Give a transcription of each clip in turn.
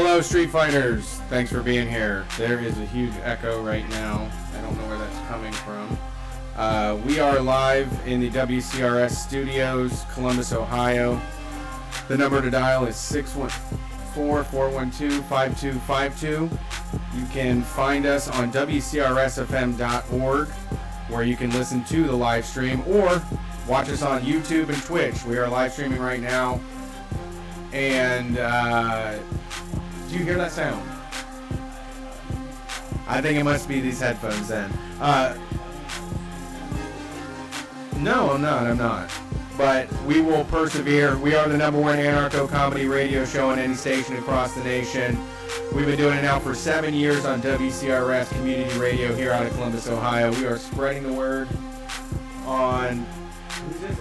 Hello, Street Fighters. Thanks for being here. There is a huge echo right now. I don't know where that's coming from. We are live in the WCRS studios, Columbus, Ohio. The number to dial is 614-412-5252. You can find us on WCRSFM.org, where you can listen to the live stream, or watch us on YouTube and Twitch. We are live streaming right now. And do you hear that sound? I think it must be these headphones then. No, I'm not. But we will persevere. We are the #1 anarcho-comedy radio show on any station across the nation. We've been doing it now for 7 years on WCRS Community Radio here out of Columbus, Ohio. We are spreading the word on... Whose is it?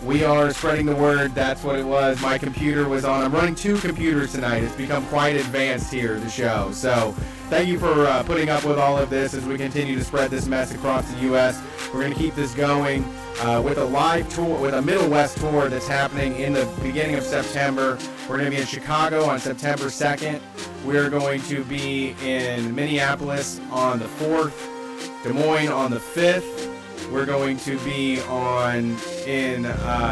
We are spreading the word. That's what it was. My computer was on. I'm running 2 computers tonight. It's become quite advanced here, the show. So thank you for putting up with all of this as we continue to spread this mess across the U.S. We're going to keep this going with a live tour, with a Middle West tour that's happening in the beginning of September. We're going to be in Chicago on September 2nd. We're going to be in Minneapolis on the 4th, Des Moines on the 5th. We're going to be in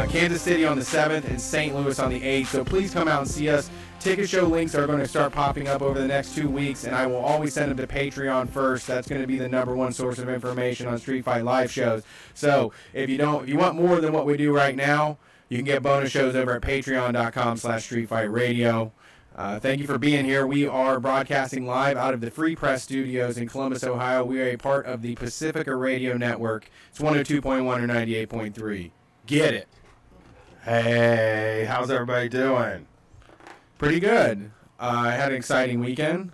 Kansas City on the 7th and St. Louis on the 8th. So please come out and see us. Ticket show links are going to start popping up over the next 2 weeks, and I will always send them to Patreon first. That's going to be the #1 source of information on Street Fight live shows. So if you want more than what we do right now, you can get bonus shows over at patreon.com/streetfightradio. Thank you for being here. We are broadcasting live out of the Free Press Studios in Columbus, Ohio. We are a part of the Pacifica Radio Network. It's 102.1 or 98.3. Get it. Hey, how's everybody doing? Pretty good. I had an exciting weekend.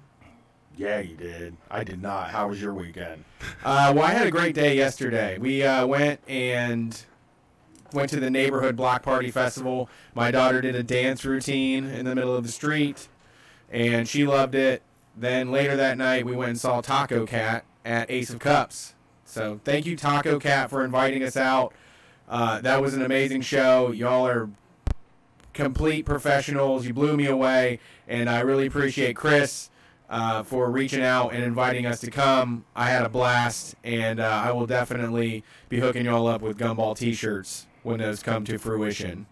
Yeah, you did. I did not. How was your weekend? Well, I had a great day yesterday. We went to the neighborhood block party festival. My daughter did a dance routine in the middle of the street, and she loved it. Then later that night, we went and saw Taco Cat at Ace of Cups. So thank you, Taco Cat, for inviting us out. That was an amazing show. Y'all are complete professionals. You blew me away, and I really appreciate Chris for reaching out and inviting us to come. I had a blast, and I will definitely be hooking y'all up with Gumball t-shirts when those come to fruition.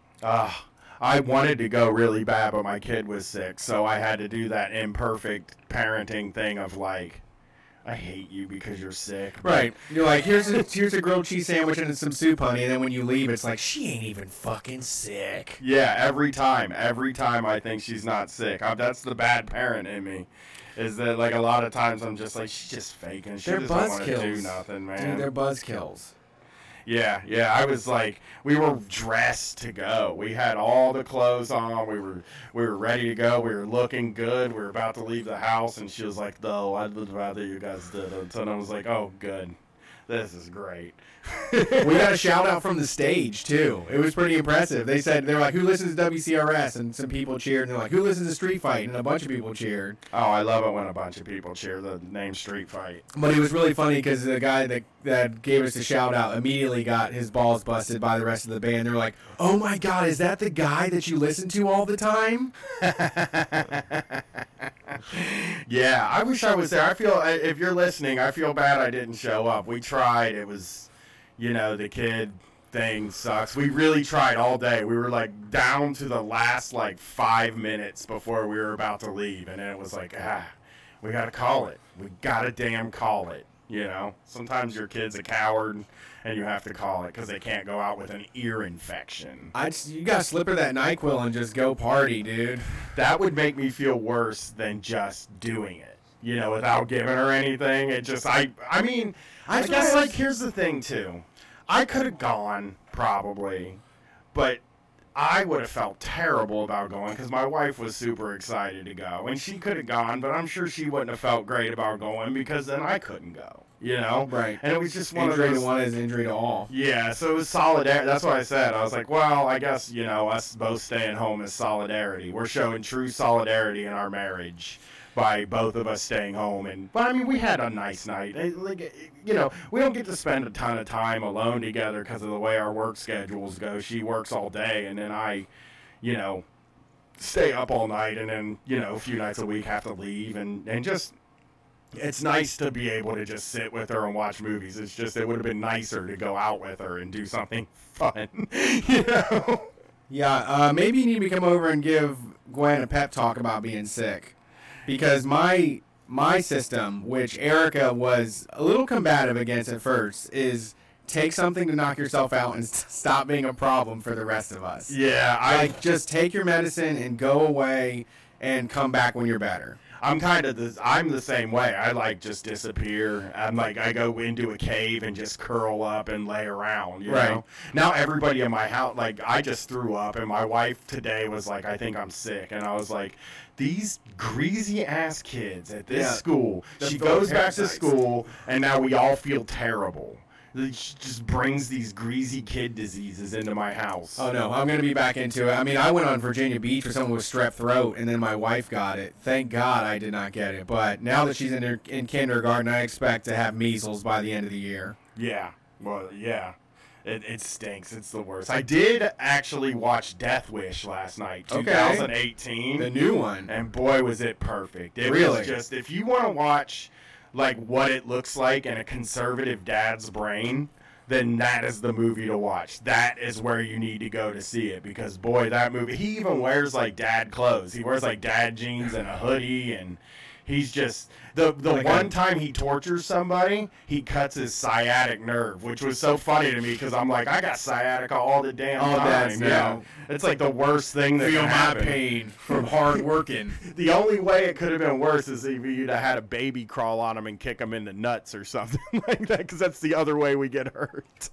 I wanted to go really bad, but my kid was sick, so I had to do that imperfect parenting thing of like, I hate you because you're sick. Right. You're like, here's a grilled cheese sandwich and some soup, honey, and then when you leave, it's like, she ain't even fucking sick. Yeah, every time I think she's not sick. That's the bad parent in me. Is that like a lot of times I'm just like, she's just faking. She just don't want to do nothing, man. Dude, they're buzzkills. Yeah, I was like, we were dressed to go. We had all the clothes on. We were ready to go. We were looking good. We were about to leave the house, and she was like, no, I'd rather you guys did it. And I was like, oh, good. This is great. We got a shout out from the stage too. It was pretty impressive. They're like, who listens to WCRS? And some people cheered. And they're like, who listens to Street Fight? And a bunch of people cheered. Oh, I love it when a bunch of people cheer the name Street Fight. But it was really funny because the guy that gave us a shout out immediately got his balls busted by the rest of the band. They're like, oh my God, is that the guy that you listen to all the time? Yeah, I wish I was there. If you're listening, I feel bad I didn't show up. We tried. It was, the kid thing sucks. We really tried all day. We were like down to the last 5 minutes before we were about to leave, and then it was like, we gotta call it. We gotta damn call it. Sometimes your kid's a coward, and you have to call it because they can't go out with an ear infection. You gotta slip her that NyQuil and just go party, dude. That would make me feel worse than just doing it. Without giving her anything. It just, I guess, here's the thing, too. I could have gone, probably, but I would have felt terrible about going because my wife was super excited to go. And she could have gone, but I'm sure she wouldn't have felt great about going because then I couldn't go, Right. And it was just one injury of those... to one is injury to all. Yeah, so it was solidarity. That's what I said. I was like, well, I guess, us both staying home is solidarity. We're showing true solidarity in our marriage by both of us staying home. But we had a nice night. We don't get to spend a ton of time alone together because of the way our work schedules go. She works all day, and then I you know, stay up all night and then, you know, a few nights a week have to leave and just, it's nice to be able to just sit with her and watch movies. It's just, it would have been nicer to go out with her and do something fun, you know? Yeah, maybe you need to come over and give Gwen a pep talk about being sick. Because my system, which Erica was a little combative against at first, is take something to knock yourself out and stop being a problem for the rest of us. Yeah, just take your medicine and go away and come back when you're better. I'm the same way. I like just disappear. I'm like, I go into a cave and just curl up and lay around, you know? Now everybody in my house, like, I just threw up and my wife today was like, I think I'm sick. And I was like, these greasy ass kids at this school, she goes back to school and now we all feel terrible. It just brings these greasy kid diseases into my house. Oh, no. I'm going to be back into it. I mean, I went on Virginia Beach for someone with strep throat, and then my wife got it. Thank God I did not get it. But now that she's in kindergarten, I expect to have measles by the end of the year. Yeah. Well, yeah. It stinks. It's the worst. I did actually watch Death Wish last night, 2018. The new one. And boy, was it perfect. It really? was just, if you want to watch like what it looks like in a conservative dad's brain, then that is the movie to watch. That is where you need to go to see it, because boy, that movie, he even wears like dad clothes. He wears like dad jeans and a hoodie, and he's just the one time he tortures somebody, he cuts his sciatic nerve, which was so funny to me because I'm like, I got sciatica all the damn time. Yeah, it's like the worst thing that feel can my happen. pain from hard working. The only way it could have been worse is if you'd have had a baby crawl on him and kick him in the nuts or something like that, because that's the other way we get hurt.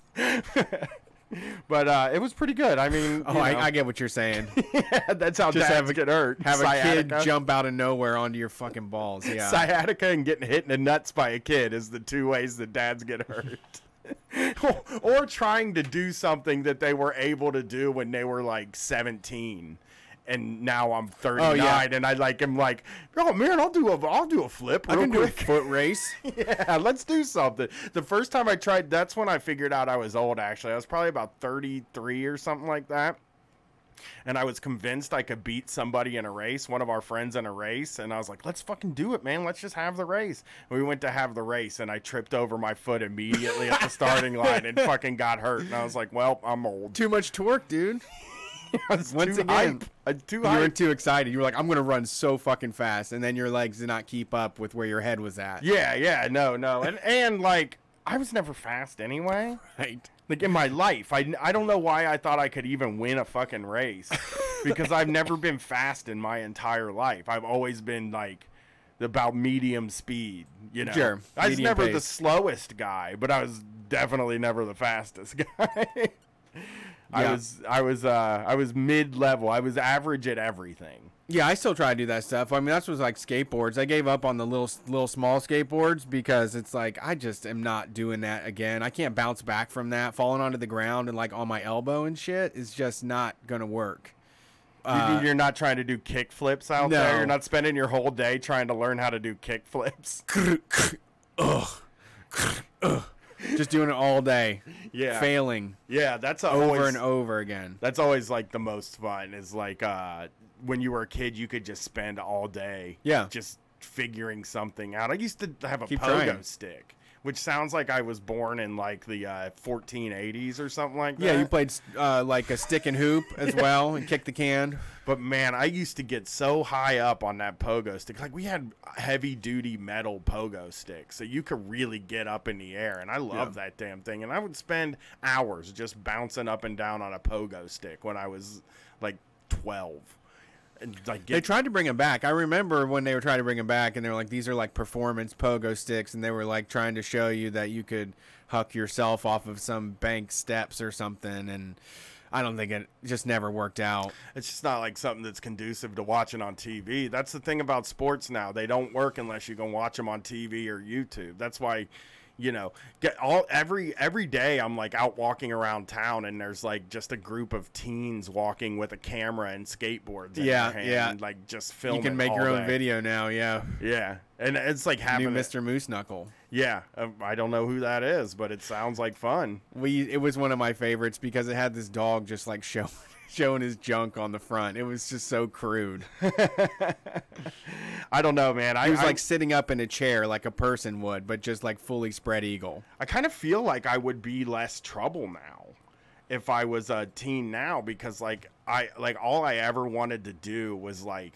But it was pretty good. I mean, I get what you're saying. Yeah, that's how just dads get hurt. Have Sciatica. a kid jump out of nowhere onto your fucking balls. Yeah. Sciatica and getting hit in the nuts by a kid is the two ways that dads get hurt. Or trying to do something that they were able to do when they were like 17. And now I'm 39, and I like am like, oh man, I'll do a flip real quick. Do a foot race. Yeah, let's do something. The first time I tried, that's when I figured out I was old. Actually, I was probably about 33 or something like that, and I was convinced I could beat somebody in a race, one of our friends in a race, and I was like, let's fucking do it, man. Let's just have the race. And we went to have the race, and I tripped over my foot immediately at the starting line and fucking got hurt. And I was like, well, I'm old. Too much torque, dude. Once again, you were too excited. You were like, I'm going to run so fucking fast. And then your legs did not keep up with where your head was at. Yeah, no. And like, I was never fast anyway. Right. Like, in my life, I don't know why I thought I could even win a fucking race. Because I've never been fast in my entire life. I've always been, like, about medium speed, you know. Sure. I was never pace. the slowest guy, but I was definitely never the fastest guy. Yeah. I was mid-level. I was average at everything. Yeah, I still try to do that stuff. I mean, that's what's like skateboards. I gave up on the little small skateboards because it's like I just am not doing that again. I can't bounce back from that. Falling onto the ground and like on my elbow and shit is just not gonna work. You're not trying to do kick flips out there? You're not spending your whole day trying to learn how to do kick flips? Just doing it all day. Yeah. Failing. Yeah, that's over and over again. That's always like the most fun is like when you were a kid, you could just spend all day just figuring something out. I used to have a pogo stick, which sounds like I was born in like the 1480s or something like that. Yeah, you played like a stick and hoop as well and kicked the can. But man, I used to get so high up on that pogo stick. Like, we had heavy duty metal pogo sticks, so you could really get up in the air. And I love that damn thing. And I would spend hours just bouncing up and down on a pogo stick when I was like 12. And like they tried to bring them back. I remember when they were trying to bring them back, and they were like, these are like performance pogo sticks, and they were like trying to show you that you could huck yourself off of some bank steps or something, and I don't think it just never worked out. It's just not like something that's conducive to watching on TV. That's the thing about sports now. They don't work unless you can watch them on TV or YouTube. That's why, you know, every day I'm like out walking around town, and there's like just a group of teens walking with a camera and skateboards in their hand, and like just filming. You can make your own video now, yeah. And it's like having New Mr. Moose Knuckle. Yeah, I don't know who that is, but it sounds like fun. It was one of my favorites because it had this dog just like showing his junk on the front. It was just so crude. I don't know, man. He was like sitting up in a chair like a person would, but just like fully spread eagle. I kind of feel like I would be less trouble now if I was a teen now, because like all I ever wanted to do was like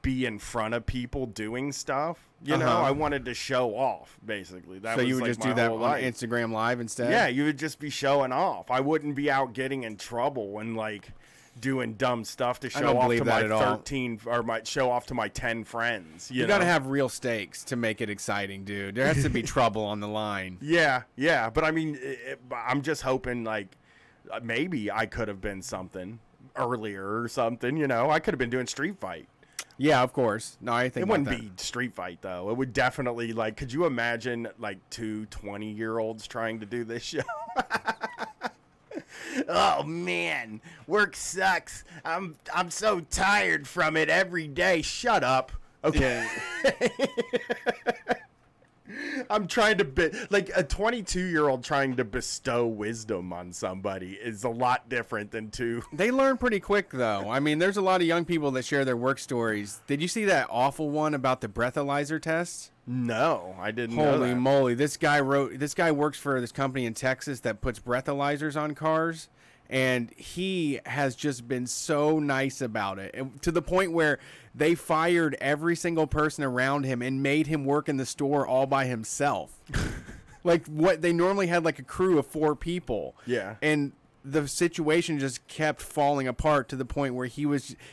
be in front of people doing stuff. You know, I wanted to show off, basically. That so was you would like just do that on Instagram Live instead? Yeah, you would just be showing off. I wouldn't be out getting in trouble and like doing dumb stuff to show off to my 13 or show off to my 10 friends. You got to have real stakes to make it exciting, dude. There has to be trouble on the line. Yeah, but I mean, I'm just hoping like maybe I could have been something earlier or something. You know, I could have been doing Street Fight. Yeah, of course. No, I think it wouldn't be Street Fight though. It would definitely like. Could you imagine like 2 20-year-olds trying to do this show? Oh man, work sucks. I'm so tired from it every day. Shut up. Okay. I'm trying to like a 22-year-old trying to bestow wisdom on somebody is a lot different than two. They learn pretty quick though. I mean, there's a lot of young people that share their work stories. Did you see that awful one about the breathalyzer test? No, I didn't know that. Holy moly. This guy works for this company in Texas that puts breathalyzers on cars. And he has just been so nice about it, and to the point where they fired every single person around him and made him work in the store all by himself. Like what they normally had like a crew of 4 people. Yeah. And the situation just kept falling apart to the point where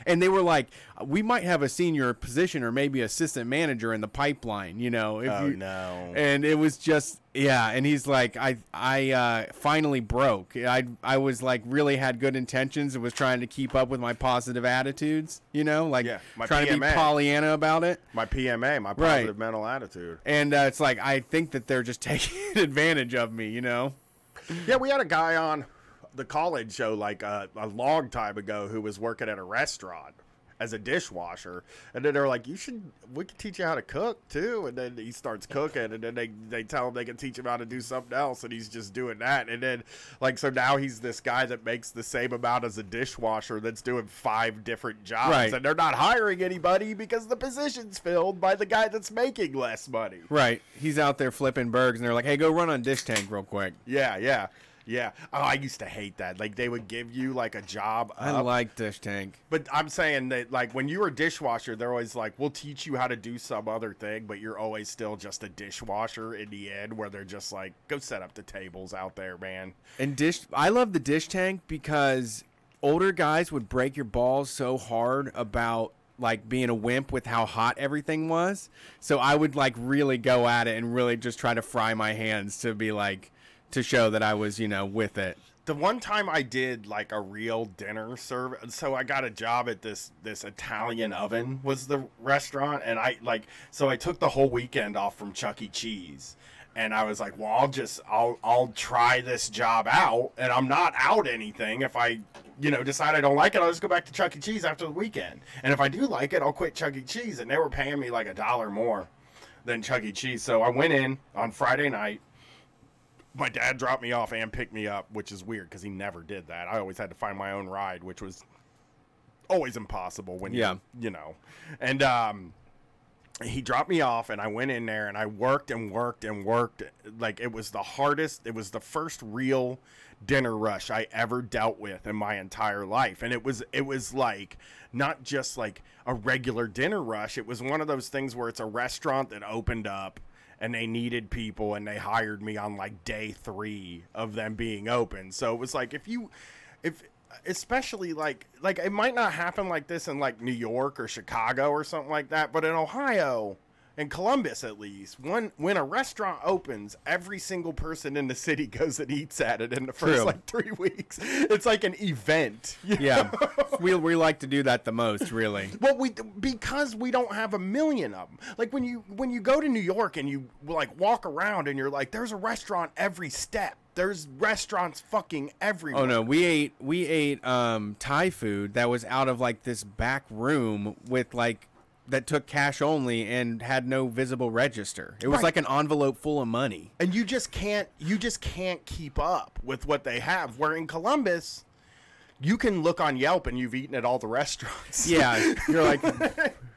and they were like, we might have a senior position or maybe assistant manager in the pipeline, you know. No. And it was just, yeah. And he's like, I finally broke. I was like, really had good intentions and was trying to keep up with my positive attitudes, you know, like trying to be Pollyanna about it. My PMA, my positive mental attitude. And it's like, I think that they're just taking advantage of me, you know? Yeah, we had a guy on the college show like a long time ago who was working at a restaurant as a dishwasher, and then they're like, we can teach you how to cook too, and then he starts cooking, and then they tell him they can teach him how to do something else, and he's just doing that, and then like, so now he's this guy that makes the same amount as a dishwasher that's doing 5 different jobs, and they're not hiring anybody because the position's filled by the guy that's making less money. Right. He's out there flipping burgers, and they're like, hey, go run on Dish Tank real quick. Yeah. Oh, I used to hate that. Like, they would give you, like, a job up. I like Dish Tank. But I'm saying that, like, when you were a dishwasher, they're always like, we'll teach you how to do some other thing, but you're always still just a dishwasher in the end, where they're just like, go set up the tables out there, man. And I love the Dish Tank because older guys would break your balls so hard about like being a wimp with how hot everything was. So I would like really go at it and really just try to fry my hands to be like, to show that I was, you know, with it. The one time I did like a real dinner service, so I got a job at this Italian oven was the restaurant, and I took the whole weekend off from Chuck E. Cheese, and I was like, well, I'll try this job out, and I'm not out anything. If I, you know, decide I don't like it, I'll just go back to Chuck E. Cheese after the weekend, and if I do like it, I'll quit Chuck E. Cheese. And they were paying me like $1 more than Chuck E. Cheese, so I went in on Friday night. My dad dropped me off and picked me up, which is weird because he never did that. I always had to find my own ride, which was always impossible when you know. And he dropped me off, and I went in there, and I worked and worked and worked. Like, it was the hardest. It was the first real dinner rush I ever dealt with in my entire life. And it was like not just like a regular dinner rush. It was one of those things where it's a restaurant that opened up, and they needed people, and they hired me on like day 3 of them being open. So it was like, especially like it might not happen like this in like New York or Chicago or something like that, but in Ohio and Columbus at least, when a restaurant opens, every single person in the city goes and eats at it in the first like 3 weeks. It's like an event. Yeah, we like to do that the most, really. Well, because we don't have a million of them. Like when you go to New York and you like walk around and you're like, there's a restaurant every step. There's restaurants fucking everywhere. Oh no, we ate Thai food that was out of like this back room with like that took cash only and had no visible register. It was like an envelope full of money. And you just can't keep up with what they have. Where in Columbus, you can look on Yelp and you've eaten at all the restaurants. Yeah, you're like,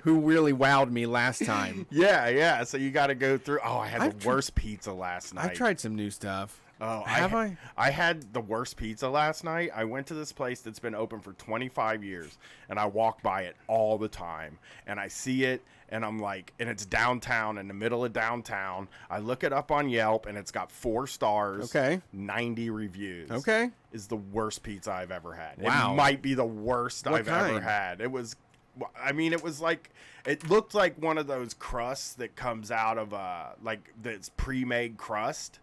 who really wowed me last time? Yeah. So you got to go through. Oh, I had the worst pizza last night. I tried some new stuff. Oh, have I? I had the worst pizza last night. I went to this place that's been open for 25 years, and I walk by it all the time, and I see it, and I'm like, and it's downtown, in the middle of downtown. I look it up on Yelp, and it's got 4 stars. Okay. 90 reviews. Okay. Is the worst pizza I've ever had. Wow. It might be the worst I've ever had. It was, I mean, it was like, it looked like one of those crusts that comes out of, like, that's pre-made crust.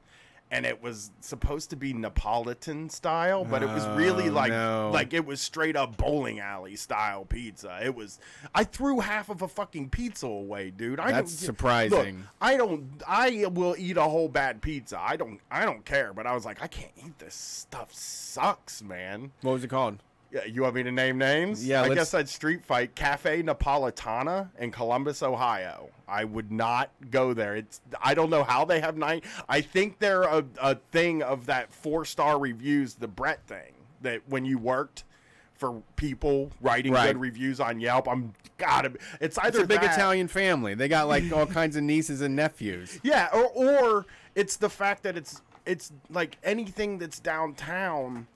And it was supposed to be Neapolitan style, but it was really like it was straight up bowling alley style pizza. It was. I threw half of a fucking pizza away, dude. That's surprising. Look, I will eat a whole bad pizza. I don't care. But I was like, I can't eat this stuff. Sucks, man. What was it called? Yeah, you want me to name names? Yeah, I guess I'd street fight Cafe Napolitana in Columbus, Ohio. I would not go there. I don't know how they have 9. I think they're a thing of that 4-star reviews, the Brett thing, that when you worked for people writing good reviews on Yelp, it's either a big Italian family. They got like all kinds of nieces and nephews. Yeah, or it's the fact that it's like anything that's downtown.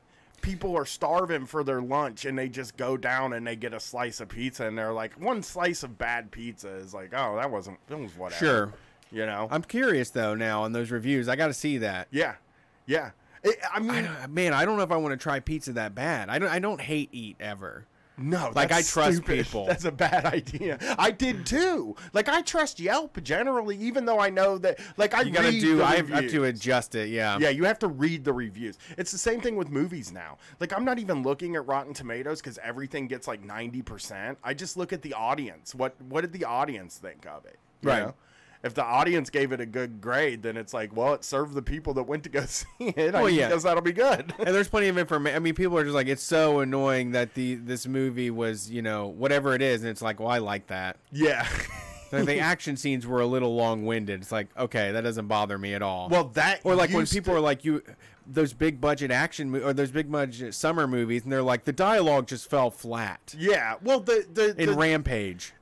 People are starving for their lunch, and they just go down and they get a slice of pizza, and they're like, one slice of bad pizza is like, oh, that was whatever. Sure. You know? I'm curious, though, now on those reviews. I got to see that. Yeah. I mean... I don't know if I want to try pizza that bad. I don't hate eat ever. No, like I trust stupid. people. That's a bad idea. I did too. Like I trust Yelp generally, even though I know that. Like I have to adjust it. Yeah. Yeah, you have to read the reviews. It's the same thing with movies now. Like I'm not even looking at Rotten Tomatoes because everything gets like 90%. I just look at the audience. What did the audience think of it? You know? If the audience gave it a good grade, then it's like, well, it served the people that went to go see it. I guess that'll be good. And there's plenty of information. I mean, people are just like, it's so annoying that this movie was, whatever it is, and it's like, well, I like that. Yeah. Like the action scenes were a little long-winded. It's like, okay, that doesn't bother me at all. Well, or like when people are like, those big budget or those big budget summer movies, and they're like, the dialogue just fell flat. Yeah. Well, in Rampage.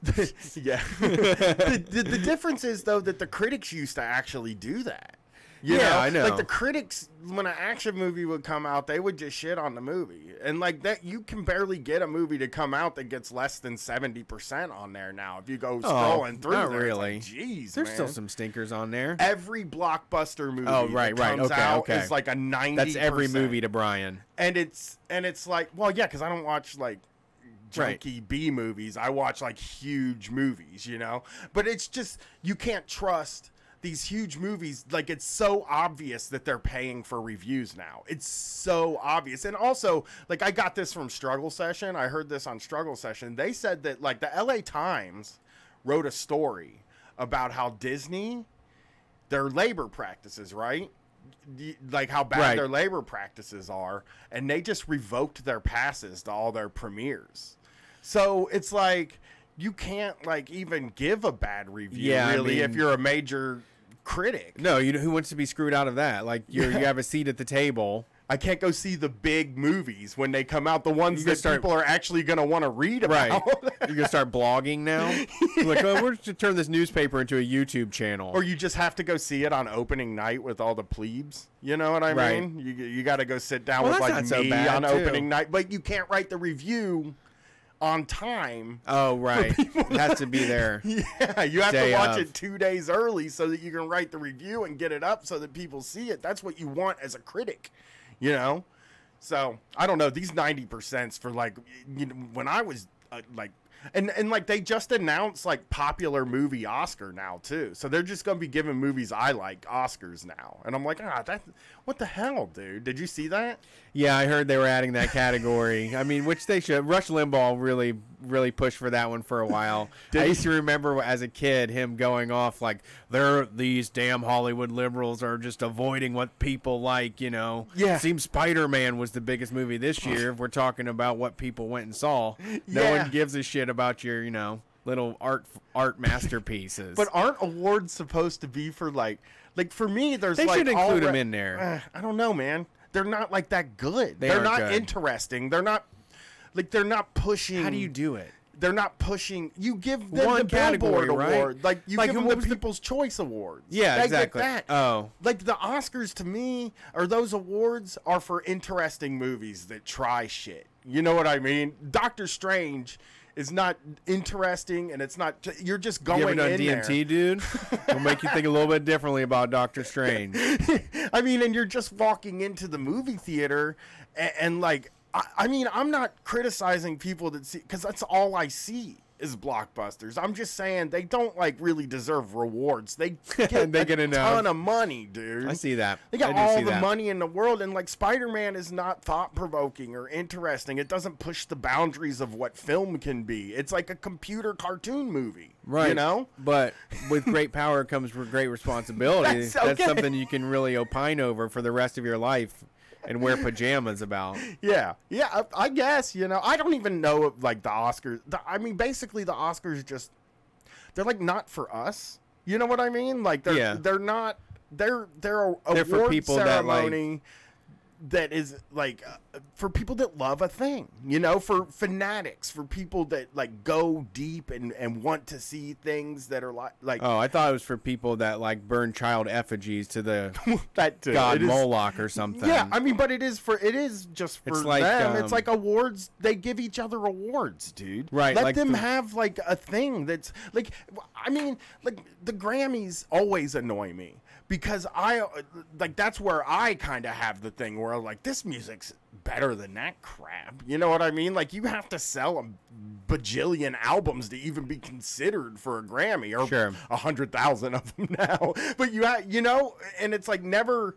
Yeah. The difference is though that the critics used to actually do that. You know? I know. Like the critics, when an action movie would come out, they would just shit on the movie, and like that, you can barely get a movie to come out that gets less than 70% on there now. If you go scrolling through, not there, really. It's like, jeez, there's man. still some stinkers on there. Every blockbuster movie that comes out is like a 90%. That's every movie to Brian, and it's like, well, yeah, because I don't watch like junky B movies. I watch like huge movies, But it's just you can't trust these huge movies. Like it's so obvious that they're paying for reviews now. It's so obvious. And also, like I got this from Struggle Session. I heard this on Struggle Session. They said that like the LA Times wrote a story about how Disney, their labor practices, right? Like how bad their labor practices are, and they just revoked their passes to all their premieres. So it's like you can't like even give a bad review if you're a major critic. No, who wants to be screwed out of that? Like you have a seat at the table. I can't go see the big movies when they come out, the ones that people are actually going to want to read about. Right. You're going to start blogging now? Like, we're going to turn this newspaper into a YouTube channel. Or you just have to go see it on opening night with all the plebes. You know what I mean? You got to go sit down with like me on opening night. But you can't write the review on time. Oh, right. It has to be there. Yeah, you have to watch it 2 days early so that you can write the review and get it up so that people see it. That's what you want as a critic, So, I don't know. These 90%'s for like, when I was like, and like they just announced like popular movie Oscar now too. So they're just going to be giving movies I like Oscars now. And I'm like, what the hell, dude? Did you see that? Yeah, I heard they were adding that category. I mean, which they should. Rush Limbaugh really pushed for that one for a while. I used to remember as a kid him going off like, these damn Hollywood liberals are just avoiding what people like, Yeah. Seems Spider-Man was the biggest movie this year if we're talking about what people went and saw. No one gives a shit about your, little art masterpieces. But aren't awards supposed to be for like for me? There's they like should include them in there. I don't know, man. They're not like that good. They're not good. Interesting. They're not pushing. How do you do it? They're not pushing. You give them One the category, Billboard right? Award. Like, you give them what the People's Choice Awards. Yeah, they exactly. Get that. Oh. Like, the Oscars, to me, or those awards, are for interesting movies that try shit. You know what I mean? Doctor Strange is not interesting, and it's not... You're just going in there. You ever done DMT, dude? It'll make you think a little bit differently about Doctor Strange. I mean, and you're just walking into the movie theater, and like... I mean, I'm not criticizing people that see... Because that's all I see is blockbusters. I'm just saying they don't like really deserve rewards. They get a ton of money, dude. I see that. They got all the money in the world, and like Spider-Man is not thought-provoking or interesting. It doesn't push the boundaries of what film can be. It's like a computer cartoon movie, right? You know. But with great power comes great responsibility. That's something you can really opine over for the rest of your life. And wear pajamas about. Yeah, I guess, you know. I don't even know, like, the Oscars. I mean, basically, the Oscars just... They're, like, not for us. You know what I mean? Like, they're not... They're for people ceremony that is, like, for people that love a thing. You know, for fanatics. For people that, like, go deep and want to see things that are, like... Oh, I thought it was for people that, like, burn child effigies to the that too. god Moloch or something. Yeah, I mean, but it is just for them. It's like awards. They give each other awards, dude. Right. Let them have, like, a thing that's, like... I mean, like, the Grammys always annoy me. Because that's where I kind of have the thing where I'm like, this music's better than that crap. You know what I mean? Like, you have to sell a bajillion albums to even be considered for a Grammy, or 100,000 of them now. But you know, and it's like never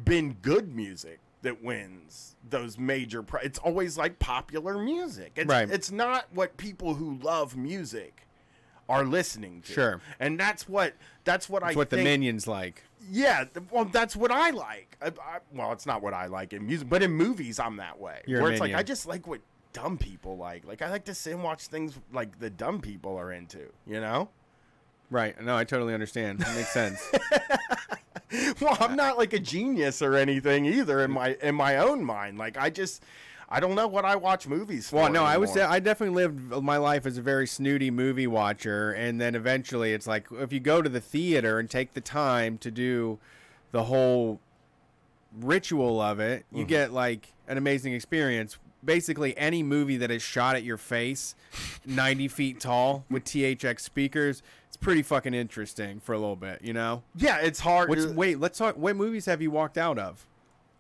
been good music that wins those major it's always like popular music. It's not what people who love music are listening to. Sure. And that's what I think the Minions like. Yeah, well, that's what I like. Well, it's not what I like in music, but in movies, I'm that way. Where it's like, I just like what dumb people like. Like, I like to sit and watch things like the dumb people are into, you know? Right. No, I totally understand. That makes sense. Well, I'm not like a genius or anything either in my own mind. Like, I don't know what I watch movies for. Well, no, anymore. I definitely lived my life as a very snooty movie watcher, and then eventually it's like, if you go to the theater and take the time to do the whole ritual of it, you get like an amazing experience. Basically, any movie that is shot at your face 90 feet tall with THX speakers, it's pretty fucking interesting for a little bit, you know? Yeah, it's hard. Wait, let's talk. What movies have you walked out of?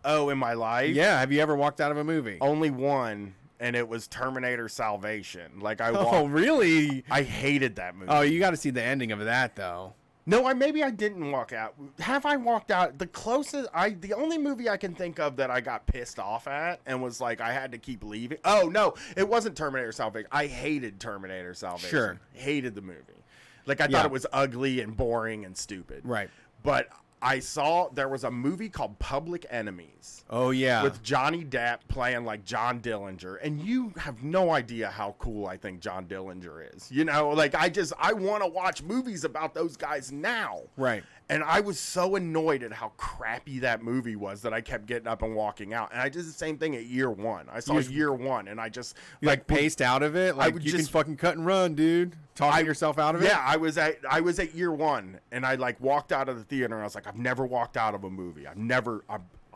Oh, in my life? Yeah, have you ever walked out of a movie? Only one, and it was Terminator Salvation. Like, Oh, really? I hated that movie. Oh, you got to see the ending of that, though. No, maybe I didn't walk out. Have I walked out? The only movie I can think of that I got pissed off at and was like, I had to keep leaving. Oh, no, it wasn't Terminator Salvation. I hated Terminator Salvation. Sure. Hated the movie. Like, I thought it was ugly and boring and stupid. Right. But I saw there was a movie called Public Enemies. Oh, yeah. With Johnny Depp playing like John Dillinger. And you have no idea how cool I think John Dillinger is. You know, like I want to watch movies about those guys now. Right. And I was so annoyed at how crappy that movie was that I kept getting up and walking out. And I did the same thing at Year One. I saw Year One, and I just like paced out of it. Like, you can fucking cut and run, dude. Talking yourself out of it. Yeah, I was at Year One, and I like walked out of the theater, and I was like, I've never walked out of a movie.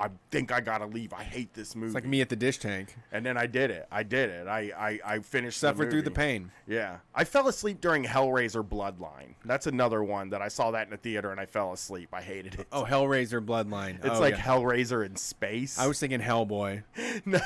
I think I gotta leave. I hate this movie. It's like me at the dish tank. And then I did it. I finished. Suffered through the pain. Yeah, I fell asleep during Hellraiser Bloodline. That's another one that I saw that in the theater and I fell asleep. I hated it. Oh, Hellraiser Bloodline. It's like Hellraiser in space. I was thinking Hellboy. No,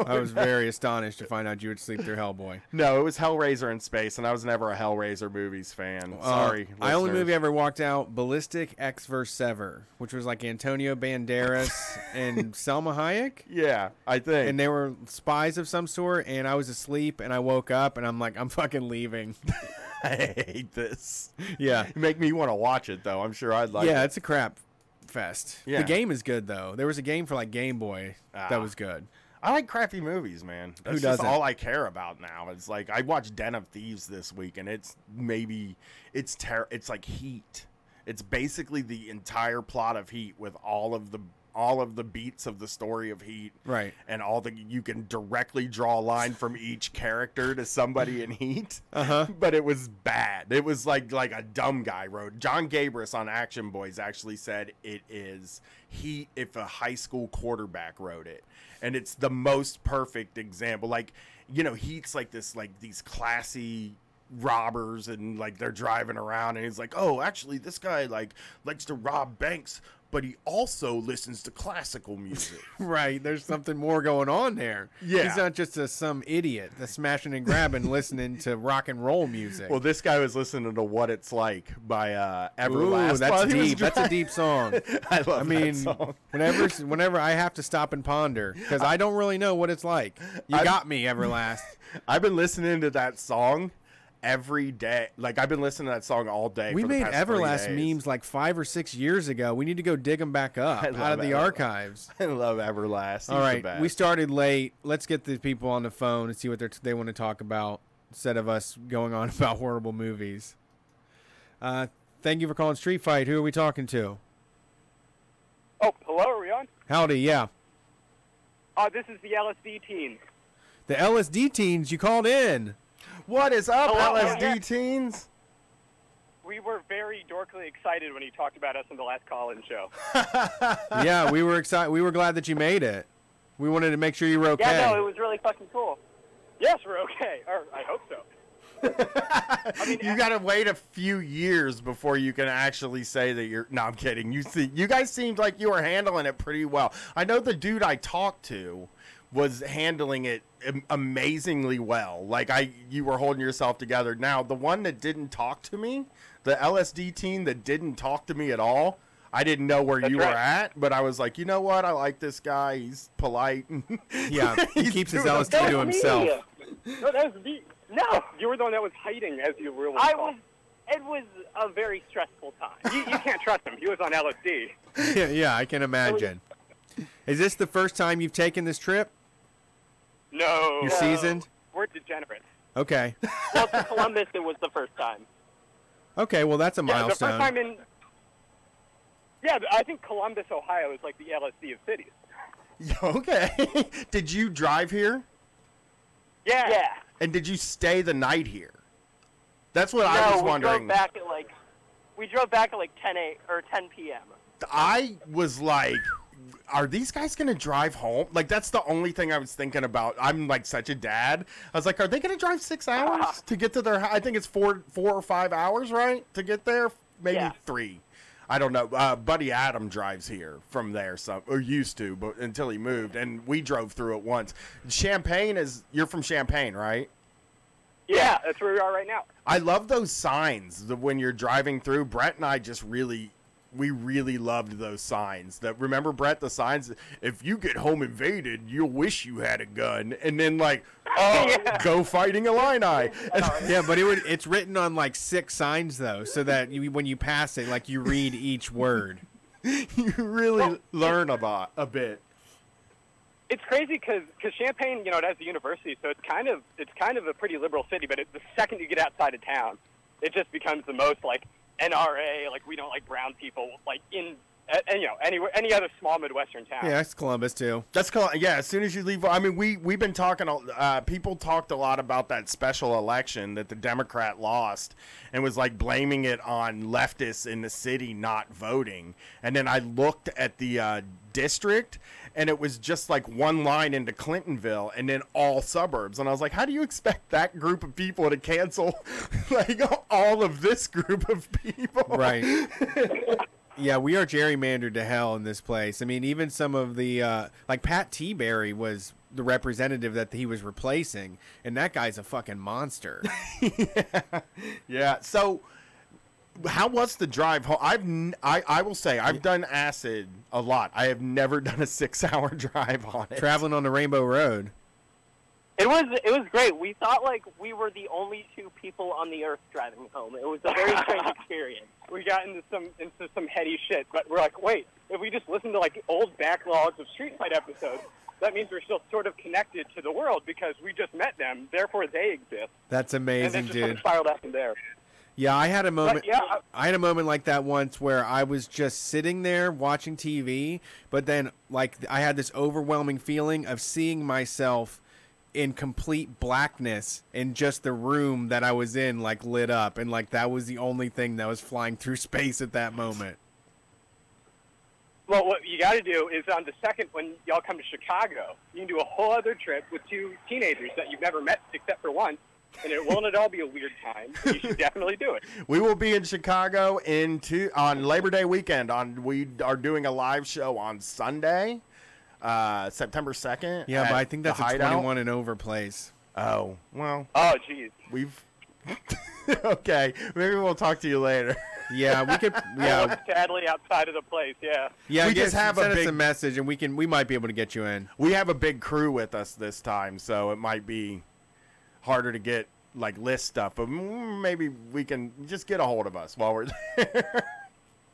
I was very astonished to find out you would sleep through Hellboy. No, it was Hellraiser in space, and I was never a Hellraiser movies fan. Sorry, I only movie I ever walked out, Ballistic X vs. Sever, which was like Antonio Banderas and Selma Hayek. Yeah, I think. And they were spies of some sort, and I was asleep, and I woke up, and I'm like, I'm fucking leaving. I hate this. Yeah. You make me want to watch it, though. I'm sure I'd like it. Yeah, it's a crap fest. Yeah. The game is good, though. There was a game for like Game Boy that was good. I like crappy movies, man. That's Who just doesn't? all I care about now. It's like I watched Den of Thieves this week, and it's like Heat. It's basically the entire plot of Heat with all of the beats of the story of Heat, Right. And you can directly draw a line from each character to somebody in Heat. But it was bad. It was like a dumb guy wrote. John Gabris on Action Boys actually said it is Heat if a high school quarterback wrote it, and it's the most perfect example. Like, you know, Heat's like this, like these classy robbers, and like they're driving around, and he's like, oh, actually this guy like likes to rob banks, but he also listens to classical music. Right. There's something more going on there. Yeah. He's not just some idiot that's smashing and grabbing listening to rock and roll music. Well, this guy was listening to What It's Like by Everlast. Ooh, that's deep. That's a deep song. I love mean, that song. whenever I have to stop and ponder, because I don't really know what it's like. You got me, Everlast. I've been listening to that song every day. Like, I've been listening to that song all day. We for the made past 3 Everlast days. memes like 5 or 6 years ago. We need to go dig them back up I love out of the Everlast. archives. I love Everlast. He's All the right, best. we started late. Let's get the people on the phone and see what they want to talk about instead of us going on about horrible movies. Thank you for calling Street Fight. Who are we talking to? Oh, hello, are we on? Howdy, yeah. This is the LSD teens. The LSD teens, you called in. What is up, Hello, LSD yeah. teens? We were very dorkily excited when he talked about us on the last call-in show. Yeah, we were excited. We were glad that you made it. We wanted to make sure you were okay. Yeah, no, it was really fucking cool. Yes, we're okay. Or I hope so. I mean, You gotta wait a few years before you can actually say that you're. No, I'm kidding. You guys seemed like you were handling it pretty well. I know the dude I talked to was handling it amazingly well. Like, you were holding yourself together. Now, the one that didn't talk to me, the LSD team that didn't talk to me at all, I didn't know where That's you were right. at, but I was like, you know what? I like this guy. He's polite. Yeah, he He's keeps his doing LSD to himself. No, that was me. No, you were the one that was hiding as you were. It was a very stressful time. You can't trust him. He was on LSD. Yeah, I can imagine. Is this the first time you've taken this trip? No. You're seasoned? We're degenerates. Okay. Well, to Columbus, it was the first time. Okay, well, that's a Yeah, the milestone. first time in. Yeah, I think Columbus, Ohio, is like the LSD of cities. Okay. Did you drive here? Yeah. Yeah. And did you stay the night here? That's what I was wondering. We drove back at like 10 p.m. I was like, are these guys going to drive home? Like, that's the only thing I was thinking about. I'm like such a dad. I was like, are they going to drive 6 hours to get to their house? I think it's 4 or 5 hours, right? To get there? Maybe Yeah. 3. I don't know. Buddy Adam drives here from there, or used to, but until he moved, and we drove through it once. You're from Champaign, right? Yeah, that's where we are right now. I love those signs when you're driving through. Brett and I we really loved those signs. Remember, Brett, the signs, if you get home invaded, you'll wish you had a gun. And then, like, go fighting Illini. Yeah, but it's written on like 6 signs though, so that when you pass it, like you read each word. You really learn about a bit. It's crazy because Champaign, it has a university, so it's kind of a pretty liberal city. But the second you get outside of town, it just becomes the most like NRA, like we don't like brown people, like any other small Midwestern town. Yeah, that's Columbus too. That's cool. Yeah, as soon as you leave, I mean, we've been talking. People talked a lot about that special election that the Democrat lost, and was like blaming it on leftists in the city not voting. And then I looked at the district, and it was just like one line into Clintonville, and then all suburbs. And I was like, how do you expect that group of people to cancel like all of this group of people? Right. Yeah, we are gerrymandered to hell in this place. I mean, even some of the, like Pat T-Berry was the representative that he was replacing, and that guy's a fucking monster. Yeah. So, how was the drive home? I will say, I've done acid a lot. I have never done a 6-hour drive on it. Traveling on the Rainbow Road. It was great. We thought like we were the only 2 people on the earth driving home. It was a very strange experience. We got into some heady shit, but we're like, wait, if we just listen to like old backlogs of Street Fight episodes, that means we're still sort of connected to the world because we just met them. Therefore, they exist. That's And amazing, then just sort of dude. spiraled out from there. Yeah, I had a moment. yeah, I had a moment like that once where I was just sitting there watching TV, but then like I had this overwhelming feeling of seeing myself in complete blackness in just the room that I was in, like lit up, and like that was the only thing that was flying through space at that moment. Well, what you got to do is on the second, when y'all come to Chicago, you can do a whole other trip with 2 teenagers that you've never met except for once, and it won't at all be a weird time. You should definitely do it. We will be in Chicago on Labor Day weekend. We are doing a live show on Sunday, September 2nd. Yeah, but I think that's a Hideout. 21 and over place. Oh, well. Oh, jeez. We've... Okay, maybe we'll talk to you later. Yeah, we could. Yeah, Sadly, outside of the place, yeah. yeah. We just have send a us big a message, and we might be able to get you in. We have a big crew with us this time, so it might be harder to get like list stuff, but maybe we can just get a hold of us while we're there.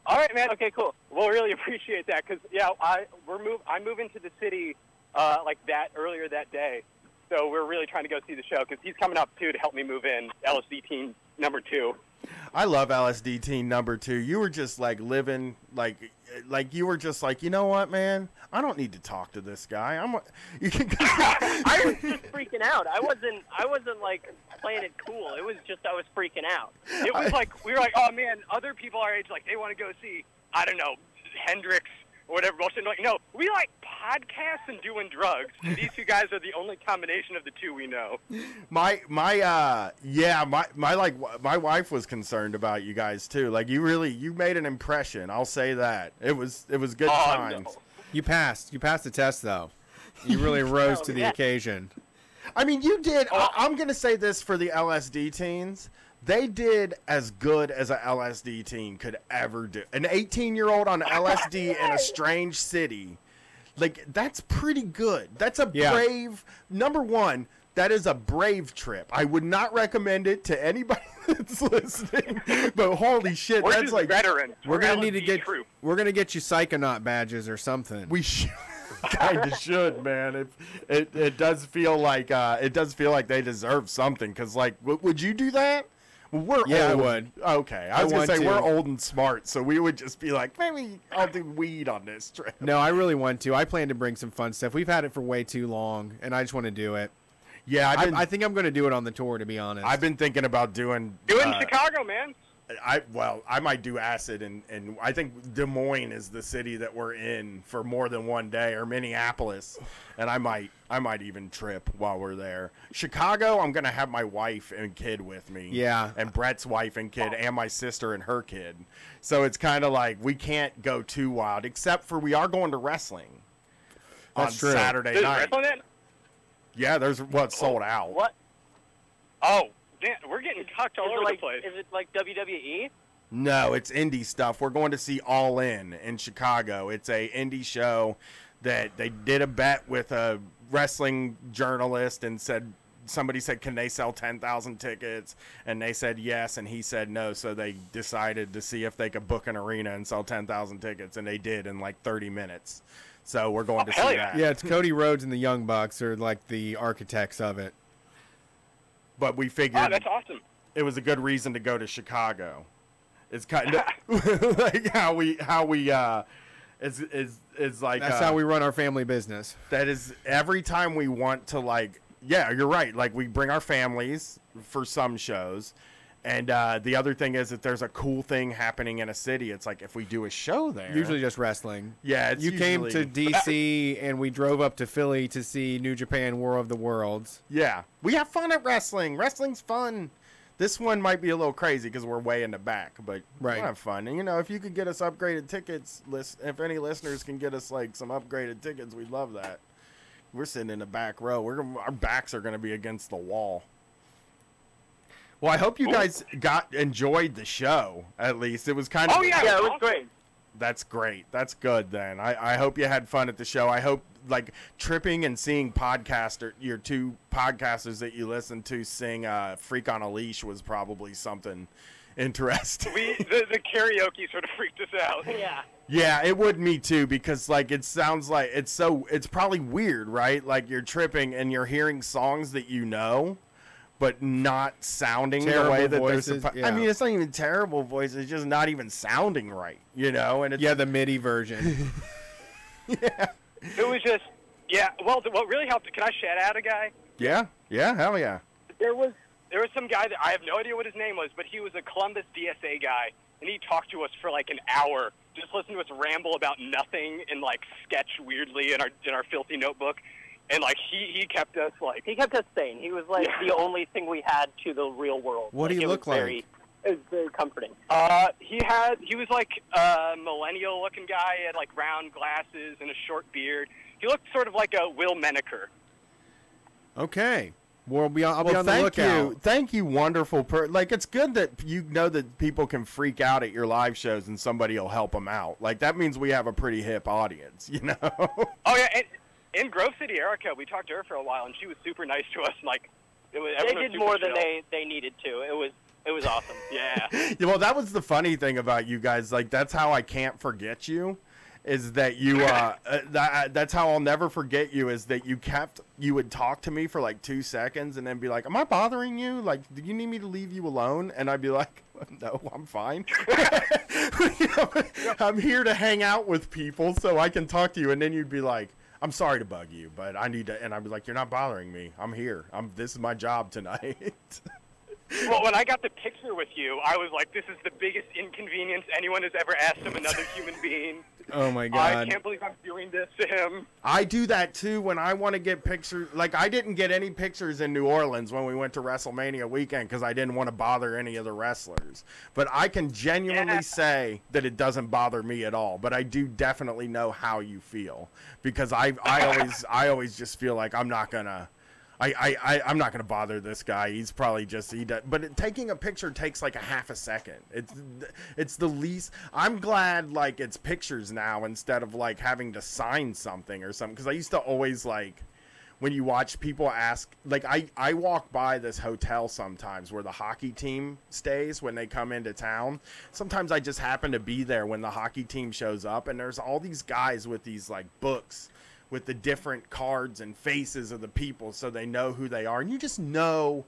All right, man. Okay, cool. We'll really appreciate that because I'm moving to the city like that earlier that day, so we're really trying to go see the show because he's coming up too to help me move in. LSD Team number 2. I love LSD Teen number 2. You were just like living like you were just like, you know what, man? I don't need to talk to this guy. You can. I was just freaking out. I wasn't like playing it cool. It was just I was freaking out. It was like we were like, oh man, other people our age like they want to go see I don't know Hendrix or whatever. Like, no, we like podcasts and doing drugs. And these 2 guys are the only combination of the 2 we know. My wife was concerned about you guys too. Like you made an impression. I'll say that. It was good times. No. You passed the test, though. You really rose to the occasion. I mean, you did. I'm going to say this for the LSD teens. They did as good as a LSD teen could ever do. An 18-year-old on LSD in a strange city. Like, that's pretty good. That's a brave... Number one, that is a brave trip. I would not recommend it to anybody that's listening. But holy shit, We're that's just like... veterans. We're gonna need to LSD get. troop. We're gonna get you psychonaut badges or something. We should... kind of should, man. It does feel like they deserve something. Because, like, would you do that? We're old. I would. Okay, I was gonna want say to. we're old and smart, so we would just be like, maybe I'll do weed on this trip. No, I really want to. I plan to bring some fun stuff. We've had it for way too long, and I just want to do it. Yeah, I think I'm going to do it on the tour, to be honest. I've been thinking about doing. Do it in Chicago, man. I might do acid, and I think Des Moines is the city that we're in for more than one day, or Minneapolis, and I might even trip while we're there. Chicago, I'm gonna have my wife and kid with me. Yeah. And Brett's wife and kid, and my sister and her kid. So it's kind of like we can't go too wild, except for we are going to wrestling That's on true. Saturday There's night. wrestling in? Yeah, there's sold out. What? Oh, damn, we're getting cucked all Is it over like the place. is it like WWE? No, it's indie stuff. We're going to see All In Chicago. It's a indie show that they did a bet with a wrestling journalist and somebody said, can they sell 10,000 tickets? And they said yes, and he said no. So they decided to see if they could book an arena and sell 10,000 tickets, and they did in like 30 minutes. So we're going to see hell that. Yeah, it's Cody Rhodes and the Young Bucks are like the architects of it. But we figured Oh, that's awesome. it was a good reason to go to Chicago. It's kind of like how we is like That's how we run our family business. that is every time we want to, like, yeah, you're right, like we bring our families for some shows, and the other thing is that there's a cool thing happening in a city. It's like if we do a show there, Usually just wrestling. yeah, it's You came to usually- DC and we drove up to Philly to see New Japan War of the Worlds. yeah, we have fun at wrestling. Wrestling's fun. This one might be a little crazy because we're way in the back, but Right. we'll have fun. And, if you could get us upgraded tickets, if any listeners can get us, like, some upgraded tickets, we'd love that. We're sitting in the back row. Our backs are going to be against the wall. Well, I hope you guys enjoyed the show, at least. It was kind of... Oh, yeah. Yeah, it was awesome. great. That's great. That's good, then. I hope you had fun at the show. I hope, like, tripping and seeing your 2 podcasters that you listen to sing Freak on a Leash was probably something interesting. The karaoke sort of freaked us out. Yeah. Yeah, it would me too, because like it sounds like it's probably weird, right? Like you're tripping and you're hearing songs that you know, but not sounding Terrible the way that voices, they're yeah. I mean, it's not even terrible voices, it's just not even sounding right, you know? And it's Yeah, the MIDI version. yeah. It was just, yeah. Well, what really helped. Can I shout out a guy? Yeah, hell yeah. There was some guy that I have no idea what his name was, but he was a Columbus DSA guy, and he talked to us for like an hour, just listened to us ramble about nothing and like sketch weirdly in our filthy notebook, and like he kept us like He kept us sane. He was like the only thing we had to the real world. What did he look like? It was very comforting. he was like a millennial looking guy. He had like round glasses and a short beard. He looked sort of like a Will Menaker. Okay. Well, I'll be on the thank lookout. you. Thank you, wonderful like, it's good that you know that people can freak out at your live shows and somebody will help them out. Like, that means we have a pretty hip audience, you know? Oh, yeah, and in Grove City, Erica, we talked to her for a while, and she was super nice to us. And, like, They everyone was did super more than chill. they needed to. It was awesome. Yeah. Yeah, well, that was the funny thing about you guys. Like, that's how I can't forget you, is that you, that's how I'll never forget you, is that you would talk to me for like 2 seconds and then be like, am I bothering you? Like, do you need me to leave you alone? And I'd be like, no, I'm fine. You know, I'm here to hang out with people so I can talk to you. And then you'd be like, I'm sorry to bug you, but I need to, and I'd be like, you're not bothering me. I'm here. This is my job tonight. Well, when I got the picture with you, I was like, this is the biggest inconvenience anyone has ever asked of another human being. Oh my I God. can't believe I'm doing this to him. I do that too when I want to get pictures. Like, I didn't get any pictures in New Orleans when we went to WrestleMania weekend because I didn't want to bother any of the wrestlers. But I can genuinely say that it doesn't bother me at all. But I do definitely know how you feel, because I always just feel like I'm not gonna. I'm not going to bother this guy. He's probably just, but taking a picture takes like a half a second. It's the least. I'm glad like it's pictures now instead of like having to sign something or something. Cause I used to always like, when you watch people ask, like I walk by this hotel sometimes where the hockey team stays when they come into town. Sometimes I just happen to be there when the hockey team shows up, and there's all these guys with these like books with the different cards and faces of the people so they know who they are. And you just know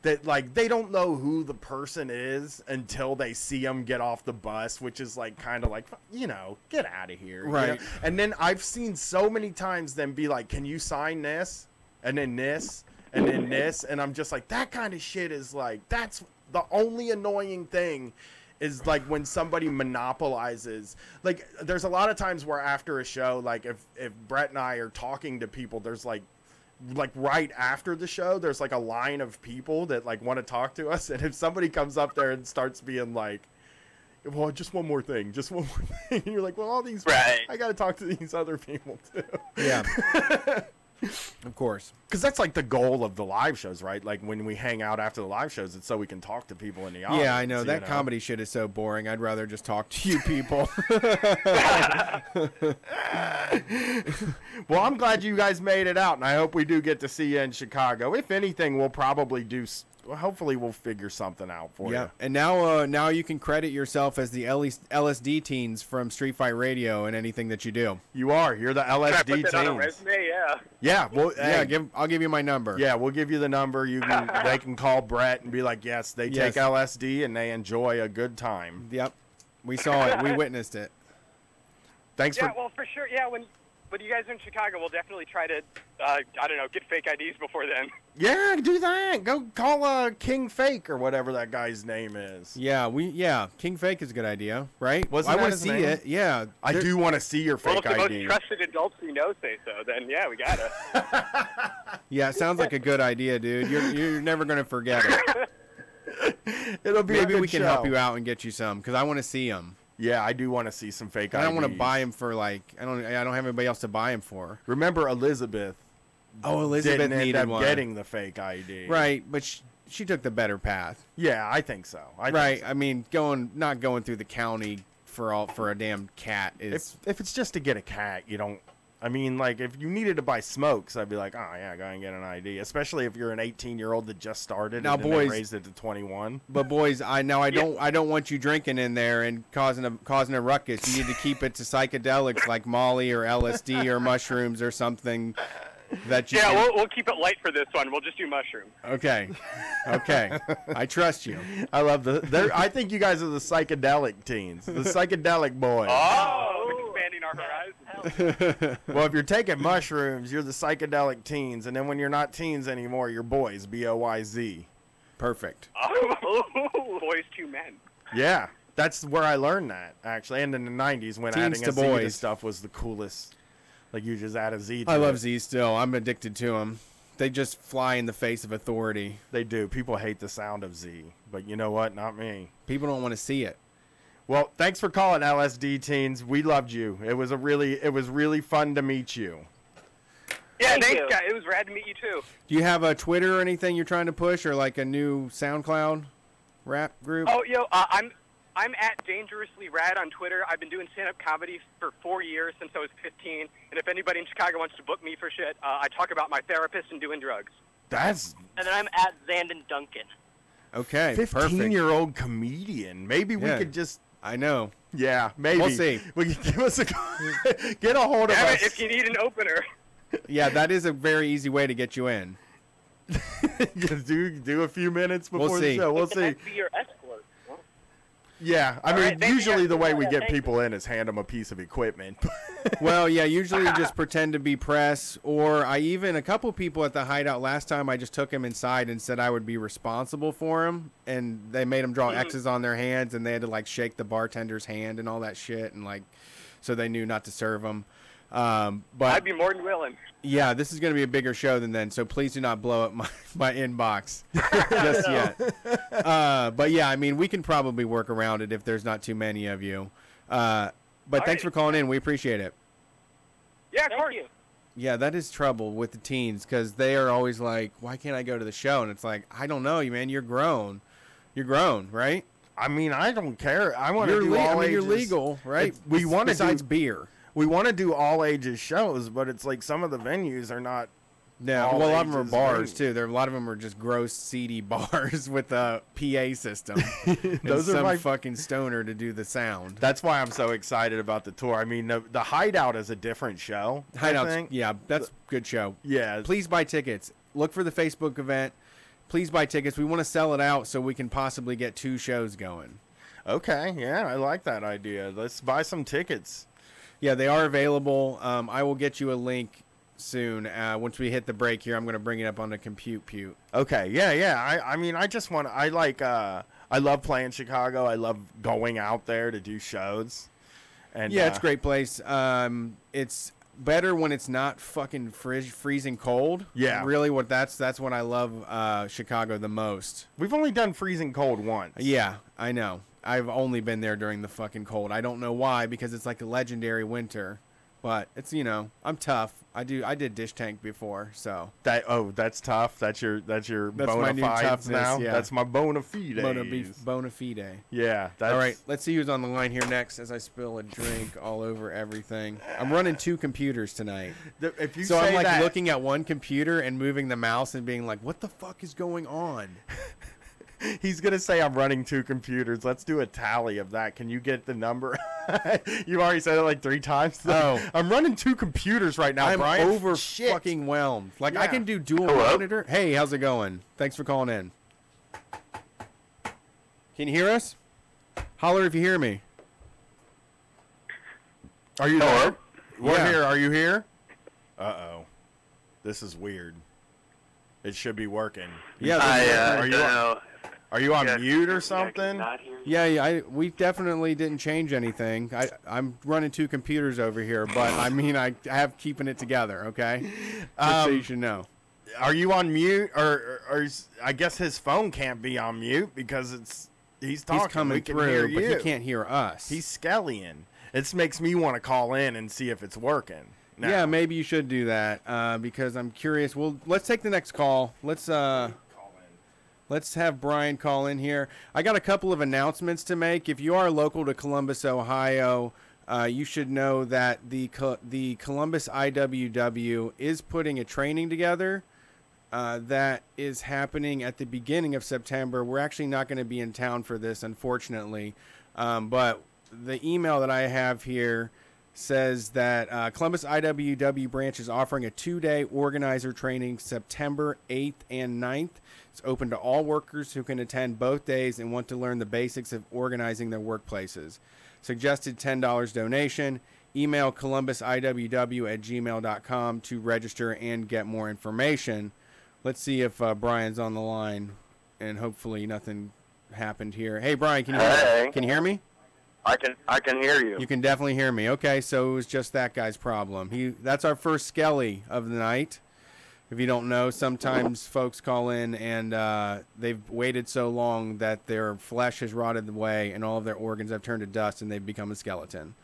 that, like, they don't know who the person is until they see them get off the bus, which is, like, kind of like, you know, get out of here. Right. You know? And then I've seen so many times them be like, can you sign this? And then this? And then this? And I'm just like, that kind of shit is, like, that's the only annoying thing, is like when somebody monopolizes. Like, there's a lot of times where after a show, like if Brett and I are talking to people, there's like right after the show, there's like a line of people that like want to talk to us, and if somebody comes up there and starts being like, well, just one more thing, and you're like, well, all these, Right. I got to talk to these other people too. Yeah. Of course. Because that's like the goal of the live shows, right? Like when we hang out after the live shows, it's so we can talk to people in the audience. Yeah, I know. you That comedy shit is so boring. I'd rather just talk to you people. Well, I'm glad you guys made it out, and I hope we do get to see you in Chicago. If anything, we'll probably do. Hopefully, we'll figure something out for Yeah, you. and now you can credit yourself as the LSD teens from Street Fight Radio and anything that you do. You are. You're the Can I LSD put that on a teens. resume? Yeah. Yeah. Well, Yeah, hey, I'll give you my number. yeah, we'll give you the number. You can. They can call Brett and be like, yes, they Yes. take LSD and they enjoy a good time. Yep. We saw it. We witnessed it. Thanks Yeah, for. well, for sure. Yeah, when you guys are in Chicago, we'll definitely try to, I don't know, get fake IDs before then. Yeah, do that. Go call King Fake or whatever that guy's name is. Yeah, King Fake is a good idea, right? Wasn't I that want to his see name? it. Yeah. I do want to see your Well, fake if the most ID. trusted adults we know say so, then yeah, we gotta. Yeah, it sounds like a good idea, dude. You're never going to forget it. It'll be a Maybe good we can show. help you out and get you some, because I want to see them. Yeah, I do want to see some fake IDs. I don't want to buy them for like I don't have anybody else to buy them for. Remember Elizabeth? Oh, Elizabeth didn't end needed up one. getting the fake ID. Right, but she took the better path. Yeah, I think so. Right. I mean, not going through the county for a damn cat is If it's just to get a cat, you don't. I mean, like, if you needed to buy smokes, I'd be like, oh, yeah, go and get an ID. Especially if you're an 18-year-old that just started Now, and then boys- they raised it to 21. But boys, I don't want you drinking in there and causing a ruckus. You need to keep it to psychedelics like Molly or LSD or mushrooms or something that you. Yeah, can- we'll keep it light for this one. We'll just do mushrooms. Okay. I trust you. I love I think you guys are the psychedelic teens, the psychedelic boys. Oh, expanding our horizons. Well, if you're taking mushrooms, you're the psychedelic teens, and then when you're not teens anymore, you're boys, B-O-Y-Z. Perfect. Oh, boys to men. Yeah, that's where I learned that, actually. And in the 90s, when Teens adding to a Z to boys. stuff was the coolest. Like, you just add a Z to I it. love Z still. I'm addicted to them. They just fly in the face of authority. They do. People hate the sound of Z. But you know what? Not me. People don't want to see it. Well, thanks for calling, LSD teens. We loved you. It was really fun to meet you. Yeah, Thank thanks, you. guys. It was rad to meet you too. Do you have a Twitter or anything you're trying to push, or like a new SoundCloud rap group? Oh, I'm at Dangerously Rad on Twitter. I've been doing stand-up comedy for 4 years since I was 15. And if anybody in Chicago wants to book me for shit, I talk about my therapist and doing drugs. That's And then I'm at Zandon Duncan. Okay, perfect. 15-year-old comedian. Maybe we Yeah. could just... I know. Yeah, maybe. We'll see. We can give us a get a hold of Damn us. it, if you need an opener. Yeah, that is a very easy way to get you in. Just do a few minutes We'll before the see. show. We'll Can I see. be your escort? Yeah, I All mean, right, thank you, usually guys. the way we Yeah, get thank you. people in is hand them a piece of equipment. Well, yeah, usually just pretend to be press, or a couple people at the Hideout last time, I just took him inside and said I would be responsible for him, and they made him draw X's on their hands, and they had to like shake the bartender's hand and all that shit, and like, so they knew not to serve him. But I'd be more than willing. yeah, this is going to be a bigger show than then, so please do not blow up my inbox just yet. But yeah, I mean, we can probably work around it if there's not too many of you. But thanks for calling in. We appreciate it. Yeah, of Thank course. you. Yeah, that is trouble with the teens because they are always like, why can't I go to the show? And it's like, I don't know, man. You're grown. You're grown, right? I mean, I don't care. I want to do I all mean, you're ages. legal, right? We want to Besides do. beer. We want to do all ages shows, but it's like some of the venues are not. Yeah, All well, a lot of them are ages bars, venues. too. A lot of them are just gross, seedy bars with a PA system. Those and are some my- fucking stoner to do the sound. That's why I'm so excited about the tour. I mean, the Hideout is a different show. I Hideouts, think. yeah, that's a good show. Yeah. Please buy tickets. Look for the Facebook event. Please buy tickets. We want to sell it out so we can possibly get 2 shows going. Okay. Yeah, I like that idea. Let's buy some tickets. Yeah, they are available. I will get you a link soon. Once we hit the break here, I'm going to bring it up on the compute. Okay. Yeah. I mean, I just want. I like. I love playing Chicago. I love going out there to do shows. And Yeah, it's a great place. It's better when it's not fucking freezing cold. Yeah. Really, that's what I love Chicago the most. We've only done freezing cold once. Yeah, I know. I've only been there during the fucking cold. I don't know why, because it's like a legendary winter. But it's, I'm tough. I did dish tank before, so That's tough. That's your That's bona my new fides toughness, now. yeah. That's my bona fides. bona fide. Yeah. That's, All right, let's see who's on the line here next as I spill a drink all over everything. I'm running 2 computers tonight. If you So say I'm like that, looking at one computer and moving the mouse and being like, what the fuck is going on? he's gonna say I'm running 2 computers. Let's do a tally of that. Can you get the number? You've already said it like 3 times. Oh. I'm running 2 computers right now, I'm Brian. over Shit. fucking whelmed. Like I Yeah. can do dual Hello? monitor. Hey, how's it going? Thanks for calling in. Can you hear us? Holler if you hear me. Are you Hello? there? We're Yeah. here. Are you here? Uh-oh. This is weird. It should be working. Yeah, Are you on, are you on mute or something? yeah. We definitely didn't change anything. I'm running 2 computers over here, but I mean I have keeping it together. Okay, just so you should know. Are you on mute? Or I guess his phone can't be on mute because he's talking. He's coming we can hear through, but you. he can't hear us. He's skellying. It makes me want to call in and see if it's working. now. Yeah, maybe you should do that because I'm curious. Well, let's take the next call. Let's have Brian call in here. I got a couple of announcements to make. If you are local to Columbus, Ohio, you should know that the Columbus IWW is putting a training together that is happening at the beginning of September. We're actually not going to be in town for this, unfortunately, but the email that I have here says that Columbus IWW branch is offering a 2-day organizer training September 8th and 9th. It's open to all workers who can attend both days and want to learn the basics of organizing their workplaces. Suggested $10 donation. Email columbusiww@gmail.com to register and get more information. Let's see if Brian's on the line, and hopefully nothing happened here. Hey, Brian, can you hear me? I can hear you. You can definitely hear me. Okay, so it was just that guy's problem. That's our first Skelly of the night. If you don't know, sometimes folks call in and they've waited so long that their flesh has rotted away and all of their organs have turned to dust and they've become a skeleton.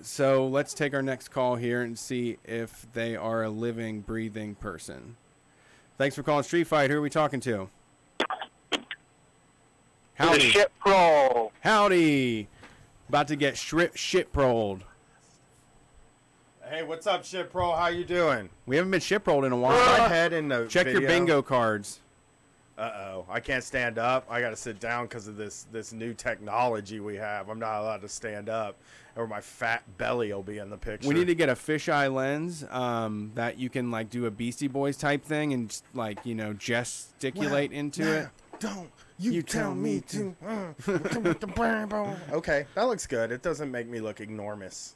So let's take our next call here and see if they are a living, breathing person. Thanks for calling Street Fight. Who are we talking to? Howdy. The shit pro. Howdy. About to get shit prolled. Hey, what's up, Shit Pro? How you doing? We haven't been shit prolled in a while. My head in the Check video. your bingo cards. Uh-oh. I can't stand up. I got to sit down because of this new technology we have. I'm not allowed to stand up, or my fat belly will be in the picture. We need to get a fisheye lens that you can, like, do a Beastie Boys type thing and, just, like, you know, gesticulate into it. Don't you tell me to. Okay, that looks good. It doesn't make me look enormous.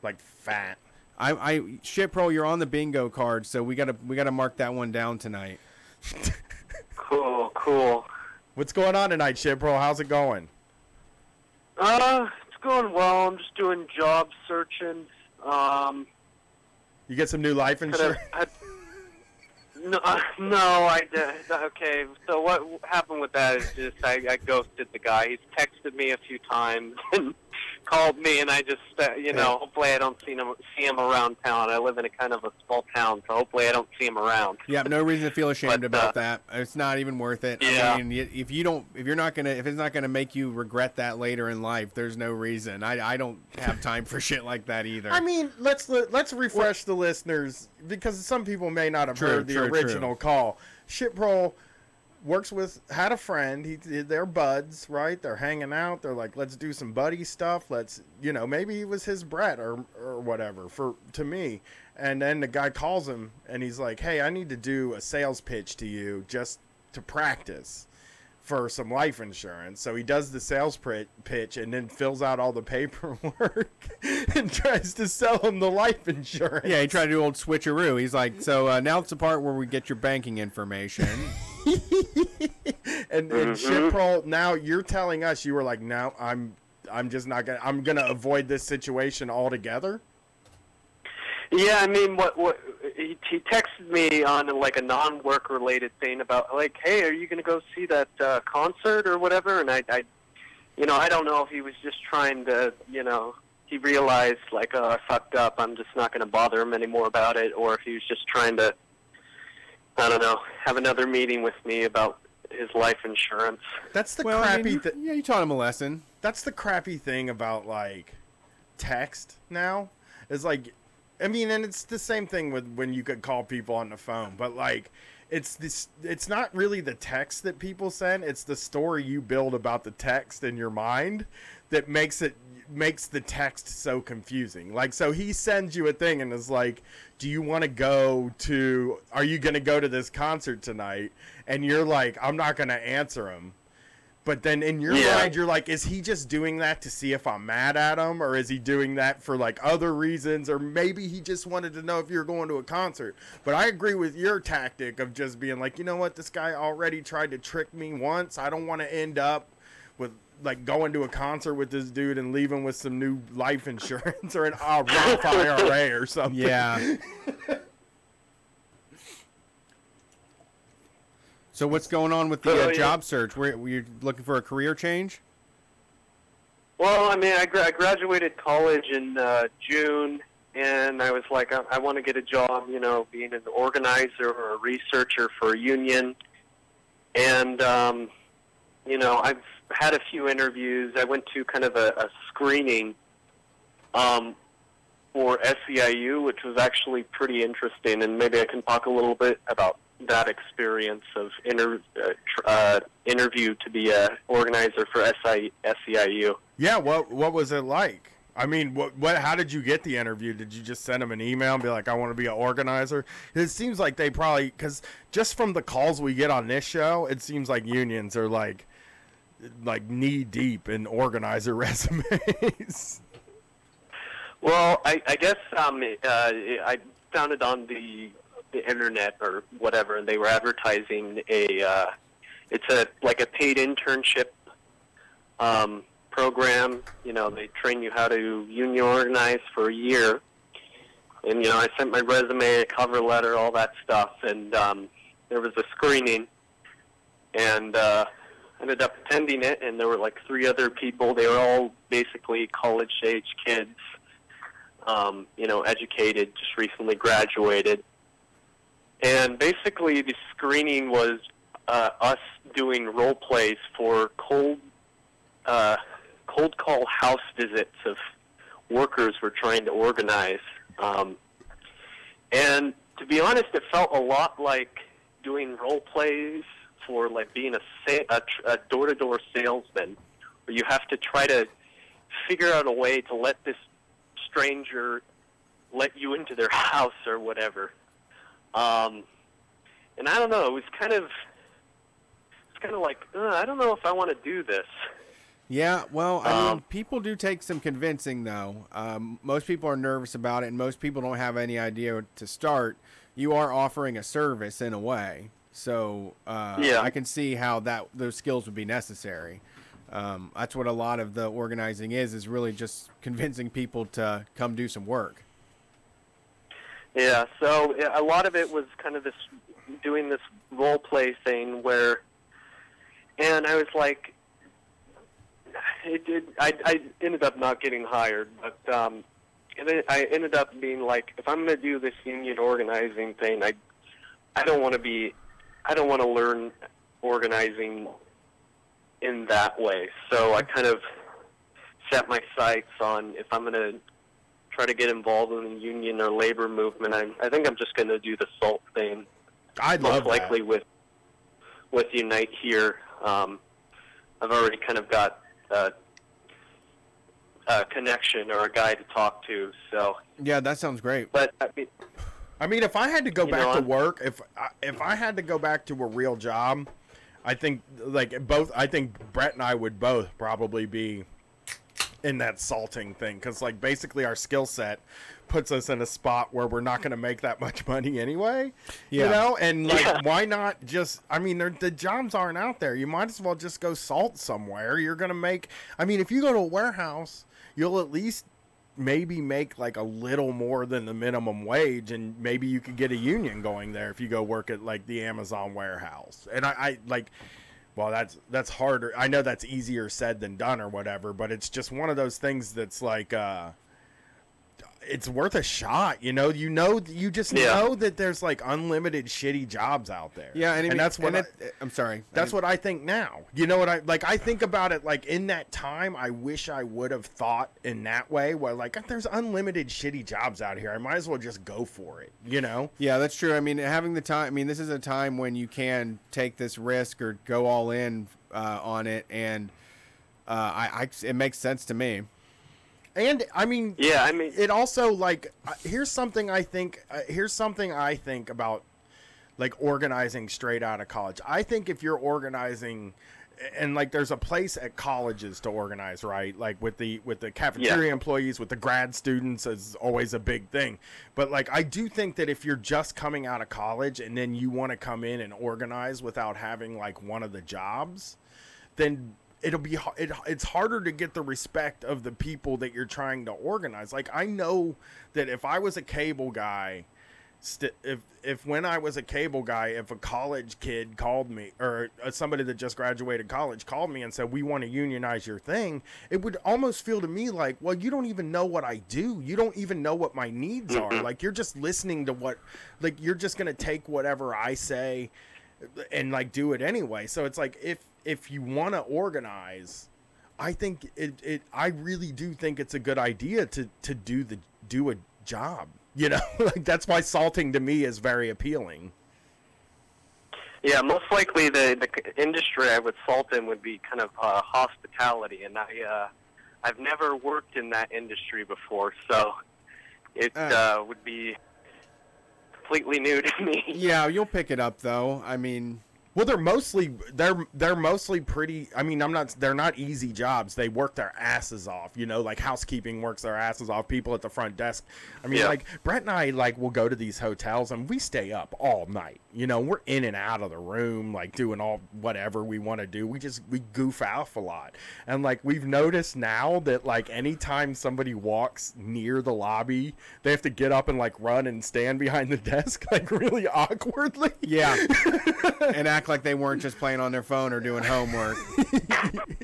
Like fat. Shit Pro, you're on the bingo card, so we gotta mark that one down tonight. Cool. What's going on tonight, Shit Pro? How's it going? It's going well. I'm just doing job searching. You get some new life insurance? No, I did. Okay, so what happened with that is just I ghosted the guy. He's texted me a few times and called me, and I just, hopefully I don't see him around town. I live in a kind of a small town, so hopefully I don't see him around. Yeah, no reason to feel ashamed about that. It's not even worth it. Yeah. I mean, if it's not gonna make you regret that later in life, there's no reason. I don't have time for shit like that either. I mean, let's refresh the listeners, because some people may not have heard the original call. Shit Pro had a friend. They're buds, right? They're hanging out. They're like, let's do some buddy stuff. Let's, maybe he was his Brett or whatever to me. And then the guy calls him and he's like, hey, I need to do a sales pitch to you just to practice for some life insurance. So he does the sales pitch and then fills out all the paperwork and tries to sell him the life insurance. Yeah, he tried to do old switcheroo. He's like, so now it's the part where we get your banking information. and Shit Pro, now you're telling us, you were like, no, I'm just not gonna, I'm gonna avoid this situation altogether. Yeah, I mean, what he texted me on like a non-work related thing about like, hey, are you gonna go see that concert or whatever? And I don't know if he was just trying to, he realized like, oh, I fucked up. I'm just not gonna bother him anymore about it, or if he was just trying to, I don't know, have another meeting with me about his life insurance. That's the crappy thing. Yeah, you taught him a lesson. That's the crappy thing about like text now. Is like, I mean, and it's the same thing with when you could call people on the phone, but like, it's not really the text that people send. It's the story you build about the text in your mind that makes the text so confusing. Like, so he sends you a thing and is like, are you going to go to this concert tonight? And you're like, I'm not going to answer him. But then in your mind, you're like, is he just doing that to see if I'm mad at him? Or is he doing that for like other reasons? Or maybe he just wanted to know if you're going to a concert. But I agree with your tactic of just being like, you know what? This guy already tried to trick me once. I don't want to end up with like going to a concert with this dude and leaving with some new life insurance or an Roth IRA or something. Yeah. So what's going on with the job search? Were you looking for a career change? Well, I mean, I graduated college in June, and I was like, I want to get a job, being an organizer or a researcher for a union. And I've had a few interviews. I went to kind of a screening for SEIU, which was actually pretty interesting, and maybe I can talk a little bit about that experience of interview to be a organizer for SEIU. Yeah, what was it like? I mean, how did you get the interview? Did you just send them an email and be like, I want to be an organizer? It seems like they probably, because just from the calls we get on this show, it seems like unions are like knee deep in organizer resumes. Well, I guess I found it on the internet or whatever, and they were advertising it's a paid internship program. They train you how to union organize for a year, and I sent my resume, a cover letter, all that stuff, and there was a screening, and ended up attending it, and there were like 3 other people. They were all basically college-age kids, educated, just recently graduated. And basically the screening was us doing role plays for cold call house visits of workers we're trying to organize. And to be honest, it felt a lot like doing role plays for like being a door-to-door salesman, where you have to try to figure out a way to let this stranger let you into their house or whatever. And I don't know, it was kind of like, I don't know if I want to do this. Yeah, well, I mean, people do take some convincing, though. Most people are nervous about it, and most people don't have any idea to start. You are offering a service in a way, so yeah. I can see how those skills would be necessary. That's what a lot of the organizing is really just convincing people to come do some work. Yeah, so a lot of it was kind of doing this role play thing and I was like, I ended up not getting hired, but I ended up being like, if I'm going to do this union organizing thing, I don't want to learn organizing in that way. So I kind of set my sights on, if I'm going to try to get involved in the union or labor movement, I think I'm just going to do the SALT thing. I'd love most likely that. with Unite here. I've already kind of got a connection or a guy to talk to. So yeah, that sounds great. But I mean, if I had to go back to work, if I had to go back to a real job, I think I think Brett and I would both probably be in that salting thing, because like basically our skill set puts us in a spot where we're not going to make that much money anyway. Yeah. And like, why not just, I mean, the jobs aren't out there. You might as well just go salt somewhere. You're going to make, I mean, if you go to a warehouse, you'll at least maybe make like a little more than the minimum wage, and maybe you could get a union going there if you go work at like the Amazon warehouse. And I like, well, that's harder. I know that's easier said than done or whatever, but it's just one of those things that's like, it's worth a shot. You just know that there's like unlimited shitty jobs out there. Yeah. And that's what I'm sorry. That's what I think now. You know what I think about it like in that time. I wish I would have thought in that way, where like there's unlimited shitty jobs out here. I might as well just go for it. Yeah, that's true. I mean, having the time. I mean, this is a time when you can take this risk or go all in on it, and it makes sense to me. And I mean, yeah, I mean, it also like here's something I think about like organizing straight out of college. I think if you're organizing, and like there's a place at colleges to organize, right? Like with the cafeteria employees, with the grad students is always a big thing. But like I do think that if you're just coming out of college and then you want to come in and organize without having like one of the jobs, then it's harder to get the respect of the people that you're trying to organize. Like I know that if I was a cable guy, if when I was a cable guy, if a college kid called me, or somebody that just graduated college called me and said, we want to unionize your thing, it would almost feel to me like, well, you don't even know what I do. You don't even know what my needs are. Like you're just listening to you're just going to take whatever I say and like do it anyway. So it's like if you want to organize, I think I really do think it's a good idea to do a job. You know, like that's why salting to me is very appealing. Yeah, most likely the industry I would salt in would be kind of hospitality, and I've never worked in that industry before, so it would be completely new to me. Yeah, you'll pick it up though. I mean, well, they're mostly pretty. I mean, they're not easy jobs. They work their asses off. You know, like housekeeping works their asses off. People at the front desk. I mean, like Brett and I, like, will go to these hotels and we stay up all night. You know, we're in and out of the room, like doing all whatever we want to do. We goof off a lot. And like we've noticed now that like anytime somebody walks near the lobby, they have to get up and like run and stand behind the desk like really awkwardly. Yeah. And act like they weren't just playing on their phone or doing homework.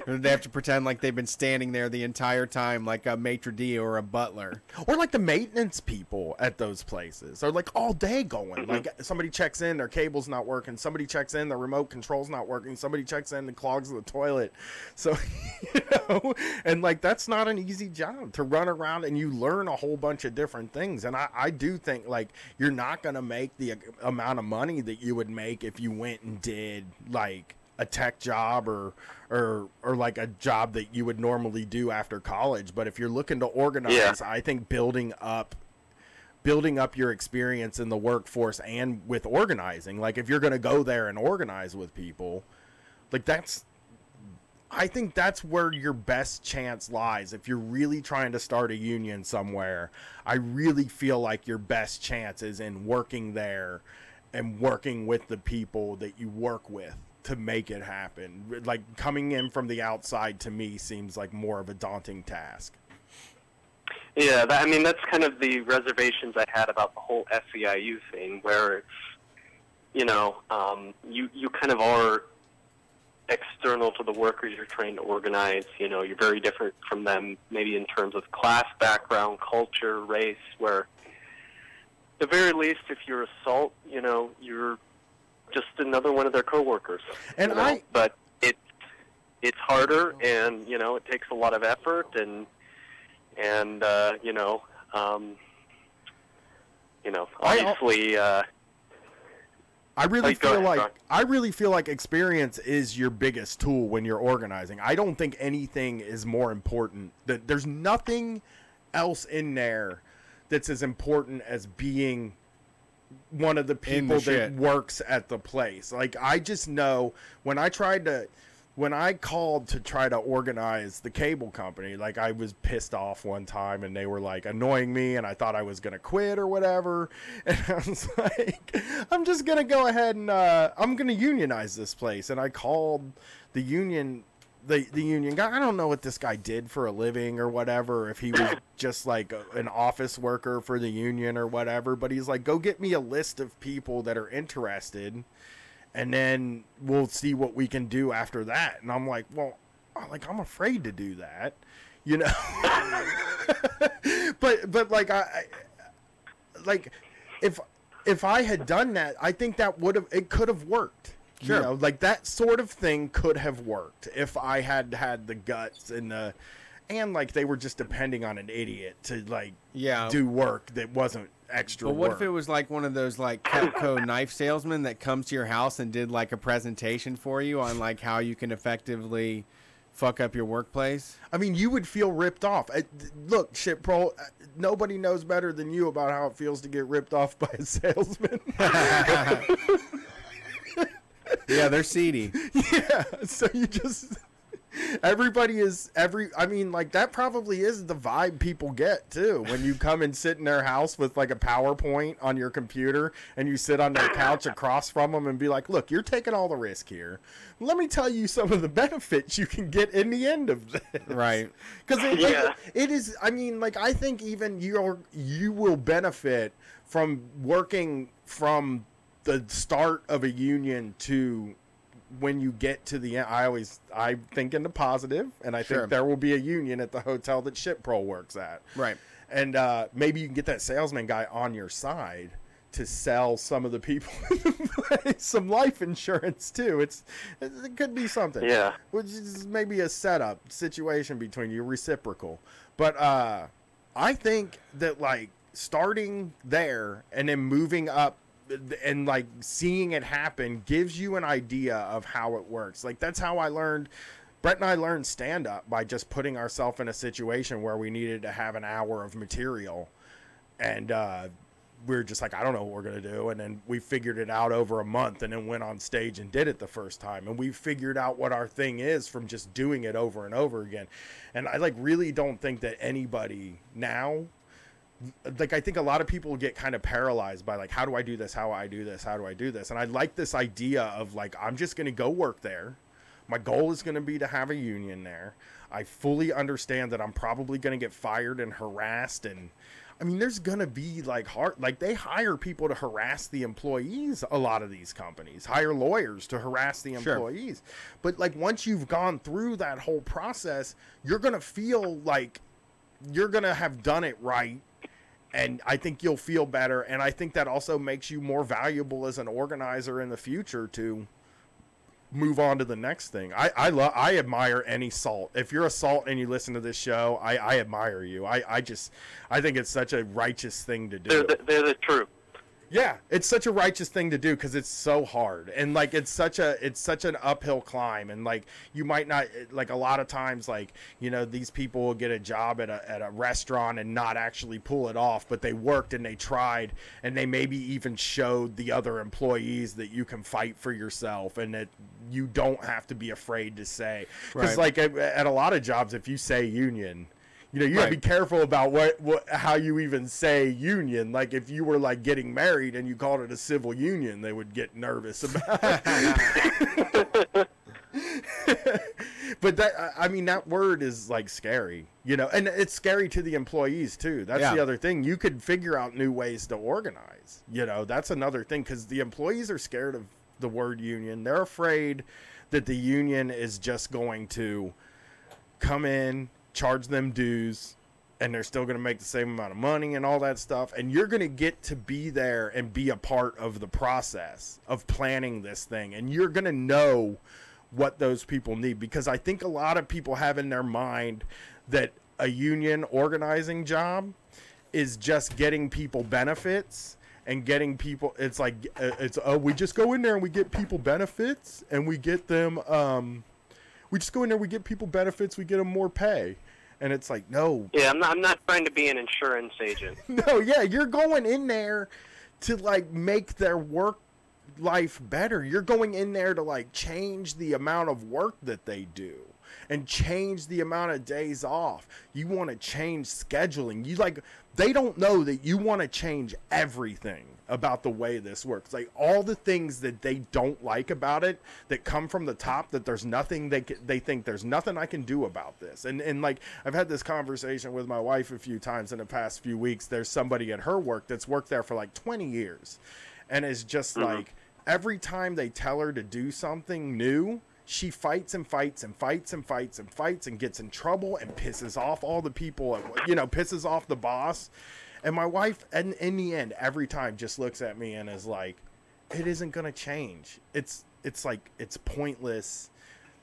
Or they have to pretend like they've been standing there the entire time like a maitre d' or a butler. Or like the maintenance people at those places are like all day going. Like somebody checks in, their cable's not working. Somebody checks in, the remote control's not working. Somebody checks in, the clogs the toilet. So, you know, and like that's not an easy job to run around, and you learn a whole bunch of different things. And I do think like you're not going to make the amount of money that you would make if you went and did like a tech job or like a job that you would normally do after college. But if you're looking to organize, I think building up your experience in the workforce and with organizing, like if you're going to go there and organize with people, like I think that's where your best chance lies. If you're really trying to start a union somewhere, I really feel like your best chance is in working there and working with the people that you work with to make it happen. Like coming in from the outside to me seems like more of a daunting task. Yeah, I mean, that's kind of the reservations I had about the whole SEIU thing, where it's, you know, you kind of are external to the workers you're trying to organize. You know, you're very different from them, maybe in terms of class background, culture, race, where at the very least, if you're a SALT, you know, you're just another one of their coworkers. And you know? But it's harder, and, you know, it takes a lot of effort, and you know, obviously, I really feel like experience is your biggest tool when you're organizing. I don't think anything is more important. There's nothing else in there that's as important as being one of the people that works at the place. Like, I just know when I called to try to organize the cable company, like I was pissed off one time and they were like annoying me and I thought I was going to quit or whatever. And I was like, I'm just going to go ahead and I'm going to unionize this place. And I called the union, the union guy. I don't know what this guy did for a living or whatever, if he was just like an office worker for the union or whatever, but he's like, go get me a list of people that are interested, and then we'll see what we can do after that. And I'm like, well, I'm afraid to do that, you know. but like if I had done that, I think it could have worked. Sure. You know, like that sort of thing could have worked if I had had the guts and like they were just depending on an idiot to like do work that wasn't extra But what work. if it was like one of those like Cutco knife salesmen that comes to your house and did like a presentation for you on like how you can effectively fuck up your workplace? I mean, you would feel ripped off. Look, shit, pro, nobody knows better than you about how it feels to get ripped off by a salesman. Yeah, they're seedy. Yeah, so you just... I mean, like, that probably is the vibe people get, too. When you come and sit in their house with, like, a PowerPoint on your computer, and you sit on their couch across from them and be like, look, you're taking all the risk here. Let me tell you some of the benefits you can get in the end of this. Right. Because it is, I mean, like, I think even you will benefit from working from the start of a union to when you get to the end. I think in the positive, and I think there will be a union at the hotel that ShipPro works at. Right. And maybe you can get that salesman guy on your side to sell some of the people some life insurance too. It could be something. Yeah. Which is maybe a setup situation between you, reciprocal. But I think that like starting there and then moving up and like seeing it happen gives you an idea of how it works. Like that's how Brett and I learned stand up, by just putting ourselves in a situation where we needed to have an hour of material, and we were just like, I don't know what we're going to do. And then we figured it out over a month and then went on stage and did it the first time. And we figured out what our thing is from just doing it over and over again. And I like really don't think that anybody now, like I think a lot of people get kind of paralyzed by like, how do I do this? How do I do this? How do I do this? And I like this idea of like, I'm just going to go work there. My goal is going to be to have a union there. I fully understand that I'm probably going to get fired and harassed, and I mean, there's going to be like they hire people to harass the employees. A lot of these companies hire lawyers to harass the employees. Sure. But like, once you've gone through that whole process, you're going to feel like you're going to have done it right. And I think you'll feel better. And I think that also makes you more valuable as an organizer in the future to move on to the next thing. I admire any SALT. If you're a SALT and you listen to this show, I admire you. I think it's such a righteous thing to do. They're the truth. Yeah, it's such a righteous thing to do because it's so hard, and like it's such an uphill climb, and like you might not, like a lot of times, like, you know, these people will get a job at a restaurant and not actually pull it off, but they worked and they tried, and they maybe even showed the other employees that you can fight for yourself and that you don't have to be afraid to say, because like at a lot of jobs, if you say union, you know, you gotta be careful about how you even say union. Like if you were like getting married and you called it a civil union, they would get nervous about it. But that, I mean, that word is like scary, you know, and it's scary to the employees too. That's the other thing. You could figure out new ways to organize, you know, that's another thing, because the employees are scared of the word union. They're afraid that the union is just going to come in, charge them dues, and they're still going to make the same amount of money and all that stuff. And you're going to get to be there and be a part of the process of planning this thing. And you're going to know what those people need, because I think a lot of people have in their mind that a union organizing job is just getting people benefits and getting people. It's like, we just go in there and we get people benefits and we get them, we just go in there, we get people benefits, we get them more pay. And it's like, no. Yeah, I'm not trying to be an insurance agent. No, yeah, you're going in there to, like, make their work life better. You're going in there to, like, change the amount of work that they do and change the amount of days off. You want to change scheduling. You, like, they don't know that you want to change everything about the way this works. Like, all the things that they don't like about it that come from the top, that there's nothing they think there's nothing I can do about this. And like, I've had this conversation with my wife a few times in the past few weeks. There's somebody at her work that's worked there for like 20 years and is just like, every time they tell her to do something new, she fights and fights and fights and fights and fights and gets in trouble and pisses off all the people, you know, pisses off the boss. And my wife, in the end, every time just looks at me and is like, it isn't going to change. It's like, it's pointless.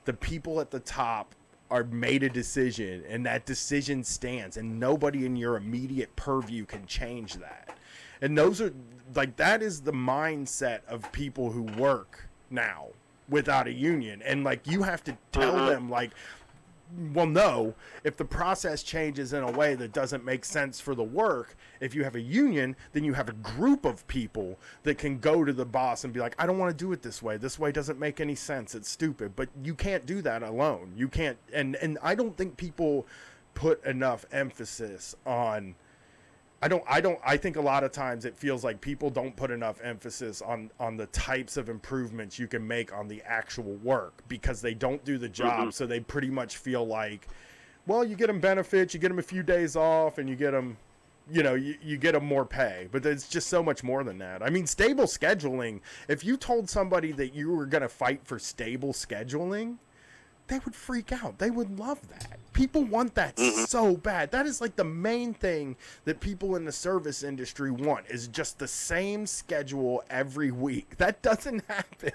The people at the top are made a decision, and that decision stands, and nobody in your immediate purview can change that. And those are, like, that is the mindset of people who work now without a union. And, like, you have to tell them, like, well, no, if the process changes in a way that doesn't make sense for the work, if you have a union, then you have a group of people that can go to the boss and be like, I don't want to do it this way. This way doesn't make any sense. It's stupid. But you can't do that alone. You can't. And I don't think people put enough emphasis on, I think a lot of times it feels like people don't put enough emphasis on the types of improvements you can make on the actual work, because they don't do the job. So they pretty much feel like, well, you get them benefits, you get them a few days off, and you get them, you know, you get them more pay. But it's just so much more than that. I mean, stable scheduling, if you told somebody that you were going to fight for stable scheduling, they would freak out. They would love that. People want that so bad. That is like the main thing that people in the service industry want, is just the same schedule every week. That doesn't happen.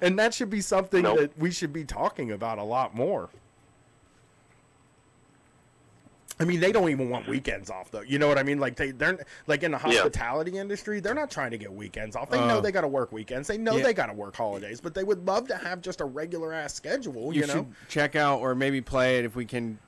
And that should be something that we should be talking about a lot more. I mean, they don't even want weekends off, though. You know what I mean? Like they're like in the hospitality industry, they're not trying to get weekends off. They know they got to work weekends. They know they got to work holidays, but they would love to have just a regular ass schedule. You know, should check out or maybe play it if we can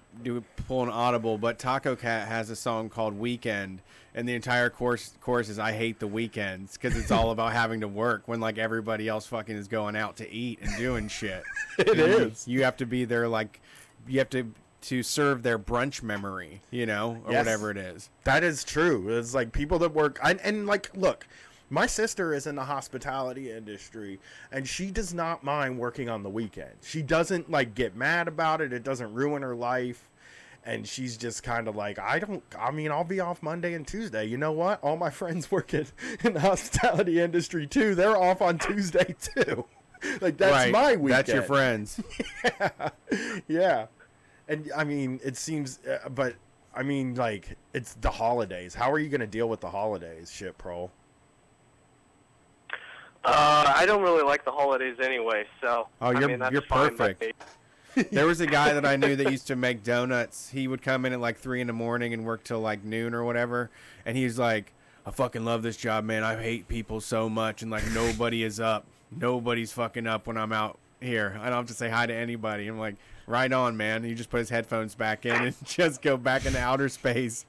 pull an audible. But Taco Cat has a song called "Weekend," and the entire chorus is "I hate the weekends" because it's all about having to work when like everybody else fucking is going out to eat and doing shit. It is. You have to be there, like you have to serve their brunch memory, you know, or whatever it is. That is true. It's like people that work, and like, look, my sister is in the hospitality industry, and she does not mind working on the weekend. She doesn't like get mad about it. It doesn't ruin her life. And she's just kind of like, I mean, I'll be off Monday and Tuesday. You know what? All my friends work in the hospitality industry too. They're off on Tuesday too. Like, that's my weekend. That's your friends. Yeah. And I mean, it seems, but I mean, like, it's the holidays. How are you going to deal with the holidays, Shit Pro? I don't really like the holidays anyway, so. Oh, you're perfect. There was a guy that I knew that used to make donuts. He would come in at like 3 a.m. and work till like noon or whatever. And he's like, I fucking love this job, man. I hate people so much. And like, nobody is up. Nobody's fucking up when I'm out here. I don't have to say hi to anybody. I'm like, right on, man. He just put his headphones back in and just go back into outer space.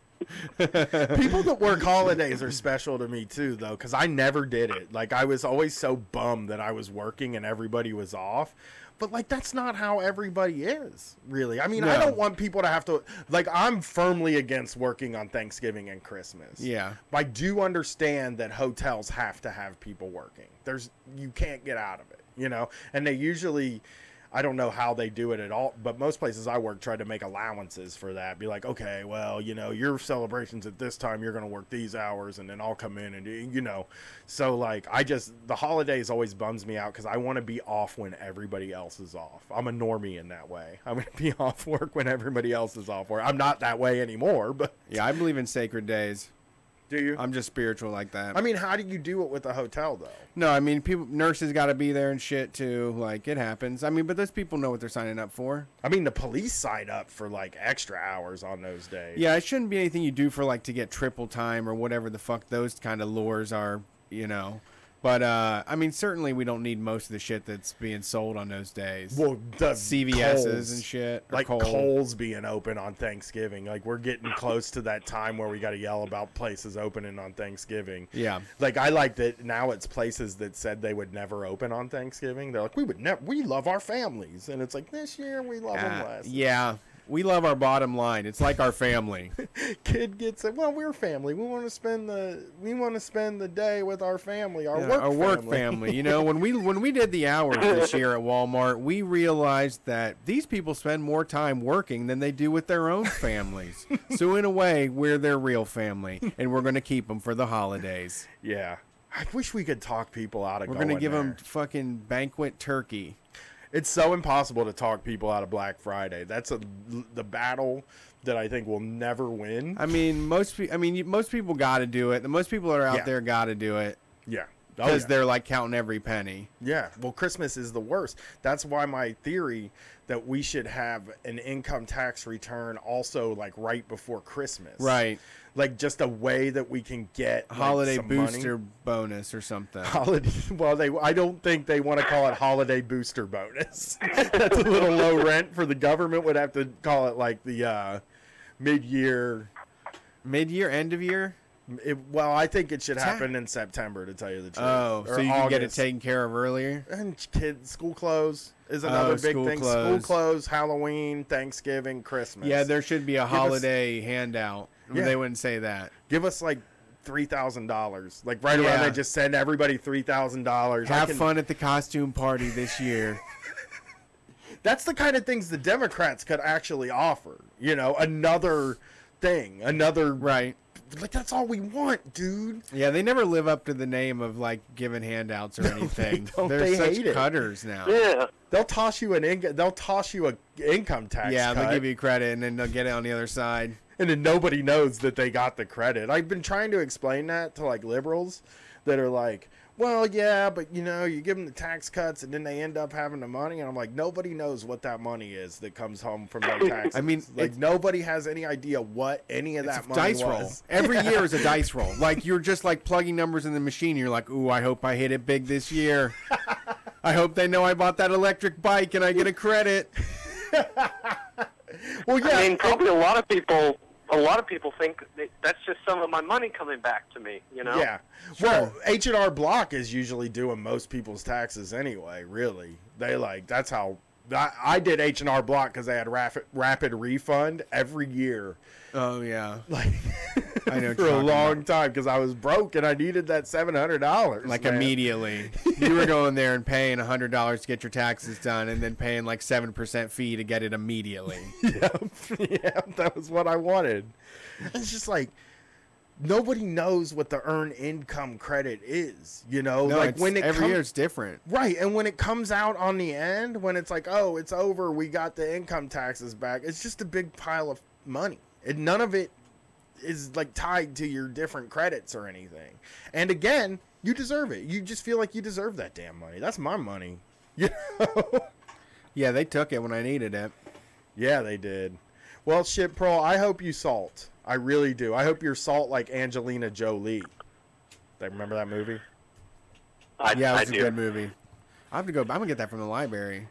People that work holidays are special to me too, though, because I never did it. Like, I was always so bummed that I was working and everybody was off. But, like, that's not how everybody is, really. I mean, I don't want people to have to, like, I'm firmly against working on Thanksgiving and Christmas. Yeah. But I do understand that hotels have to have people working. You can't get out of it, you know? And they usually, I don't know how they do it at all, but most places I work try to make allowances for that. Be like, okay, well, you know, your celebrations at this time, you're going to work these hours, and then I'll come in and, you know. So, like, the holidays always bums me out because I want to be off when everybody else is off. I'm a normie in that way. I'm going to be off work when everybody else is off work. I'm not that way anymore, but. Yeah, I believe in sacred days. Do you? I'm just spiritual like that. I mean, how do you do it with a hotel, though? No, I mean, nurses got to be there and shit, too. Like, it happens. I mean, but those people know what they're signing up for. I mean, the police sign up for, like, extra hours on those days. Yeah, it shouldn't be anything you do for, like, to get triple time or whatever the fuck those kind of lures are, you know. But, I mean, certainly we don't need most of the shit that's being sold on those days. Well, the CVS's Kohl's, and shit. Like Kohl's being open on Thanksgiving. Like, we're getting close to that time where we got to yell about places opening on Thanksgiving. Yeah. Like, I like that now it's places that said they would never open on Thanksgiving. They're like, we love our families. And it's like, this year we love them less. Yeah. We love our bottom line. It's like our family. Kid gets it. Well, we're family. We want to spend the day with our family, our work family. You know, when we did the hours this year at Walmart, we realized that these people spend more time working than they do with their own families. So in a way, we're their real family, and we're going to keep them for the holidays. Yeah. I wish we could talk people out of. We're going to give them fucking banquet turkey. It's so impossible to talk people out of Black Friday. That's the battle that I think we'll never win. I mean, most people got to do it. The most people that are out there got to do it. Yeah. Because they're like counting every penny. Yeah. Well, Christmas is the worst. That's why my theory that we should have an income tax return also like right before Christmas. Right. Like just a way that we can get holiday some booster bonus or something. Well, I don't think they want to call it holiday booster bonus. That's a little low rent for the government. Would have to call it like the mid-year, end of year. Well, I think it should happen in September, to tell you the truth. Oh, so you can get it taken care of earlier? And kids, school clothes is another big thing. School clothes, Halloween, Thanksgiving, Christmas. Yeah, there should be a holiday handout. Yeah. They wouldn't say that. Give us like $3,000. Like right around there, just send everybody $3,000. Have fun at the costume party this year. That's the kind of things the Democrats could actually offer. You know, another thing, another like, that's all we want, dude. Yeah, they never live up to the name of like giving handouts or anything. They don't. They're They such hate it. cutters now. Yeah. They'll toss you they'll toss you a income tax Yeah, cut, they'll give you credit and then they'll get it on the other side. and then nobody knows that they got the credit. I've been trying to explain that to like liberals that are like, well, yeah, but you know, you give them the tax cuts and then they end up having the money. And I'm like, nobody knows what that money is that comes home from those taxes. I mean, like nobody has any idea what any of that It's a money dice roll. was. Every year is a dice roll. Like you're just like plugging numbers in the machine. You're like, ooh, I hope I hit it big this year. I hope they know I bought that electric bike and I get a credit. Well, yeah, I mean, probably a lot of people think that's just some of my money coming back to me, you know? yeah. Well, H&R Block is usually doing most people's taxes anyway. Really, they like that's how. I did H&R Block because they had rapid refund every year. Oh yeah, Like I know what for you're a talking long about. time because I was broke and I needed that $700. Like man. immediately. You were going there and paying $100 to get your taxes done, and then paying like 7% fee to get it immediately. Yeah, that was what I wanted. It's just like nobody knows what the earned income credit is. You know, No, like it's, when it every comes, year it's different. right, and when it comes out on the end, when it's like, oh, it's over, we got the income taxes back. It's just a big pile of money, and none of it is like tied to your different credits or anything. And again, you deserve it. You just feel like you deserve that damn money. That's my money. You know? Yeah, they took it when I needed it. Yeah, they did. Well, shit, Pearl, I hope you salt. I really do. I hope you're salt like Angelina Jolie. Remember that movie? Yeah, I it was a do. good movie. I have to go. I'm gonna get that from the library.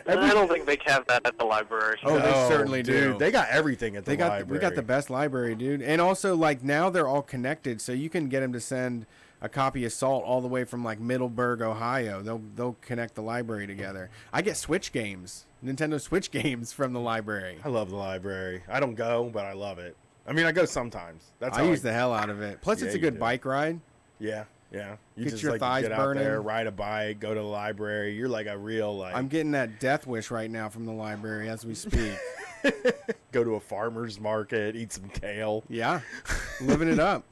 I don't think they have that at the library. Oh, they No, certainly do. dude, they got everything at the We library. got the best library, dude. And also, like now they're all connected, so you can get them to send a copy of Salt all the way from like Middleburg, Ohio. They'll connect the library together. I get Switch games, Nintendo Switch games from the library. I love the library. I don't go, but I love it. I mean, I go sometimes. That's I how use the hell out of it. Plus, Yeah, it's a you good do. bike ride. Yeah, yeah. You Get just your like thighs get out there, burning. ride a bike, go to the library. You're like a real like. I'm getting that death wish right now from the library as we speak. Go to a farmer's market, eat some kale. Yeah, living it up.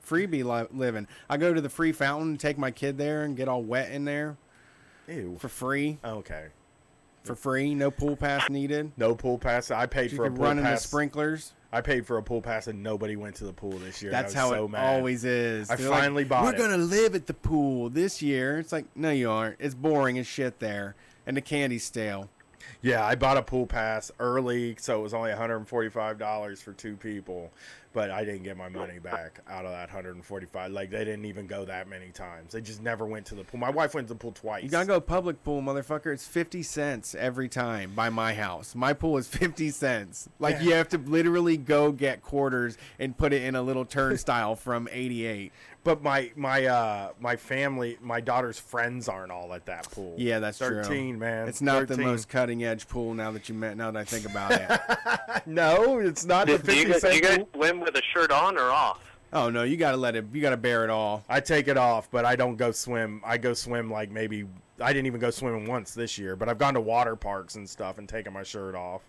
Freebie living. I go to the free fountain, take my kid there, and get all wet in there Ew. for free. Okay. For free, no pool pass needed. No pool pass. I paid You for a can pool run in the pass. sprinklers. I paid for a pool pass and nobody went to the pool this year. That's I how was so it mad. always is. I They're like, finally bought We're it. gonna live at the pool this year. It's like, no, you aren't. It's boring as shit there, and the candy's stale. Yeah, I bought a pool pass early, so it was only $145 for two people. But I didn't get my money back out of that $145. Like, they didn't even go that many times. They just never went to the pool. My wife went to the pool twice. You gotta go public pool, motherfucker. It's 50 cents every time by my house. My pool is 50 cents. Like, Yeah. you have to literally go get quarters and put it in a little turnstile from 88. But my family, my daughter's friends aren't all at that pool. Yeah, that's 13, true. man. It's not 13. the most cutting edge pool now that I think about it. No, it's not the Do you 50 guys cent pool. swim with a shirt on or off? Oh no, you gotta bear it all. I take it off, but I don't go swim. I go swim like maybe I didn't even go swimming once this year, but I've gone to water parks and stuff and taken my shirt off.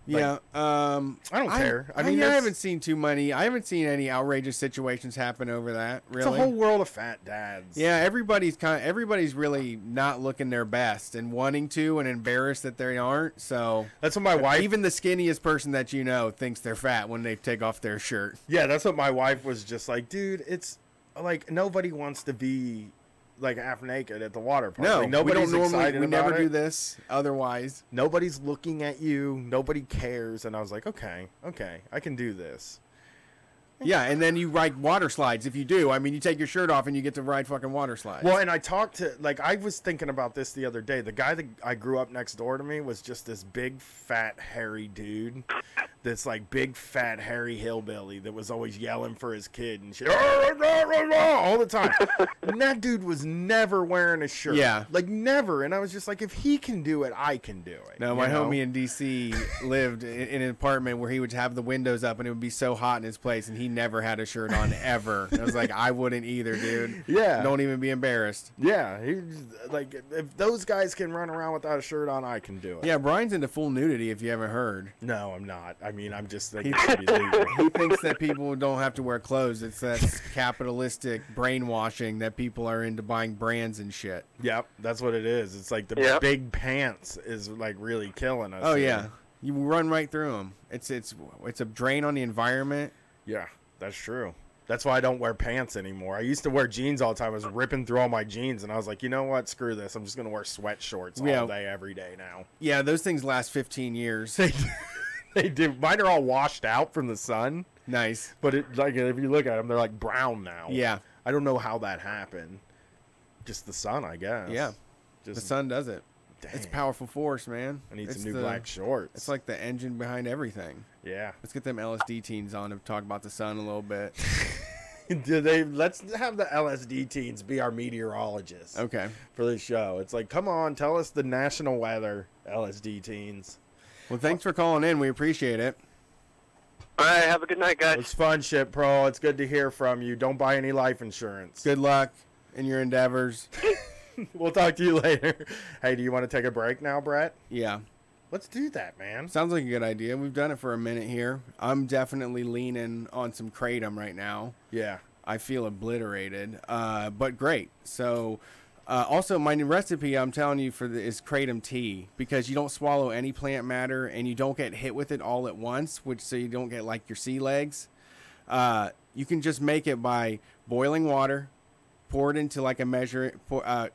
Yeah, I don't care. I mean, I that's- haven't seen too many. I haven't seen any outrageous situations happen over that. It's Really, a whole world of fat dads. yeah. Everybody's really not looking their best and wanting to, and embarrassed that they aren't. So That's what my wife. even the skinniest person that you know thinks they're fat when they take off their shirt. Yeah, that's what my wife was just like, dude. It's like nobody wants to be like half naked at the water park. No, like, nobody's we don't normally. excited We about never it. do this otherwise. Nobody's looking at you. Nobody cares. And I was like, okay, I can do this. Yeah, and then you ride water slides if you do. I mean, you take your shirt off and you get to ride fucking water slides. Well, and I talked to, like, I was thinking about this the other day. The guy that I grew up next door to me was just this big, fat, hairy dude. This, like, big, fat, hairy hillbilly that was always yelling for his kid and shit all the time. And that dude was never wearing a shirt. Yeah. Like, never. And I was just like, if he can do it, I can do it. No, you my know? homie in D.C. lived in an apartment where he would have the windows up and it would be so hot in his place, and he never had a shirt on ever. I was like, I wouldn't either, dude. Yeah. Don't even be embarrassed. Yeah. Like, if those guys can run around without a shirt on, I can do it. Yeah, Brian's into full nudity if you haven't heard. No, I'm not. mean, I'm just thinking it should be legal. He thinks that people don't have to wear clothes. It's that capitalistic brainwashing that people are into buying brands and shit. Yep, that's what it is. It's like the big pants is like really killing us. Oh here. yeah, you run right through them. It's a drain on the environment. Yeah, that's true. That's why I don't wear pants anymore. I used to wear jeans all the time. I was ripping through all my jeans, and I was like, you know what? Screw this. I'm just going to wear sweat shorts all day, every day now. Yeah, those things last 15 years. They do. Mine are all washed out from the sun. Nice. But like if you look at them, they're like brown now. Yeah. I don't know how that happened. Just the sun, I guess. Yeah. Just, the sun does it. Dang. It's a powerful force, man. I need some new black shorts. It's like the engine behind everything. Yeah. Let's get them LSD teens on to talk about the sun a little bit. Let's have the LSD teens be our meteorologists. Okay. For this show. It's like, come on, tell us the national weather, LSD teens. Well, thanks for calling in. We appreciate it. All right, have a good night, guys. It's fun shit, Pro. It's good to hear from you. Don't buy any life insurance. Good luck in your endeavors. We'll talk to you later. Hey, do you want to take a break now, Brett? Yeah. Let's do that, man. Sounds like a good idea. We've done it for a minute here. I'm definitely leaning on some Kratom right now. Yeah. I feel obliterated, but great. So, also, my new recipe I'm telling you is Kratom tea, because you don't swallow any plant matter and you don't get hit with it all at once, so you don't get like your sea legs. You can just make it by boiling water, pour it into like a measure.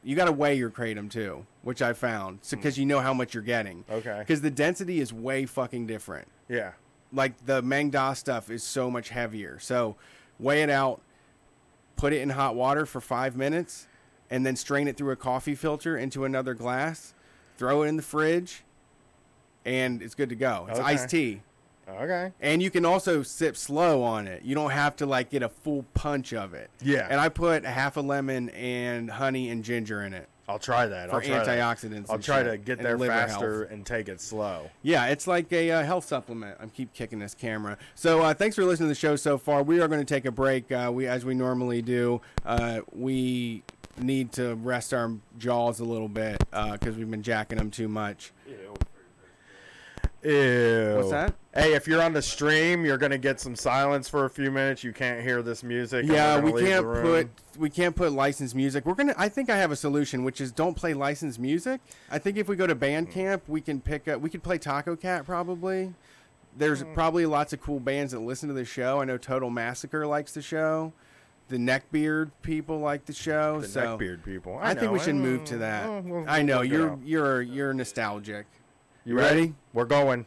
You got to weigh your Kratom too, which I found, because you know how much you're getting. Okay. Because the density is way fucking different. Yeah. Like the Mangda stuff is so much heavier. So weigh it out, put it in hot water for 5 minutes, and then strain it through a coffee filter into another glass. Throw it in the fridge, and it's good to go. It's iced tea. Okay. And you can also sip slow on it. You don't have to like get a full punch of it. Yeah. And I put half a lemon and honey and ginger in it. I'll try that. For antioxidants. I'll try to shit, get and there liver faster health. and take it slow. Yeah, it's like a health supplement. I keep kicking this camera. So thanks for listening to the show so far. We are going to take a break, as we normally do. We need to rest our jaws a little bit because we've been jacking them too much. Ew. What's that? Hey, if you're on the stream, you're gonna get some silence for a few minutes. You can't hear this music. Yeah, we can't put licensed music. I think I have a solution, which is don't play licensed music. I think if we go to Bandcamp, we could play Taco Cat probably. There's probably lots of cool bands that listen to the show. I know Total Massacre likes the show. The Neckbeard people like the show. Neckbeard people. I think we should move to that. I know you're nostalgic. You ready? We're going.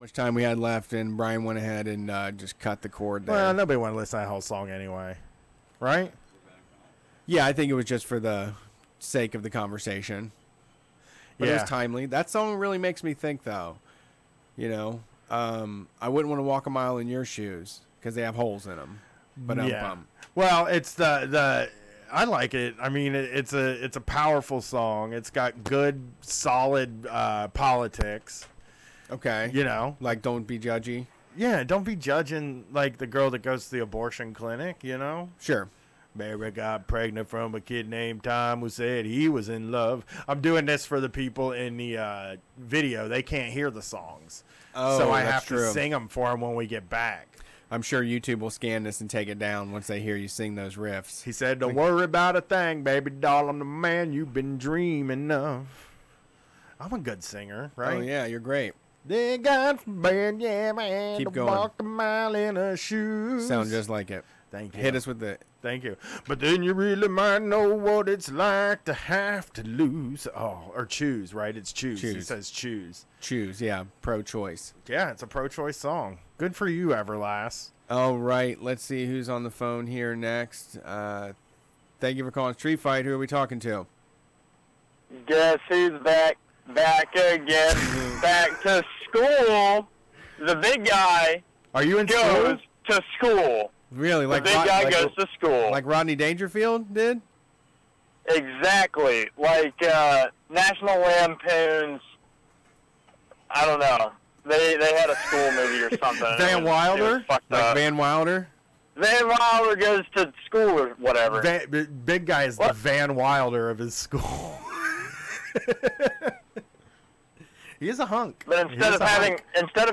much time we had left, and Brian went ahead and just cut the cord there. Well, nobody wanted to listen to that whole song anyway, right? Yeah, I think it was just for the sake of the conversation. But it was timely. That song really makes me think, though. You know, I wouldn't want to walk a mile in your shoes because they have holes in them. But well, it's the I like it. I mean, it's a powerful song. It's got good, solid politics. Okay. You know, like don't be judgy. Yeah, don't be judging like the girl that goes to the abortion clinic. You know. Sure. Mary got pregnant from a kid named Tom who said he was in love. I'm doing this for the people in the video. They can't hear the songs. Oh, so I have true. to sing them for them when we get back. I'm sure YouTube will scan this and take it down once they hear you sing those riffs. He said, don't worry about a thing, baby doll. I'm the man you've been dreaming of. I'm a good singer, right? Oh, yeah, you're great. They got bad, yeah, man. Keep going. Walk a mile in her shoes. Sound just like it. Thank you. Hit us with it. Thank you. But then you really might know what it's like to have to lose. Oh, or choose, right? It's choose. It says choose. Choose, yeah. Pro-choice. Yeah, it's a pro-choice song. Good for you, Everlast. All right. Let's see who's on the phone here next. Thank you for calling Street Fight. Who are we talking to? Guess who's back again? Back to school. The big guy Are you in goes to school. Really? The big guy goes to school. Like Rodney Dangerfield did? Exactly. Like National Lampoon's, I don't know. They had a school movie or something. Van Wilder? Like Van Wilder? Van Wilder goes to school or whatever. Big guy is the Van Wilder of his school. He is a hunk. But instead of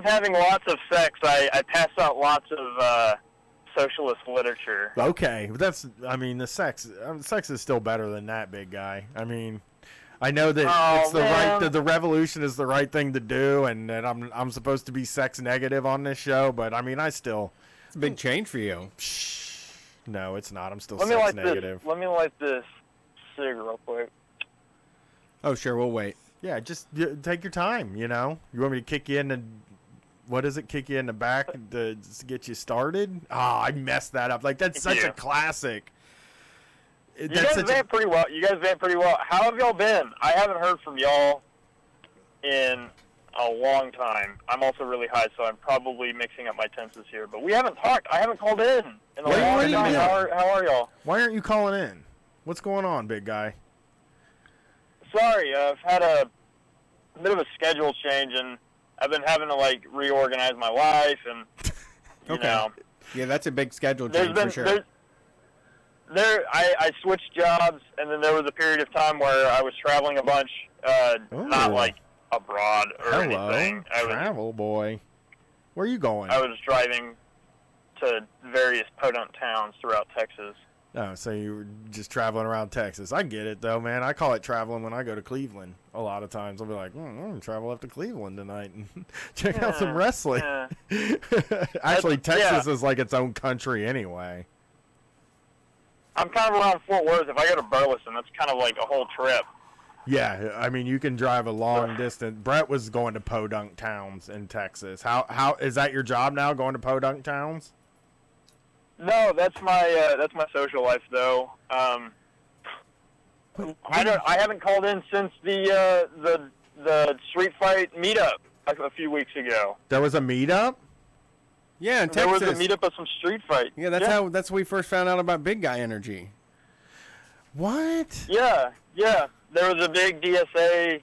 having lots of sex, I pass out lots of socialist literature. Okay, but the sex is still better than that, big guy. I mean, I know that it's the revolution is the right thing to do, and that I'm supposed to be sex negative on this show, but I mean, it's a big change for you. No, it's not. I'm still sex negative. Let me light this cig real quick. Oh, sure, we'll wait. Yeah, just take your time, you know? You want me to kick you in the... What is it? Kick you in the back to get you started? Oh, I messed that up. Like, that's such a classic. You guys vamp pretty well. How have y'all been? I haven't heard from y'all in a long time. I'm also really high, so I'm probably mixing up my tenses here. But we haven't talked. I haven't called in a long time. How are y'all? Why aren't you calling in? What's going on, big guy? Sorry, I've had a bit of a schedule change, and I've been having to, like, reorganize my life, and, you know. Yeah, that's a big schedule change for sure. I switched jobs, and then there was a period of time where I was traveling a bunch, not, like, abroad or anything. Travel boy. Where are you going? I was driving to various podunk towns throughout Texas. Oh, so you were just traveling around Texas. I get it, though, man. I call it traveling when I go to Cleveland a lot of times. I'll be like, I'm going to travel up to Cleveland tonight and check out some wrestling. Yeah. Actually, Texas is like its own country anyway. I'm kind of around Fort Worth. If I go to Burleson, that's kind of like a whole trip. Yeah, I mean, you can drive a long distance. Brett was going to podunk towns in Texas. How is that your job now, going to podunk towns? No, that's my social life though. I haven't called in since the street fight meetup a few weeks ago. There was a meetup? Yeah, in Texas. There was a meetup of some street fight. Yeah, that's how we first found out about Big Guy Energy. What? Yeah. There was a big DSA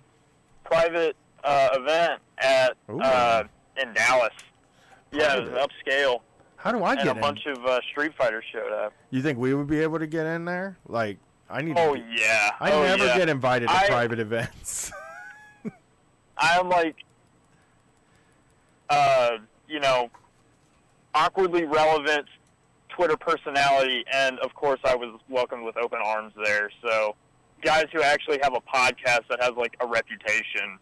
private event at in Dallas. Yeah, it was upscale. How do I get in? And a bunch of Street Fighters showed up. You think we would be able to get in there? Like, I need. Yeah. I never get invited to private events. I'm like, awkwardly relevant Twitter personality, and of course I was welcomed with open arms there. So, guys who actually have a podcast that has like a reputation,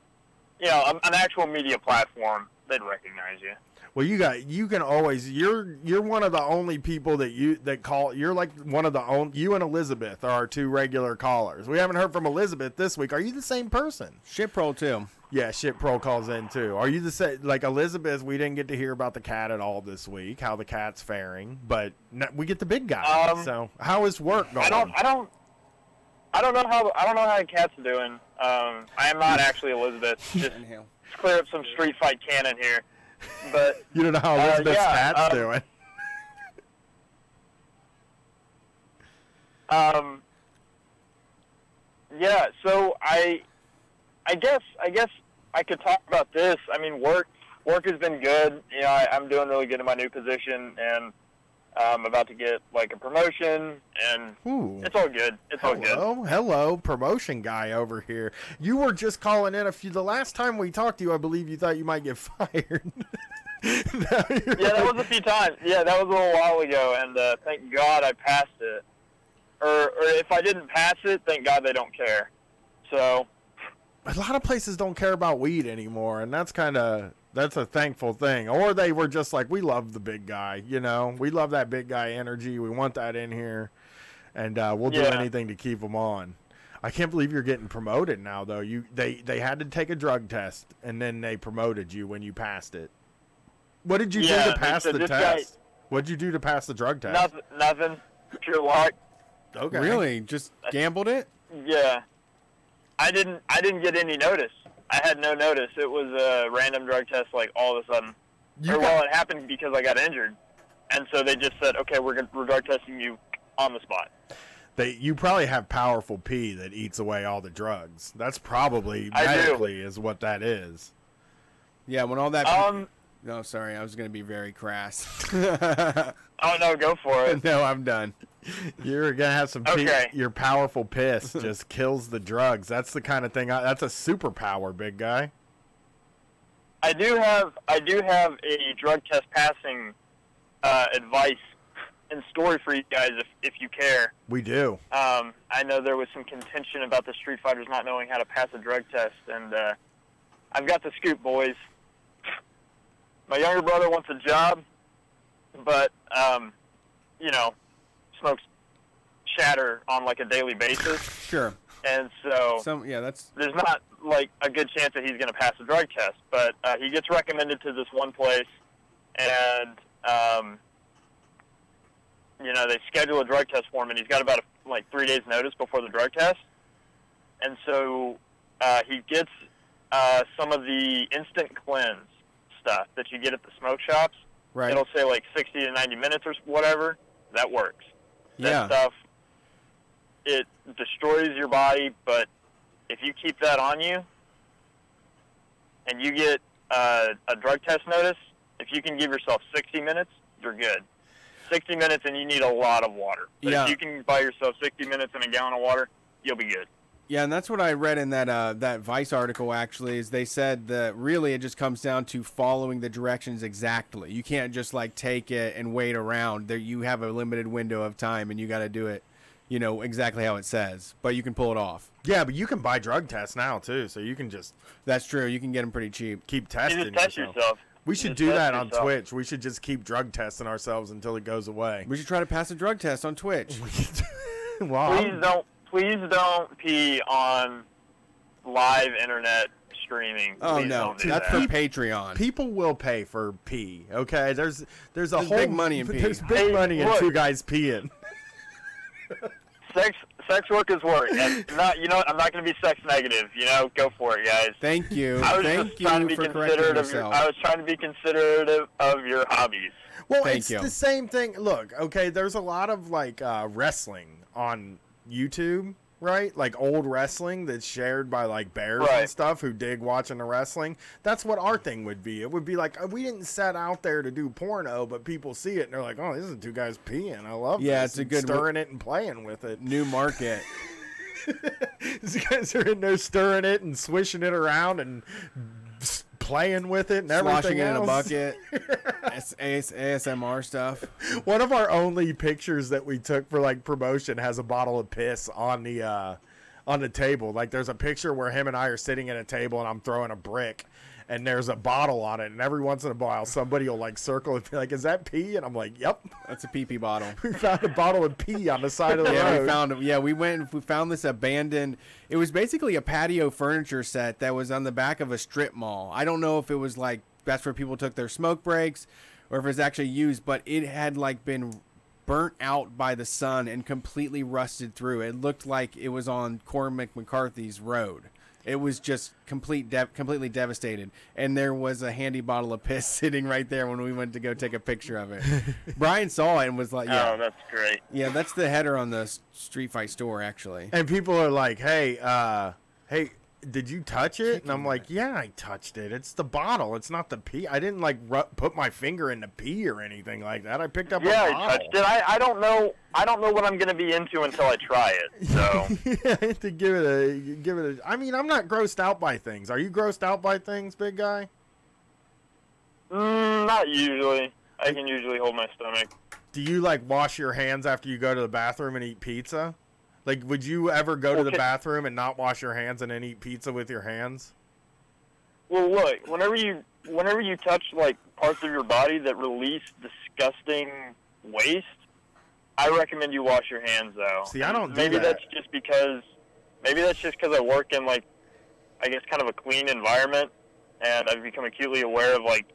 an actual media platform, they'd recognize you. Well, you can always, you're one of the only people that call. You're like one of the only. You and Elizabeth are our two regular callers. We haven't heard from Elizabeth this week. Are you the same person? Shit Pro too. Yeah, shit pro calls in too. Are you the same? Like Elizabeth, we didn't get to hear about the cat at all this week, how the cat's faring, but we get the big guy. So how is work going? I don't know how the cat's doing. I am not actually Elizabeth. Just clear up some street fight canon here. But you don't know how Elizabeth's cat's doing. Yeah, so I guess I could talk about this. I mean, work has been good. You know, I'm doing really good in my new position, and I'm about to get like a promotion, and it's all good. It's all good. Hello, promotion guy over here. You were just calling in the last time we talked to you, I believe you thought you might get fired. Yeah, that was a few times. Yeah, that was a little while ago, and thank God I passed it. Or if I didn't pass it, thank God they don't care. So a lot of places don't care about weed anymore, and that's a thankful thing. Or they were just like, we love the big guy, you know, we love that big guy energy. We want that in here, and we'll do anything to keep them on. I can't believe you're getting promoted now, though. They had to take a drug test, and then they promoted you when you passed it. What did you do to pass the test? What did you do to pass the drug test? Nothing. Pure luck. Okay. Really? Just gambled it? Yeah. I didn't get any notice. I had no notice. It was a random drug test, like all of a sudden. It happened because I got injured, and so they just said, "Okay, we're drug testing you on the spot." You probably have powerful pee that eats away all the drugs. That's probably medically is what that is. Yeah, when all that. No, sorry, I was going to be very crass. Oh no, go for it. No, I'm done. You're gonna have some pee. Your powerful piss just kills the drugs. That's the kind of thing. That's a superpower, big guy. I do have a drug test passing advice and story for you guys if you care. We do. I know there was some contention about the Street Fighters not knowing how to pass a drug test, and I've got the scoop, boys. My younger brother wants a job, but you know, smokes shatter on like a daily basis. Sure. And so there's not like a good chance that he's going to pass a drug test, but he gets recommended to this one place, and you know, they schedule a drug test for him, and he's got about 3 days notice before the drug test. And so he gets some of the instant cleanse stuff that you get at the smoke shops. Right. It'll say like 60 to 90 minutes or whatever. That works. That stuff, it destroys your body, but if you keep that on you and you get a drug test notice, if you can give yourself 60 minutes, you're good. 60 minutes, and you need a lot of water. But if you can buy yourself 60 minutes and a gallon of water, you'll be good. Yeah, and that's what I read in that Vice article, actually, is they said that really it just comes down to following the directions exactly. You can't just, take it and wait around. You have a limited window of time, and you got to do it, you know, exactly how it says. But you can pull it off. Yeah, but you can buy drug tests now, too, so you can just... That's true. You can get them pretty cheap. Keep testing you just test yourself. We should do that on Twitch. We should just keep drug testing ourselves until it goes away. We should try to pass a drug test on Twitch. Please don't pee on live internet streaming. Oh, Please no. That's for Patreon. People will pay for pee, okay? There's whole big money in pee. There's big money in two guys peeing. Sex work is work. And I'm not going to be sex negative. You know, go for it, guys. Thank you. I was just trying to be considerate of your hobbies. Well, it's the same thing. Look, okay, there's a lot of wrestling on YouTube, right? Like old wrestling that's shared by bears and stuff who dig watching the wrestling. That's what our thing would be. It would be like, we didn't set out there to do porno, but people see it and they're like, oh, this is two guys peeing. I love this. Yeah, it's a good stirring it and playing with it. New market. These guys are in there stirring it and swishing it around and playing with it and everything else. In a bucket. ASMR stuff. One of our only pictures that we took for promotion has a bottle of piss on the table. There's a picture where him and I are sitting at a table and I'm throwing a brick, and there's a bottle on it, and every once in a while somebody will like circle and be like, "Is that pee?" And I'm like, "Yep, That's a pee bottle. we found a bottle of pee on the side of the Yeah, road." we found it. Yeah, we found this abandoned. It was basically a patio furniture set that was on the back of a strip mall. I don't know if it was like that's where people took their smoke breaks, or if it's actually used, but it had like been burnt out by the sun and completely rusted through. It looked like it was on Cormac McCarthy's road. It was just completely devastated. And there was a handy bottle of piss sitting right there when we went to go take a picture of it. Brian saw it and was like, yeah. Oh, that's great. Yeah, that's the header on the Street Fight store, actually. And people are like, "Hey, hey, did you touch it?" And I'm like, "Yeah, I touched it. It's the bottle. It's not the pee. I didn't like put my finger in the pee or anything like that. I picked up a bottle." I touched it. I don't know what I'm gonna be into until I try it. So Yeah, I have to give it a. I mean, I'm not grossed out by things. Are you grossed out by things, big guy? not usually. I can usually hold my stomach. Do you like wash your hands after you go to the bathroom and eat pizza? Like, would you ever go to the bathroom and not wash your hands and then eat pizza with your hands? Well, look, whenever you touch like parts of your body that release disgusting waste, I recommend you wash your hands though. See, I don't do maybe that. That's just because I work in like, I guess, kind of a clean environment, and I've become acutely aware of like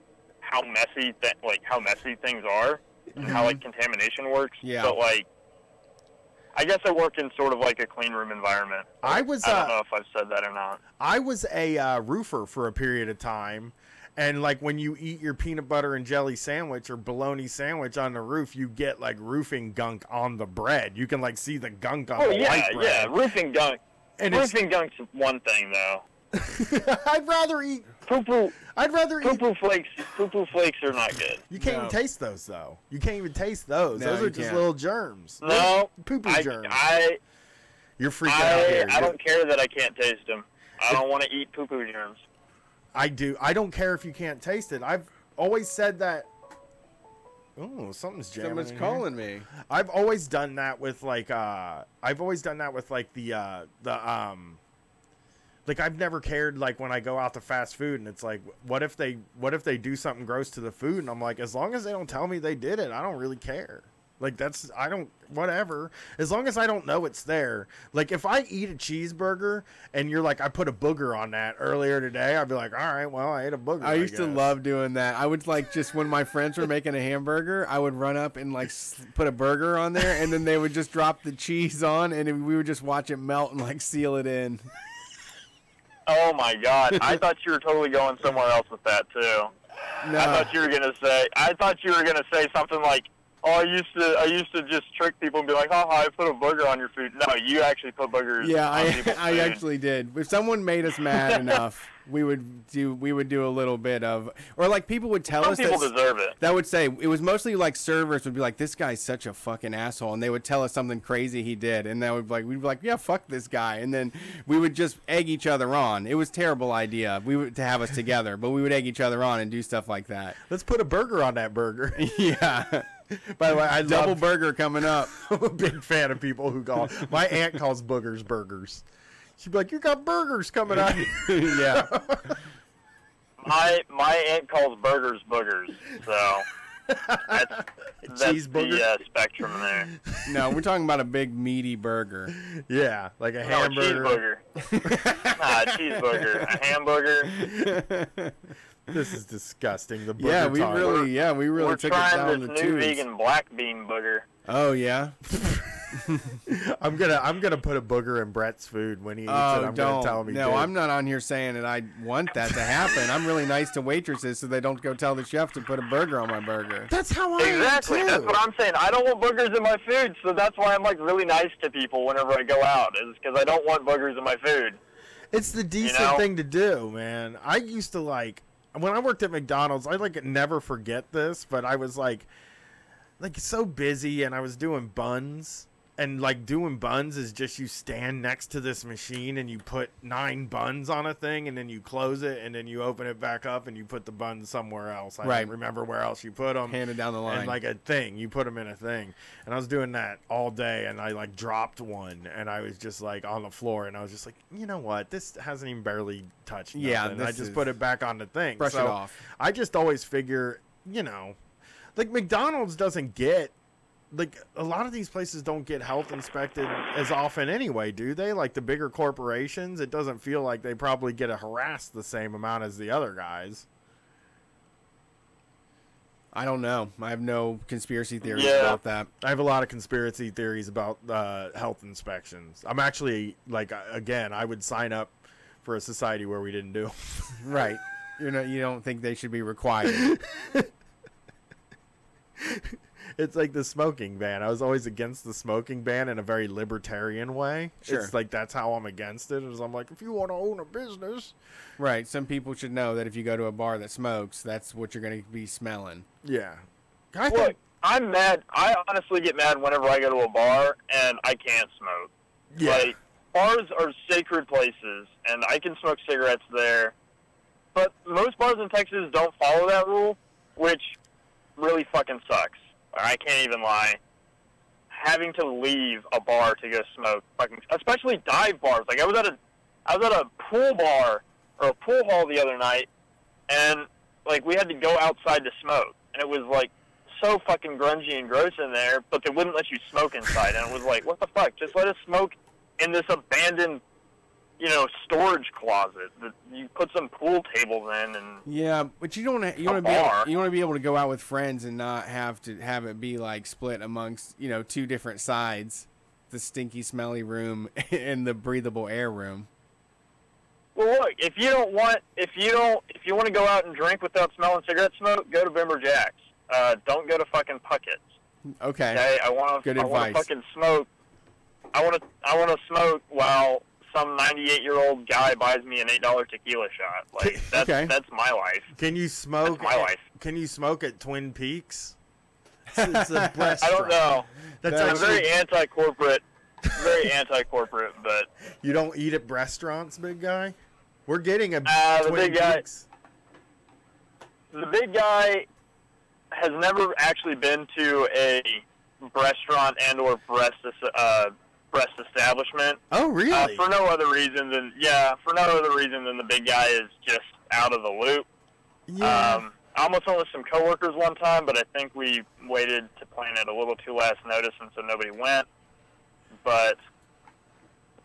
how messy things are and how like contamination works. Yeah. But like, I guess I work in sort of like a clean room environment. I don't know if I've said that or not. I was a roofer for a period of time, and like when you eat your peanut butter and jelly sandwich or bologna sandwich on the roof, you get like roofing gunk on the bread. You can like see the gunk on the white bread. Yeah, roofing gunk. And roofing gunk's one thing though. I'd rather eat poo-poo. I'd rather eat poo-poo flakes. Poo-poo flakes are not good. You can't even taste those though. You can't even taste those. No, Those you are just can't. little germs. No, poo-poo germs. You're freaking out I here. don't care that I can't taste them. I don't want to eat poo-poo germs. I do. I don't care if you can't taste it. I've always said that. Oh, something's jamming. Someone's in calling here. me. I've always done that with like the like I've never cared like when I go out to fast food and it's like what if they do something gross to the food, and I'm like, as long as they don't tell me they did it, I don't really care. Like whatever. As long as I don't know it's there. Like if I eat a cheeseburger and you're like, I put a booger on that earlier today, I'd be like, all right, well, I ate a booger. I used to guess. love doing that. I would like just when my friends were making a hamburger, I would run up and like put a burger on there, and then they would just drop the cheese on, and we would just watch it melt and like seal it in. Oh my God! I thought you were totally going somewhere else with that too. No. I thought you were gonna say something like, "Oh, I used to just trick people and be like, haha, I put a booger on your food." No, you actually put boogers. Yeah, on people's I food. actually did. If someone made us mad enough, we would do a little bit of, or like people would tell Some us people deserve it. that would say it was mostly like servers would be like, this guy's such a fucking asshole, and they would tell us something crazy he did, and that would be like we'd be like, yeah, fuck this guy, and then we would just egg each other on. It was a terrible idea to have us together, but we would egg each other on and do stuff like that. Let's put a burger on that burger. Yeah. By the way, I Double love, burger coming up. I'm a big fan of people who call. My aunt calls boogers burgers. She'd be like, "You got burgers coming out." Yeah. My aunt calls burgers boogers, so that's Cheese booger? the spectrum there. No, we're talking about a big meaty burger. Yeah, like a No, a hamburger. cheeseburger. Nah, a cheeseburger. A hamburger. This is disgusting. The burger Yeah, we talk. really We're took it trying down this the new tubes. vegan black bean booger. Oh yeah. I'm gonna put a booger in Brett's food when he eats it. I'm gonna tell him he No, did. I'm not on here saying that I want that to happen. I'm really nice to waitresses so they don't go tell the chef to put a burger on my burger. That's how I Exactly. am too. That's what I'm saying. I don't want boogers in my food, so that's why I'm like really nice to people whenever I go out, is because I don't want boogers in my food. It's the decent thing to do, man. I used to like when I worked at McDonald's. I like never forget this, but I was like so busy and I was doing buns. And like doing buns is just you stand next to this machine and you put 9 buns on a thing and then you close it and then you open it back up and you put the buns somewhere else. I don't remember where else you put them. Handed down the line. And like a thing, you put them in a thing. And I was doing that all day and I like dropped one and I was just like on the floor and I was just like, you know what? This hasn't even barely touched nothing. Yeah, And I just put it back on the thing. Brush it off. I just always figure, you know, like McDonald's doesn't get, like, a lot of these places don't get health inspected as often anyway, do they? Like, the bigger corporations, it doesn't feel like they probably get harassed the same amount as the other guys. I don't know. I have no conspiracy theories about that. I have a lot of conspiracy theories about health inspections. I'm actually, like, again, I would sign up for a society where we didn't do them. Right. You don't think they should be required. It's like the smoking ban. I was always against the smoking ban in a very libertarian way. Sure. It's like that's how I'm against it. Is I'm like, if you want to own a business. Right. Some people should know that if you go to a bar that smokes, that's what you're going to be smelling. Yeah. Look, I'm mad. I honestly get mad whenever I go to a bar and I can't smoke. Yeah. Like, bars are sacred places, and I can smoke cigarettes there. But most bars in Texas don't follow that rule, which really fucking sucks. I can't even lie. Having to leave a bar to go smoke, especially dive bars. Like I was at a pool bar or a pool hall the other night, and like we had to go outside to smoke, and it was like so fucking grungy and gross in there, but they wouldn't let you smoke inside, and it was like, what the fuck? Just let us smoke in this abandoned, storage closet that you put some pool tables in. And yeah, but you want to be able to go out with friends and not have to have it be like split amongst 2 different sides, the stinky, smelly room and the breathable air room. Well, look, if you want to go out and drink without smelling cigarette smoke, go to Bimber Jack's. Don't go to fucking Puckett's. Okay. I want to fucking smoke. I want to smoke while some 98-year-old guy buys me an $8 tequila shot. Like that's my life. Can you smoke? That's my life. Can you smoke at Twin Peaks? It's a breast. I don't know. That's actually very anti-corporate. Very anti-corporate, but you don't eat at restaurants, big guy. We're getting a Twin Peaks. The big guy has never actually been to a restaurant and/or breast establishment. Oh, really? For no other reason than the big guy is just out of the loop. Yeah. I almost went with some coworkers one time, but I think we waited to plan it a little too last notice, and so nobody went. But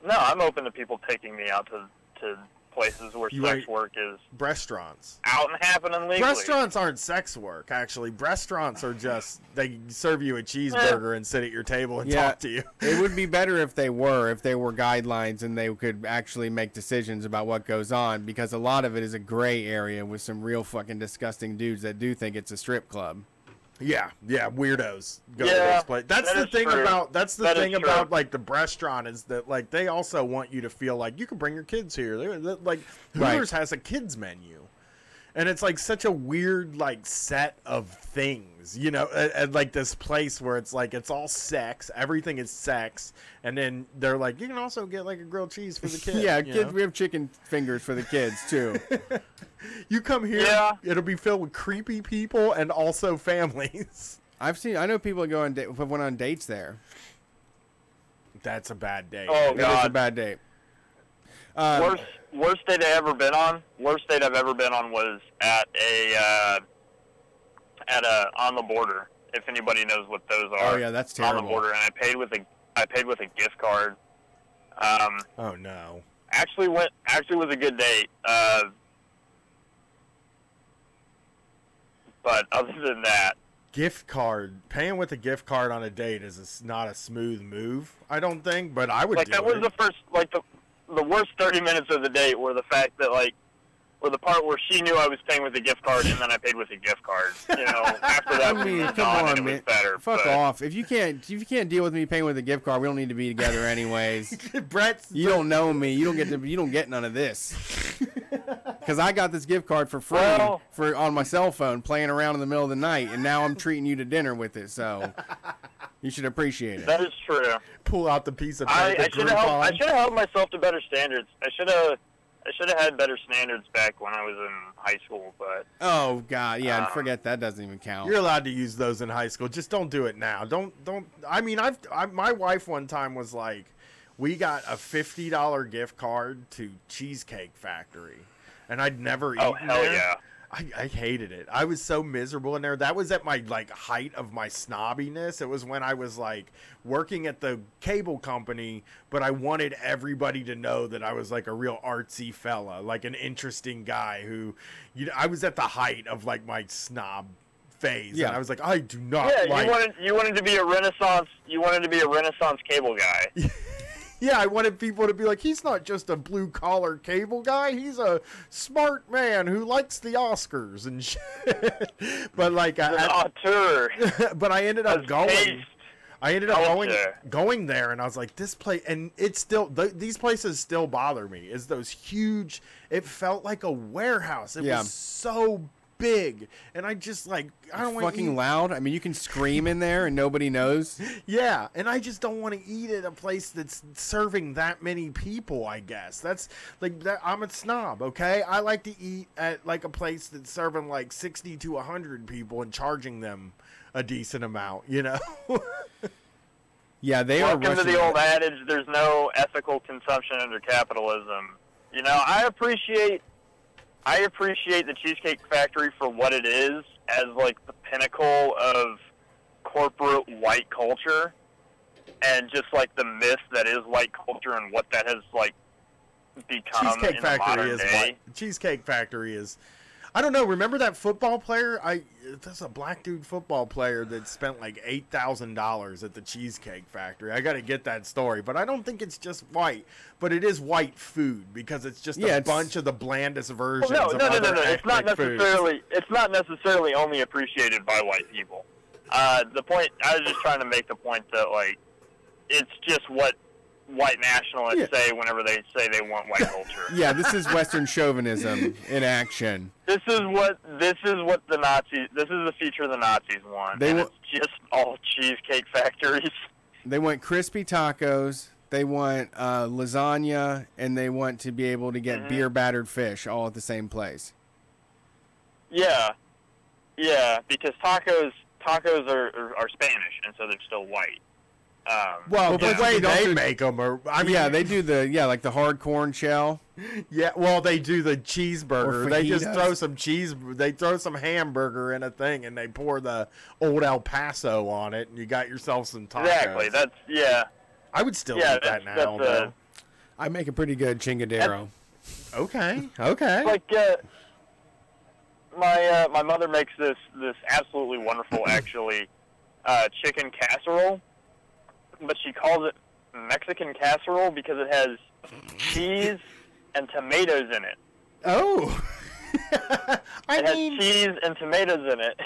no, I'm open to people taking me out to places where sex work is restaurants out and happening legally. Restaurants aren't sex work, actually. Restaurants are just they serve you a cheeseburger and sit at your table and talk to you. It would be better if they were guidelines and they could actually make decisions about what goes on, because a lot of it is a gray area with some real fucking disgusting dudes that do think it's a strip club. Yeah, weirdos go to this place. That's the thing about like the restaurant is that like they also want you to feel like you can bring your kids here. Like Hooters has a kids menu, and it's like such a weird like set of things, and like this place where it's like it's all sex, everything is sex, and then they're like you can also get like a grilled cheese for the kids. Yeah, kids, we have chicken fingers for the kids too. You come here, it'll be filled with creepy people and also families. I know people that went on dates there. That's a bad date. Oh, God. That is a bad date. Worst date I've ever been on. Worst date I've ever been on was at on the border. If anybody knows what those are. Oh yeah, that's terrible. On the border, and I paid with a gift card. Oh no. Actually was a good date. But other than that, paying with a gift card on a date is not a smooth move, I don't think. But I would. That was the first, the worst 30 minutes of the date were the fact that were the part where she knew I was paying with a gift card and then I paid with a gift card. After that, come on, it was better. Fuck off. If you can't deal with me paying with a gift card, we don't need to be together anyways. You don't know me. You don't get none of this. Because I got this gift card for free on my cell phone playing around in the middle of the night, and now I'm treating you to dinner with it. So, You should appreciate it. That is true. Pull out the piece of I paper. should have held myself to better standards. I should have had better standards back when I was in high school, but Oh God, yeah, forget that doesn't even count. You're allowed to use those in high school. Just don't do it now. Don't. I mean, my wife one time was like, we got a $50 gift card to Cheesecake Factory, and I'd never eaten hell there. yeah. I hated it. I was so miserable in there. That was at my like height of my snobbiness. It was when I was like working at the cable company, but I wanted everybody to know that I was like a real artsy fella, like an interesting guy who, I was at the height of like my snob phase. Yeah. And I was like, I do not like. You wanted to be a Renaissance. You wanted to be a Renaissance cable guy. Yeah, I wanted people to be like, he's not just a blue-collar cable guy. He's a smart man who likes the Oscars and shit. But, like... An auteur. But I ended up going... Taste. I ended up going there, and I was like, this place... And it's still... these places still bother me. Is those huge... It felt like a warehouse. It was so big, and I just like I don't want fucking loud. I mean, you can scream in there and nobody knows. Yeah, and I just don't want to eat at a place that's serving that many people. I guess that's like that. I'm a snob, okay? I like to eat at like a place that's serving like 60 to 100 people and charging them a decent amount. Yeah, they are. Welcome to the old adage: "There's no ethical consumption under capitalism." I appreciate the Cheesecake Factory for what it is, as like the pinnacle of corporate white culture, and just like the myth that is white culture and what that has like become Cheesecake in Factory the modern is day. white. Cheesecake Factory is. I don't know. Remember that football player? That's a black dude football player that spent like $8,000 at the Cheesecake Factory. I got to get that story, but I don't think it's just white. But it is white food because it's just a bunch of the blandest versions. Well, no. It's not necessarily. It's not necessarily only appreciated by white people. The point I was just trying to make the point that like it's just what white nationalists say whenever they say they want white culture. Yeah, this is Western chauvinism in action. This is what the Nazis. This is the feature the Nazis want. It's just all cheesecake factories. They want crispy tacos. They want lasagna, and they want to be able to get beer battered fish all at the same place. Yeah, because tacos are Spanish, and so they're still white. Well, the way they make them, they do like the hard corn shell. Yeah, well, they do the cheeseburger. They just throw some they throw some hamburger in a thing, and they pour the old El Paso on it, and you got yourself some tacos. Exactly. I would still eat that now, though. I make a pretty good chingadero. Okay. Like my mother makes this absolutely wonderful, actually, chicken casserole. But she calls it Mexican casserole because it has cheese and tomatoes in it. Oh. It has cheese and tomatoes in it.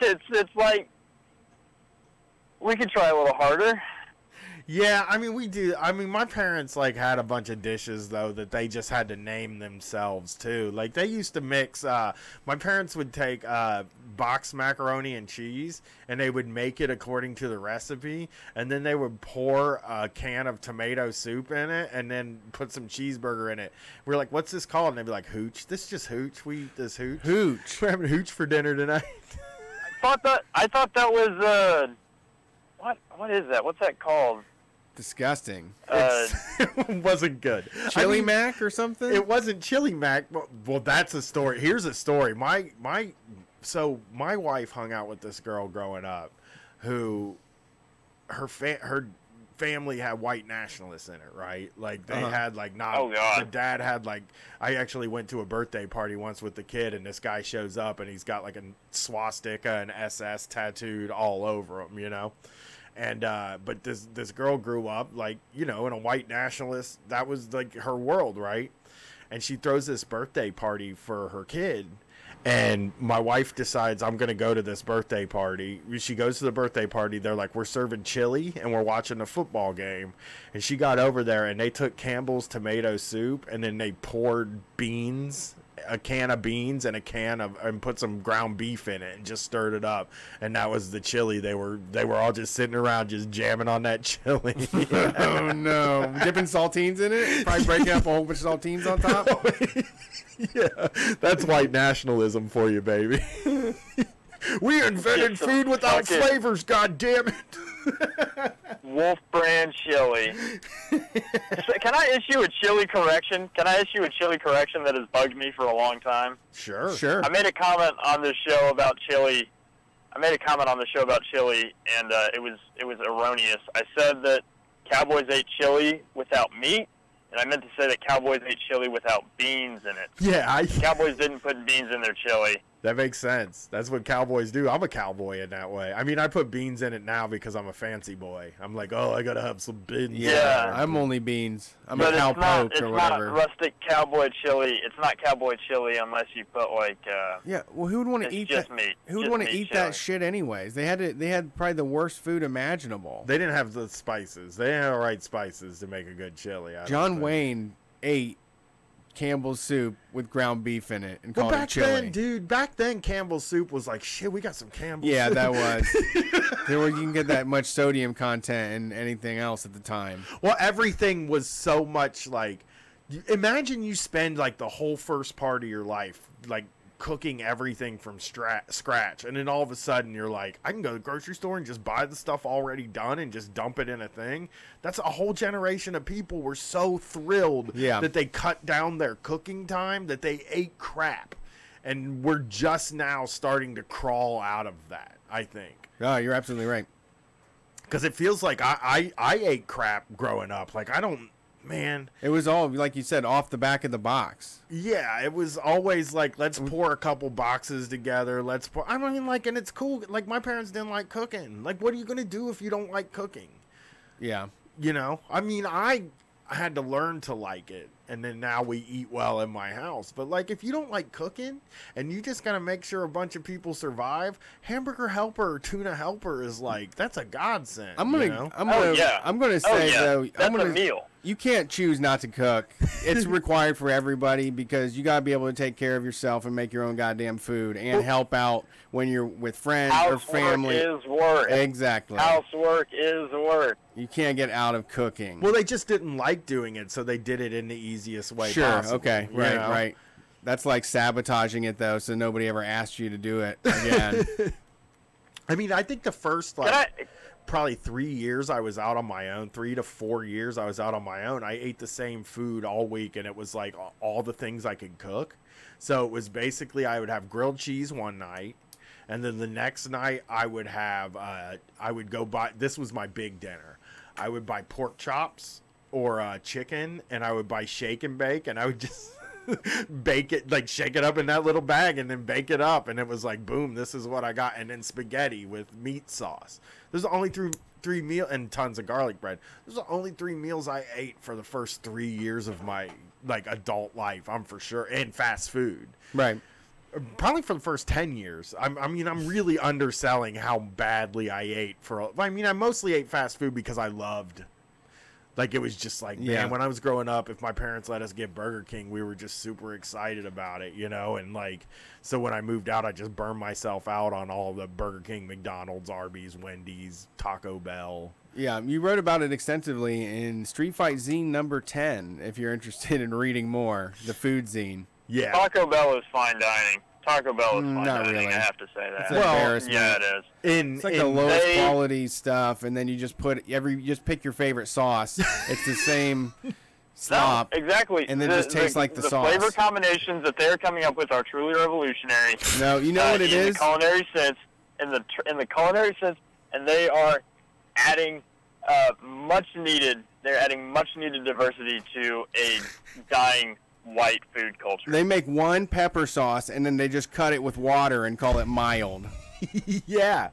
It's like, we could try a little harder. Yeah, I mean, we do. I mean, my parents, like, had a bunch of dishes, though, that they just had to name themselves, too. Like, they used to mix, my parents would take boxed macaroni and cheese, and they would make it according to the recipe, and then they would pour a can of tomato soup in it, and then put some cheeseburger in it. We're like, what's this called? And they'd be like, hooch. This is just hooch. We eat this hooch. Hooch. We're having hooch for dinner tonight. I thought that was, what is that? What's that called? Disgusting. It wasn't good. Chili Mac or something? It wasn't Chili Mac. Well, that's a story. Here's a story. My wife hung out with this girl growing up, who her family had white nationalists in it, right? Like they had like not. Oh God. The dad had like. I actually went to a birthday party once with the kid, and this guy shows up, and he's got like a swastika and SS tattooed all over him, And but this girl grew up like in a white nationalist. That was like her world, right? And she throws this birthday party for her kid, and my wife decides I'm gonna go to this birthday party. She goes to the birthday party. They're like, we're serving chili and we're watching a football game. And she got over there, and they took Campbell's tomato soup, and then they poured beans a can of beans and and put some ground beef in it and just stirred it up, and that was the chili. They were all just sitting around just jamming on that chili. Oh no, dipping saltines in it, probably breaking up a whole bunch of saltines on top. Yeah, that's white nationalism for you, baby. We invented food without flavors, god damn it. Wolf brand chili. Can I issue a chili correction? Can I issue a chili correction that has bugged me for a long time? Sure. I made a comment on this show about chili. And it was erroneous. I said that cowboys ate chili without meat, and I meant to say that cowboys ate chili without beans in it. Yeah, Cowboys didn't put beans in their chili. That makes sense. That's what cowboys do. I'm a cowboy in that way. I mean, I put beans in it now because I'm a fancy boy. I'm like, oh, I gotta have some beans. Yeah. I'm only beans. I'm But a cowpoke or whatever. It's not rustic cowboy chili. It's not cowboy chili unless you put like. Yeah. Well, who would want to eat just that? meat. Who would Just want to meat eat chili. that shit anyways? They had probably the worst food imaginable. They didn't have the spices. They didn't have the right spices to make a good chili. John Wayne ate Campbell's soup with ground beef in it and called it chili. Back then, Campbell's soup was like, shit, we got some Campbell's Yeah, soup. that was. You can get that much sodium content in anything else at the time. Well, everything was so much like, imagine you spend like the whole first part of your life like cooking everything from scratch, and then all of a sudden you're like, I can go to the grocery store and just buy the stuff already done and just dump it in a thing. That's a whole generation of people were so thrilled that they cut down their cooking time that they ate crap, and we're just now starting to crawl out of that, I think. Oh, you're absolutely right. Because it feels like I ate crap growing up. Like, I don't, man. It was all, like you said, off the back of the box. Yeah, it was always like, let's pour a couple boxes together. I mean, like, and it's cool. Like, my parents didn't like cooking. Like, what are you going to do if you don't like cooking? Yeah. You know? I mean, I had to learn to like it. And then now we eat well in my house. But, like, if you don't like cooking and you just got to make sure a bunch of people survive, Hamburger Helper or Tuna Helper is like, that's a godsend. I'm gonna say though, that's a meal. You can't choose not to cook. It's required for everybody because you gotta be able to take care of yourself and make your own goddamn food and help out when you're with friends or family. Housework is work. Exactly. Housework is work. You can't get out of cooking. Well, they just didn't like doing it, so they did it in the easiest way possible. Okay. Right. That's like sabotaging it though, so nobody ever asked you to do it again. I mean, I think the first probably 3 years I was out on my own, 3 to 4 years I was out on my own. I ate the same food all week, and it was like all the things I could cook. So it was basically I would have grilled cheese one night, and then the next night I would have I would go buy, this was my big dinner. I would buy pork chops or chicken, and I would buy shake and bake, and I would just bake it, like shake it up in that little bag and then bake it up, and it was like, boom, this is what I got. And then spaghetti with meat sauce. Those are the only three meals, and tons of garlic bread. Those are the only 3 meals I ate for the first 3 years of my like adult life, I'm for sure, and fast food. Right. Probably for the first 10 years. I mean, I'm really underselling how badly I ate I mean, I mostly ate fast food because I loved. Like, it was just like, man, when I was growing up, if my parents let us get Burger King, we were just super excited about it, you know? And, like, so when I moved out, I just burned myself out on all the Burger King, McDonald's, Arby's, Wendy's, Taco Bell. Yeah, you wrote about it extensively in Street Fight Zine number 10, if you're interested in reading more, the food zine. Yeah. Taco Bell is fine dining. Taco Bell is fine Not dining, really. I have to say that. It's an embarrassment. Yeah, it is. It's like the lowest quality stuff, and then you just just pick your favorite sauce. It's the same slop. No, exactly. And then just tastes like the sauce. The flavor combinations that they're coming up with are truly revolutionary. No, you know what it is? In the culinary sense, in the culinary sense, and they are adding much needed diversity to a dying white food culture. They make one pepper sauce, and then they just cut it with water and call it mild. yeah.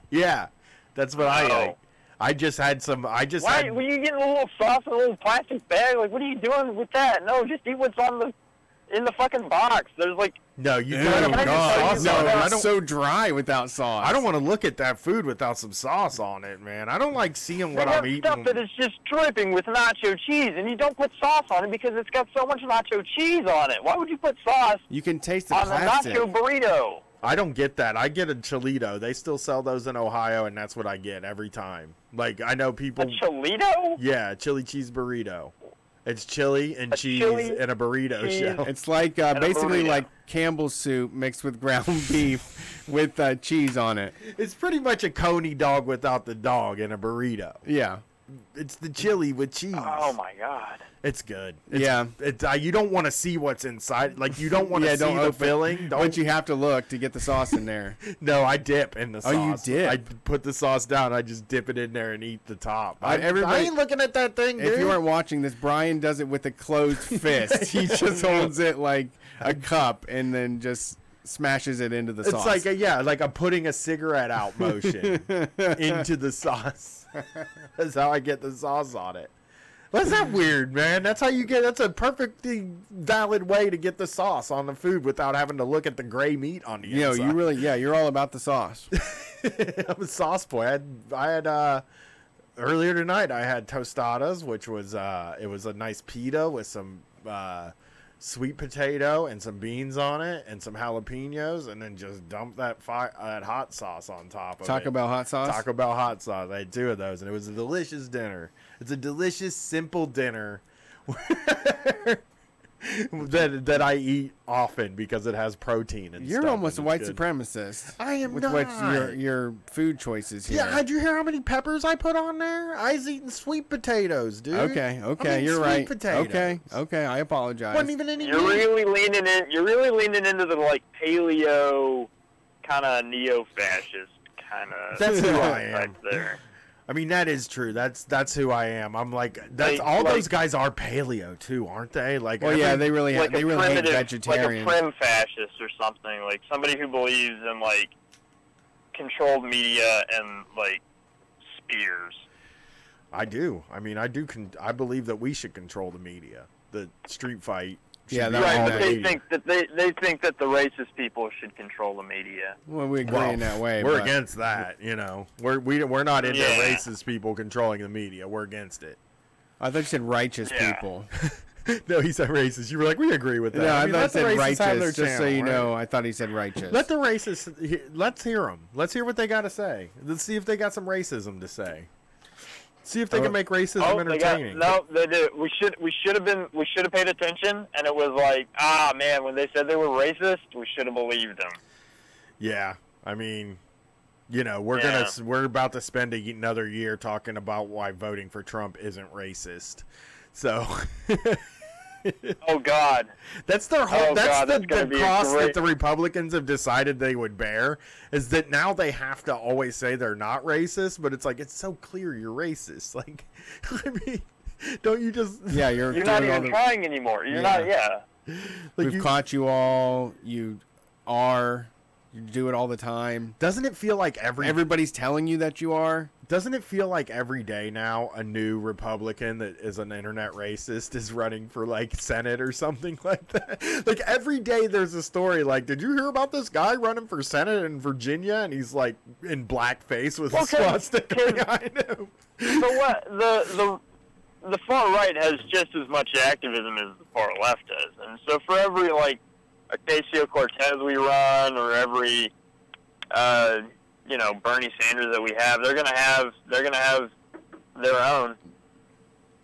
That's what I like. I just had some. Why were you getting a little sauce in a little plastic bag? Like, what are you doing with that? No, just eat what's on the in the fucking box. There's like No, you Ew, gotta put God, sauce no, on it. it's so dry without sauce. I don't want to look at that food without some sauce on it, man. I don't like seeing they what have I'm eating. stuff that is just dripping with nacho cheese, and you don't put sauce on it because it's got so much nacho cheese on it. Why would you put sauce You can taste the on a plastic. nacho burrito? I don't get that. I get a Cholito. They still sell those in Ohio, and that's what I get every time. Like, I know A people... Cholito? Yeah, chili cheese burrito. It's chili and cheese chili, in a burrito cheese. shell. It's like a basically burrito. like Campbell's soup mixed with ground beef with cheese on it. It's pretty much a Coney dog without the dog in a burrito. Yeah. It's the chili with cheese. Oh my god. It's good. It's, Yeah. It's you don't want to see what's inside. Like, you don't want to Yeah, see don't the open- filling. But you have to look to get the sauce in there. No, I dip in the sauce. Oh, you dip? I put the sauce down. I just dip it in there and eat the top. I everybody- ain't looking at that thing, dude. If you aren't watching this, Brian does it with a closed fist. He just holds it like a cup and then just smashes it into the It's sauce. like like I'm putting a cigarette out motion into the sauce. That's how I get the sauce on it. That's not weird, man. That's how you get. That's a perfectly valid way to get the sauce on the food without having to look at the gray meat on the inside. you really, you're all about the sauce. I'm a sauce boy. I had earlier tonight. I had tostadas, which was it was a nice pita with some sweet potato and some beans on it and some jalapenos, and then just dump that hot sauce on top of it. Taco Bell hot sauce. Taco Bell hot sauce. I had 2 of those, and it was a delicious dinner. It's a delicious, simple dinner that I eat often because it has protein and You're stuff, almost a and white it's good. supremacist. I am with not. what your food choices here. Yeah, did you hear how many peppers I put on there? I was eating sweet potatoes, dude. Okay, I mean, you're sweet right. Potatoes. Okay, I apologize. Wasn't even any You're meat. really leaning in. You're really leaning into the like paleo, kind of neo-fascist kind of. That's who I am. Right there. I mean, that is true. That's who I am. I'm like, that's Like- all like- those guys are paleo too, aren't they? Like, Well, yeah, they really Like they a really hate primitive, vegetarians. like a prim fascist or something. Like somebody who believes in like controlled media and like spears. I do. I mean, I do. I believe that we should control the media. The street fight. should Yeah, be that Right, all but on they media. think that they think that the racist people should control the media. Well, we agree Well, in that way. We're but against that. You know, we're not into Yeah. racist people controlling the media. We're against it. I thought you said righteous Yeah. people. No, he said racist. You were like, we agree with that. No, I mean, thought he let the said racists have their righteous. Just so channel, you right? know, I thought he said righteous. Let the racists. Let's hear them. Let's hear what they got to say. Let's see if they got some racism to say. See if they can make racism Oh, they got, entertaining. no, they did. We should have paid attention, and it was like, man, when they said they were racist, we should have believed them. Yeah, I mean, you know, we're about to spend another year talking about why voting for Trump isn't racist. So Oh God. that's their whole. Oh, that's God, that's the gonna be a cross that great- the Republicans have decided they would bear, is that now they have to always say they're not racist, but it's like it's so clear you're racist. Like, I mean, don't you just? Yeah, you're You're not doing all even the- trying anymore. You're Yeah. not. Yeah. Like We've caught you all. You are. You do it all the time. Doesn't it feel like Everybody's telling you that you are. Doesn't it feel like every day now a new Republican that is an internet racist is running for like Senate or something like that? Like every day there's a story like, did you hear about this guy running for Senate in Virginia? And he's like in blackface with a swastika behind him. So what? The far right has just as much activism as the far left does, and so for every like Ocasio-Cortez we run, or every Bernie Sanders that we have, they're gonna have their own.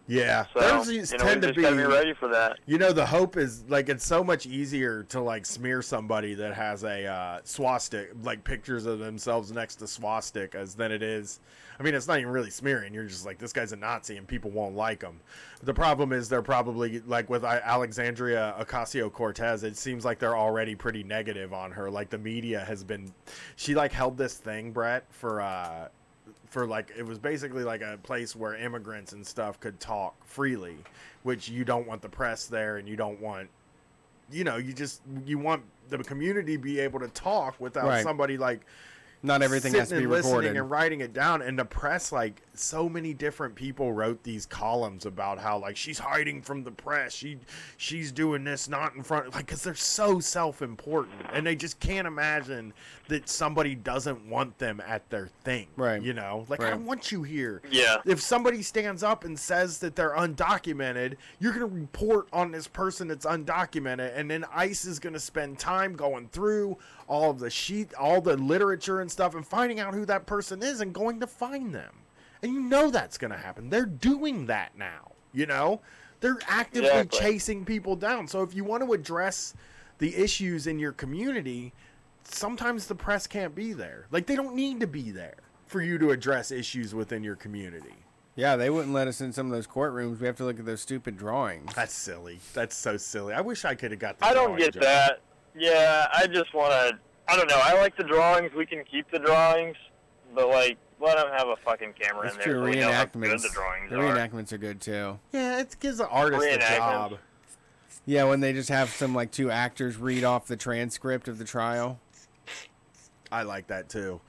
Yeah, So those we tend to just gotta be ready for that. You know, the hope is like it's so much easier to like smear somebody that has a swastika, like pictures of themselves next to swastikas, than it is. I mean, it's not even really smearing. You're just like, this guy's a Nazi and people won't like him. The problem is they're probably like with Alexandria Ocasio-Cortez, it seems like they're already pretty negative on her. Like the media has been, she like held this thing, Brett, for like, it was basically like a place where immigrants and stuff could talk freely, which you don't want the press there, and you don't want, you know, you want the community to be able to talk without Right. somebody like, Not everything has to be listening recorded. and writing it down. And the press, like, so many different people wrote these columns about how, like, she's hiding from the press. She's doing this not in front, like, because they're so self-important, and they just can't imagine that somebody doesn't want them at their thing. Right. You know, like, Right. I don't want you here. Yeah. If somebody stands up and says that they're undocumented, you're going to report on this person that's undocumented, and then ICE is going to spend time going through all the literature and stuff and finding out who that person is and going to find them. And you know that's going to happen. They're doing that now, you know? They're actively chasing people down. So if you want to address the issues in your community, sometimes the press can't be there. Like, they don't need to be there for you to address issues within your community. Yeah, they wouldn't let us in some of those courtrooms. We have to look at those stupid drawings. That's silly. That's so silly. I wish I could have got the I don't drawing get job. that. Yeah, I just want to. I don't know. I like the drawings. We can keep the drawings, but like, let them have a fucking camera That's in there. true. So we know how good Reenactments. the drawings The are. reenactments are good too. Yeah, it gives the artist a Reenactments. job. Yeah, when they just have some like two actors read off the transcript of the trial. I like that too.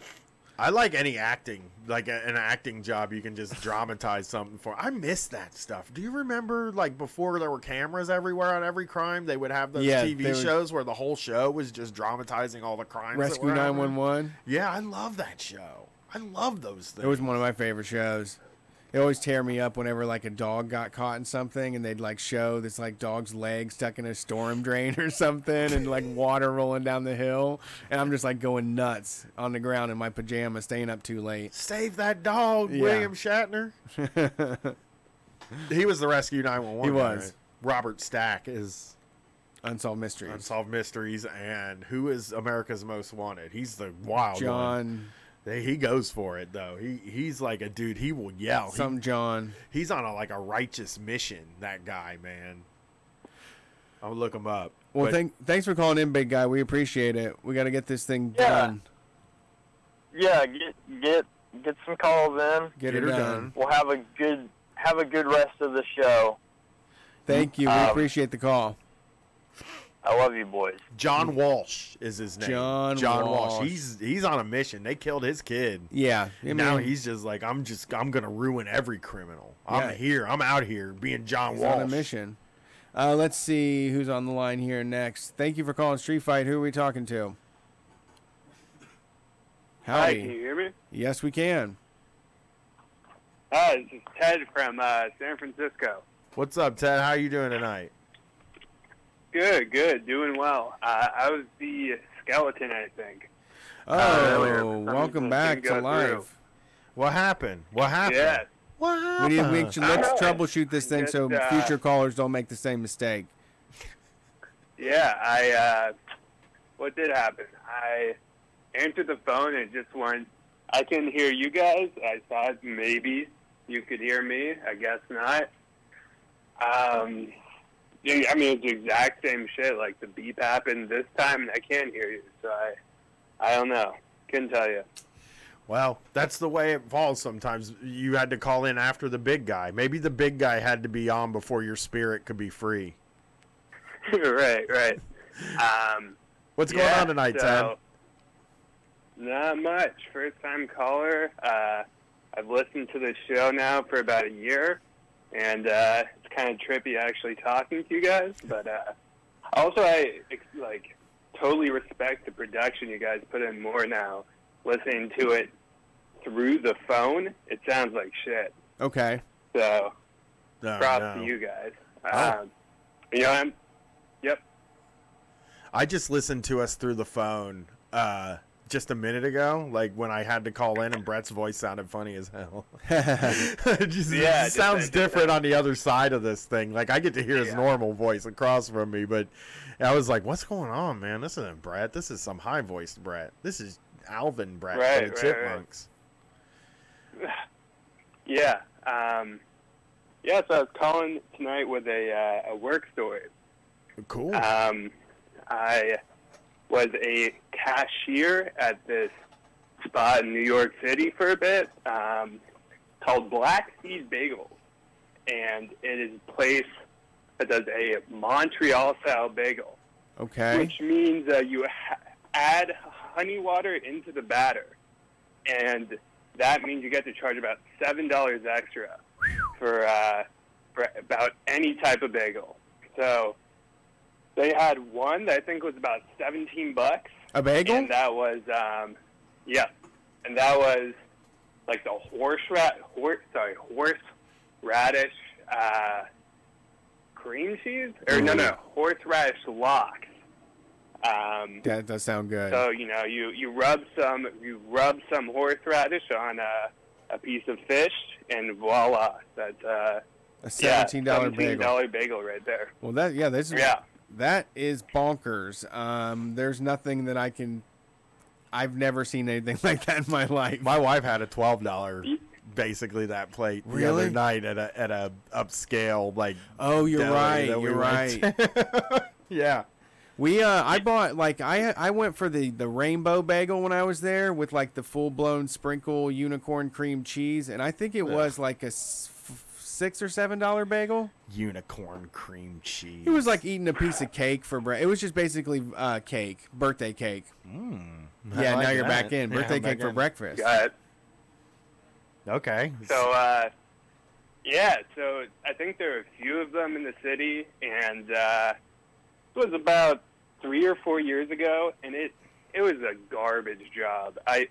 I like any acting, like an acting job. You can just dramatize something for. I miss that stuff. Do you remember, like, before there were cameras everywhere on every crime, they would have those TV shows where the whole show was just dramatizing all the crimes. Rescue 911. Yeah, I love that show. I love those things. It was one of my favorite shows. It always tear me up whenever like a dog got caught in something and they'd like show this like dog's leg stuck in a storm drain or something and like water rolling down the hill, and I'm just like going nuts on the ground in my pajamas, staying up too late. Save that dog, Yeah. William Shatner. He was the Rescue 911. He was. Right? Robert Stack is Unsolved Mysteries. Unsolved Mysteries, and who is America's Most Wanted? He's the wild one. John. He goes for it though. He's like a dude. He will yell. John. He's on a righteous mission. That guy, man. I'll look him up. Well, But thanks for calling in, big guy. We appreciate it. We got to get this thing done. Yeah, get some calls in. Get it done. We'll have a good rest of the show. Thank you. We appreciate the call. I love you, boys. John Walsh is his name. John Walsh. Walsh. He's on a mission. They killed his kid. Yeah. Now he's just like, I'm gonna ruin every criminal. I'm out here being John He's Walsh. on a mission. Let's see who's on the line here next. Thank you for calling Street Fight. Who are we talking to? Howdy. Hi, can you hear me? Yes, we can. Hi, this is Ted from San Francisco. What's up, Ted? How you doing tonight? Good, doing well. I was the skeleton, I think. Oh, welcome back to life. What happened? What happened? Yes. What happened? Let's troubleshoot this thing so future callers don't make the same mistake. Yeah, what did happen? I answered the phone and it just went, I can hear you guys. I thought maybe you could hear me. I guess not. Yeah, I mean, it's the exact same shit. Like, the beep happened this time, and I can't hear you. So I don't know. Couldn't tell you. Well, that's the way it falls sometimes. You had to call in after the big guy. Maybe the big guy had to be on before your spirit could be free. Right. What's going on tonight, Ted? Not much. First-time caller. I've listened to the show now for about a year, and it's kind of trippy actually talking to you guys. But also, I totally respect the production you guys put in more now. Listening to it through the phone, it sounds like shit. Okay. So, props to you guys. Yep. I just listened to us through the phone just a minute ago, like when I had to call in and Brett's voice sounded funny as hell. It sounds different on the other side of this thing. Like, I get to hear his normal voice across from me, but I was like, what's going on, man? This isn't Brett. This is some high-voiced Brett. This is Alvin Brett from the Chipmunks. Yeah. So I was calling tonight with a work story. Cool. I was a cashier at this spot in New York City for a bit called Black Seed Bagels. And it is a place that does a Montreal-style bagel. Okay. Which means you add honey water into the batter. and that means you get to charge about $7 extra for about any type of bagel. So they had one that I think was about $17. A bagel? And that was, and that was like the horseradish cream cheese, or no, horseradish lox. That does sound good. So you rub some horseradish on a piece of fish, and voila, that's a $17 bagel. bagel right there. Well, that is bonkers. There's nothing that I've never seen anything like that in my life. My wife had a $12 basically that plate the other night at a upscale like. Oh, you're right. You're right. Yeah. I bought I went for the rainbow bagel when I was there with like the full blown sprinkle unicorn cream cheese, and I think it was like a $6 or $7 bagel. Unicorn cream cheese. It was like eating a piece of cake for breakfast. It was just basically cake, birthday cake. Yeah, now you're back in. Birthday cake for breakfast. Got it. Okay. So, so I think there are a few of them in the city, and it was about 3 or 4 years ago, and it was a garbage job. Let's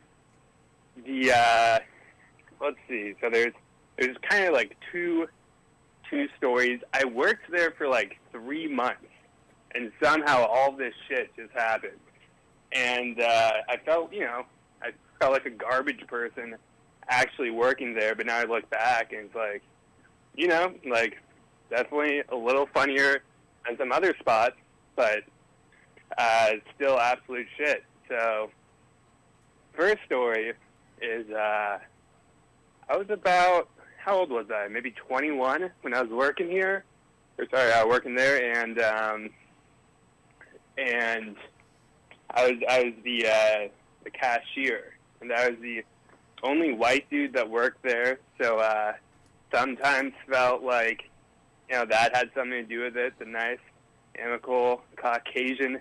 see. So there's kind of like two stories. I worked there for like 3 months, and somehow all this shit just happened. And I felt like a garbage person actually working there, but now I look back and it's like, definitely a little funnier than some other spots, but it's still absolute shit. So, first story is I was about, how old was I? Maybe 21 when I was working here. Working there, and I was the cashier, and I was the only white dude that worked there. So sometimes felt like that had something to do with it. The nice, amicable Caucasian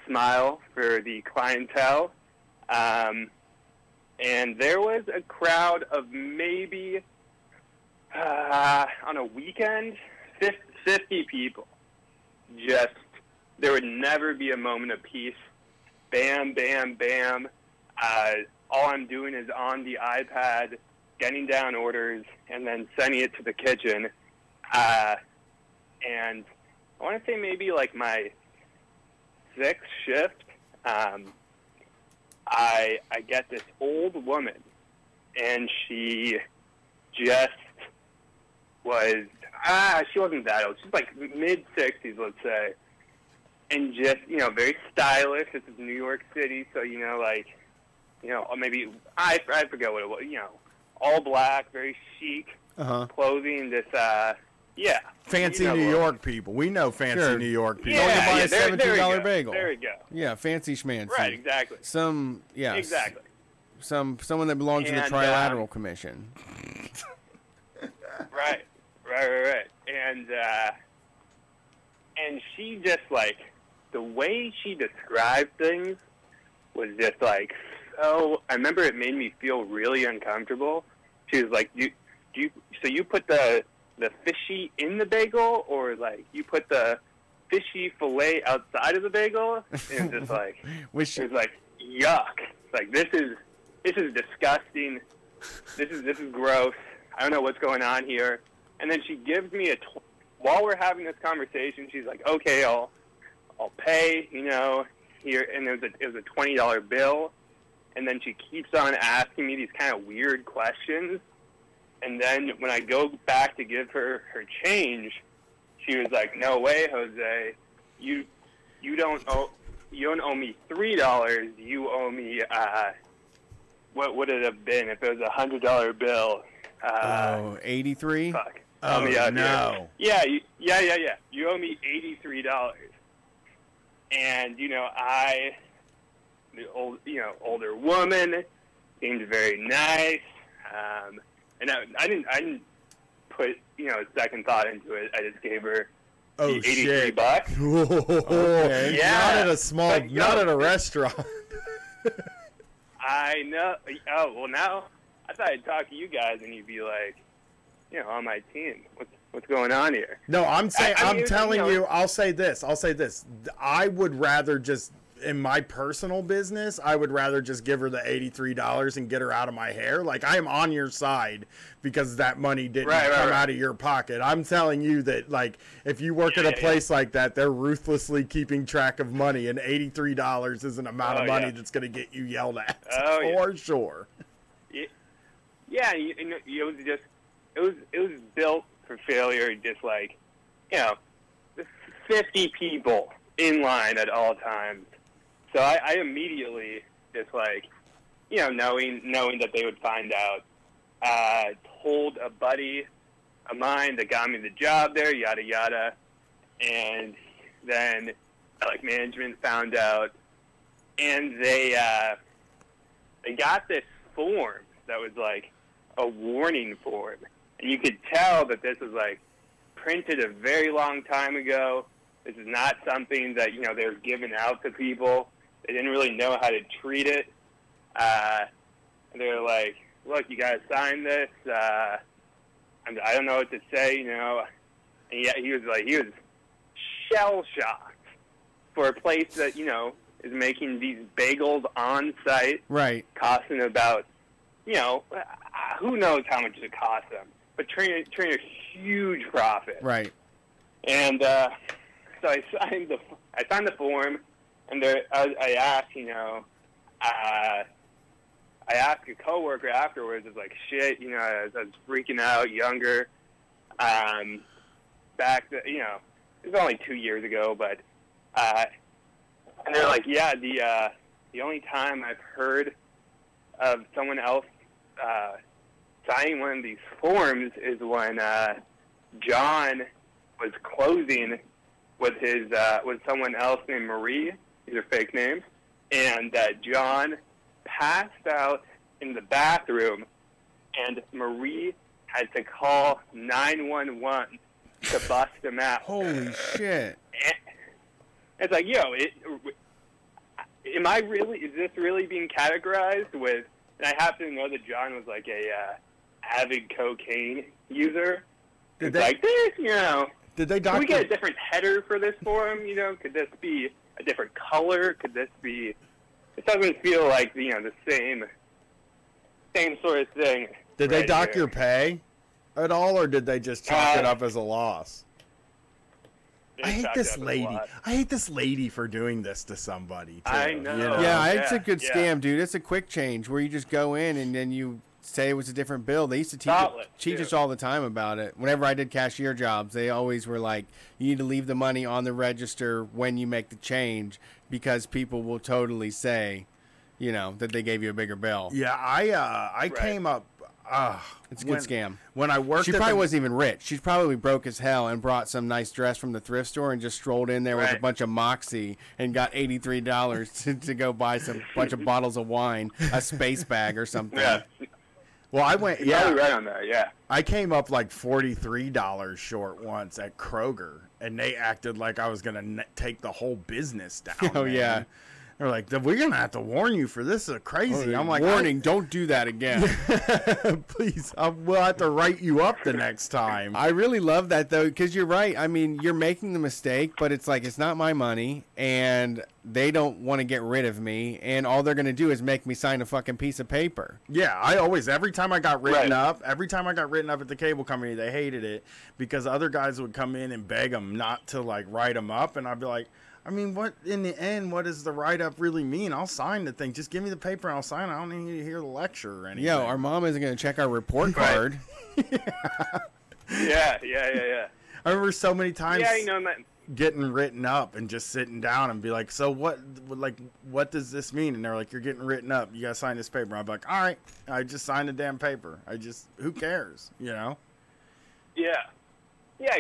smile for the clientele, and there was a crowd of maybe on a weekend 50 people. Just, there would never be a moment of peace. Bam, bam, bam. All I'm doing is on the iPad, getting down orders, and then sending it to the kitchen. And I want to say maybe like my 6th shift, I get this old woman, and she just was, she wasn't that old. She's like mid-60s, let's say. And just, very stylish. This is New York City, so, maybe, I forget what it was, all black, very chic clothing, this, fancy New York people. We know fancy New York people. Yeah, buy a there $17 bagel. There you go. Yeah, fancy schmancy. Right, exactly. Exactly. Someone that belongs to the Trilateral Commission. Right. And she just, the way she described things was just, so, I remember it made me feel really uncomfortable. She was like, so you put the fishy in the bagel, or, you put the fishy fillet outside of the bagel? And it's just it was yuck. This is disgusting. This is gross. I don't know what's going on here. And then she gives me while we're having this conversation, she's like, okay, I'll pay, here. And it was a $20 bill. And then she keeps on asking me these kind of weird questions. And then when I go back to give her her change, she was like, no way, Jose, you don't owe me $3. You owe me, what would it have been if it was a $100 bill? 83? Fuck. Oh, no. Yeah. You owe me $83. And, older woman, seemed very nice. And I didn't put, a second thought into it. I just gave her the $83. Okay. Yeah. Not at a not at a restaurant. I know. Oh, well, now I thought I'd talk to you guys and you'd be like, you know, on my team. What's going on here? No, I'm saying, I'm telling you know, I'll say this. I would rather just, in my personal business, I would rather just give her the $83 and get her out of my hair. Like, I am on your side because that money didn't come out of your pocket. I'm telling you that, like, if you work at a place like that, they're ruthlessly keeping track of money, and $83 is an amount of money that's going to get you yelled at for sure. Yeah, it was just, it was built for failure. Just like, you know, 50 people in line at all times. So I immediately just, like, you know, knowing that they would find out, told a buddy of mine that got me the job there, yada yada, and then like management found out, and they got this form that was like a warning form, and you could tell that this was like printed a very long time ago. This is not something that, you know, they were giving out to people. They didn't really know how to treat it. And they were like, look, you got to sign this. I don't know what to say, you know. And yeah, he was shell-shocked for a place that, you know, is making these bagels on site. Right. Costing about, you know, who knows how much it costs them. But turning a huge profit. Right. And so I signed the form, and I asked, you know, I asked a coworker afterwards. I was like, shit, you know, I was freaking out, younger. Back, you know, it was only 2 years ago, but and they're like, yeah, the only time I've heard of someone else signing one of these forms is when John was closing with someone else named Marie. These are fake names. And John passed out in the bathroom, and Marie had to call 911 to bust him out. Holy shit. And it's like, yo, is this really being categorized with, and I happen to know that John was like a avid cocaine user. Like this, you know. Did they Can we get a different header for this form? You know, could this be a different color? Could this be? It doesn't feel like, you know, the same sort of thing. Did they dock your pay at all, or did they just chalk it up as a loss? I hate this lady. I hate this lady for doing this to somebody, too. I know. You know? Yeah, it's a good scam, dude. It's a quick change where you just go in and then you say it was a different bill. They used to teach us all the time about it. Whenever I did cashier jobs, they always were like, you need to leave the money on the register when you make the change, because people will totally say, you know, that they gave you a bigger bill. Yeah, I came up. It's a good scam. When I worked, she probably wasn't even rich. She's probably broke as hell and brought some nice dress from the thrift store and just strolled in there with a bunch of Moxie and got $83 to go buy some bunch of bottles of wine, a space bag or something. Yeah. Well, I went. You're probably right on that. Yeah. I came up like $43 short once at Kroger, and they acted like I was gonna take the whole business down. Oh, yeah. They're like, we're going to have to warn you for this. Is crazy. I'm like, warning, don't do that again. Please, we'll have to write you up the next time. I really love that, though, because you're right. I mean, you're making the mistake, but it's like, it's not my money, and they don't want to get rid of me, and all they're going to do is make me sign a fucking piece of paper. Yeah, every time I got written up at the cable company, they hated it because other guys would come in and beg them not to, like, write them up, and I'd be like, I mean, in the end, what does the write-up really mean? I'll sign the thing. Just give me the paper and I'll sign it. I don't need to hear the lecture or anything. Yo, our mom isn't going to check our report card. Yeah. I remember so many times that. Getting written up and just sitting down and be like, so what does this mean? And they're like, you're getting written up. You got to sign this paper. I'm like, all right. I just signed the damn paper. Who cares, you know? Yeah. Yeah,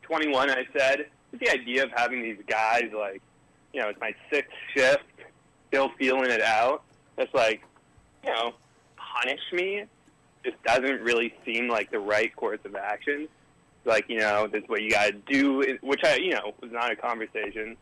21, I said. The idea of having these guys, like, you know, it's my 6th shift, still feeling it out. It's like, you know, punish me just doesn't really seem like the right course of action. Like, you know, this is what you got to do, which was not a conversation.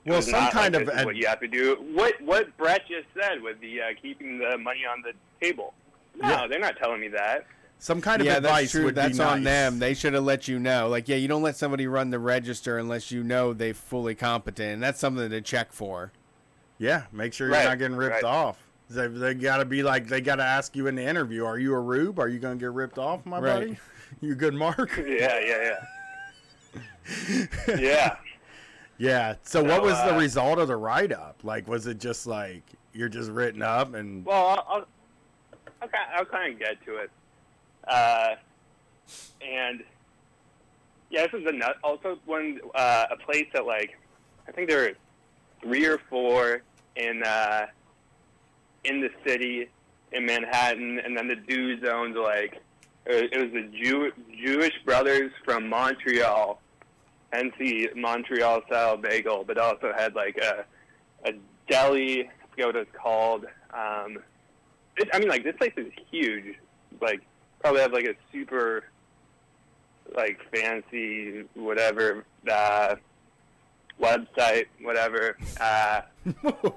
Well, It's some not kind like of this is what you have to do. What Brett just said with the keeping the money on the table. No, they're not telling me that. some kind of Yeah, advice that's true. would That's be on nice. them. They should have let you know. Like, yeah, you don't let somebody run the register unless you know they're fully competent, and that's something to check for. Yeah, make sure Right, you're not getting ripped right. off. They got to be like, they got to ask you in the interview, are you a rube? Are you going to get ripped off, my Right. buddy? You good, Mark? Yeah. Yeah. Yeah. So what was the uh, result of the write-up? Like, was it just like, you're just written up and... Well, I'll kind of get to it. And yeah, this is also one a place that, like, I think there are 3 or 4 in the city in Manhattan, and then the dudes owned, like, it was the Jewish brothers from Montreal, hence the Montreal style bagel, but also had like a deli. I forget what it's called. I mean, like, this place is huge. Like, probably have like a super, like, fancy whatever website, whatever. And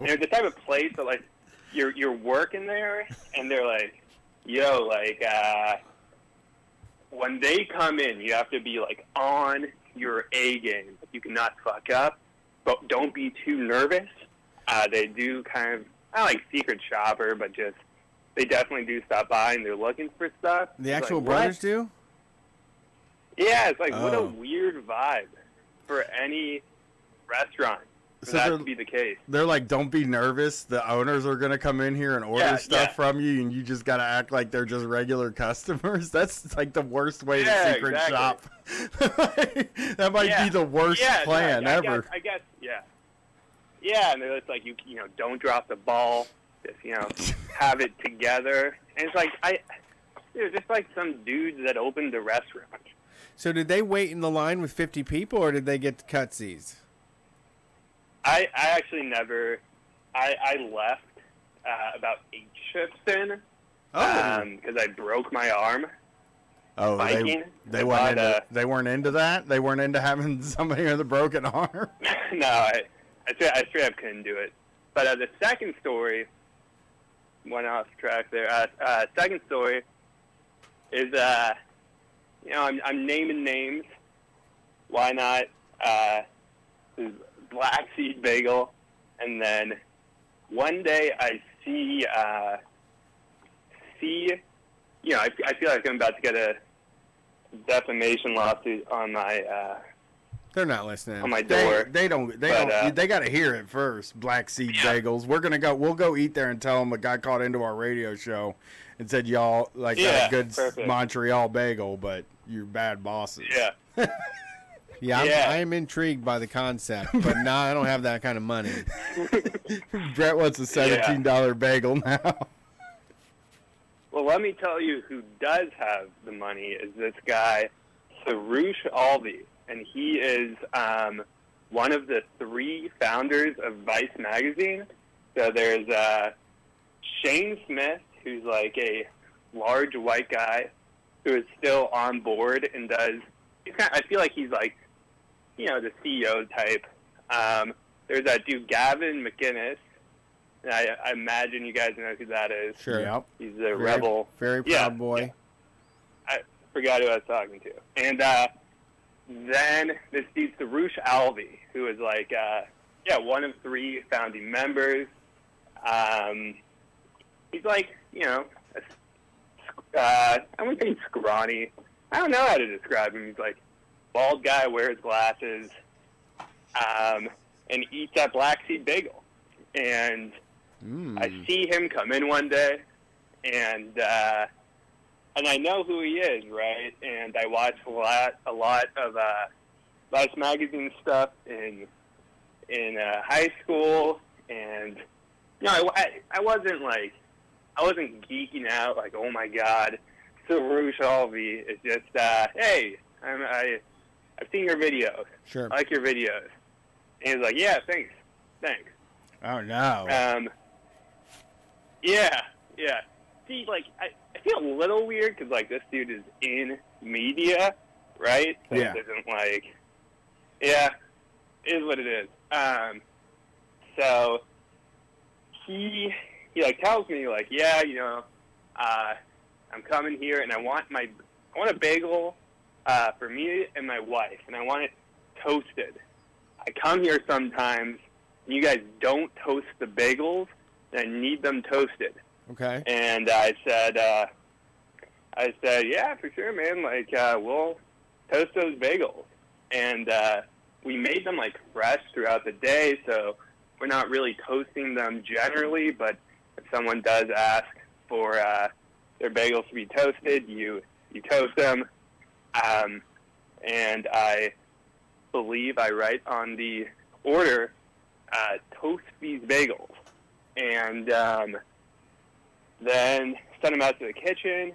it's the type of place that, like, you're working there, and they're like, yo, like, when they come in, you have to be, like, on your A game. You cannot fuck up, but don't be too nervous. They do kind of, not like secret shopper, but just, they definitely do stop by and they're looking for stuff. The It's actual like, brothers what? do? Yeah, it's like, what a Oh. weird vibe for any restaurant for So that they're- to be the case. They're like, don't be nervous. The owners are going to come in here and order stuff from you, and you just got to act like they're just regular customers. That's like the worst way to secret exactly. shop. That might be the worst plan ever. I guess, yeah. Yeah, and it's like, you know, don't drop the ball. Just, you know, have it together. And it's like, there's just like some dudes that opened the restaurant. So did they wait in the line with 50 people, or did they get cutsies? I actually never, I left about 8 shifts in because I broke my arm. Oh, biking. they weren't into that? They weren't into having somebody with a broken arm? No, I straight up couldn't do it. But the second story, went off track there. Second story is, you know, I'm naming names. Why not? This Black Seed Bagel. And then one day I see, you know, I feel like I'm about to get a defamation lawsuit on my, They're not listening. on my door. They got to hear it first. Black Seed Bagels. We'll go eat there and tell them a guy called into our radio show and said y'all like got a good perfect. Montreal bagel, but you're bad bosses. Yeah. Yeah, Yeah. I am intrigued by the concept, but no, I don't have that kind of money. Brett wants a $17 bagel now. Well, let me tell you who does have the money is this guy, Sarush Alvi, and he is one of the 3 founders of Vice magazine. So there's Shane Smith, who's like a large white guy who is still on board and does. I feel like he's like, you know, the CEO type. There's that dude Gavin McInnes. And I imagine you guys know who that is. Sure. Yep. He's a rebel. Very proud Yeah, boy. yeah. I forgot who I was talking to. And then this dude, Sarush Alvi, who is like, one of 3 founding members. He's like, you know, I wouldn't say scrawny. I don't know how to describe him. He's like bald guy, wears glasses, and eats that Black Seed Bagel. And I see him come in one day, and I know who he is, right? And I watch a lot of Vice magazine stuff in high school, and you know, I wasn't geeking out like, oh my god, Sarush Alvi is just hey, I've seen your videos, Sure. I like your videos, and he's like, yeah, thanks. Oh, no. Yeah. See, like, I feel a little weird because, like, this dude is in media, right? So Yeah. it doesn't, like, yeah, it is what it is. so he like tells me like, yeah, you know, I'm coming here and I want a bagel for me and my wife, and I want it toasted. I come here sometimes and you guys don't toast the bagels, and I need them toasted. Okay. And I said, yeah, for sure, man. Like, we'll toast those bagels. And we made them, like, fresh throughout the day, so we're not really toasting them generally, but if someone does ask for their bagels to be toasted, you toast them. And I believe I write on the order, toast these bagels. And then send them out to the kitchen,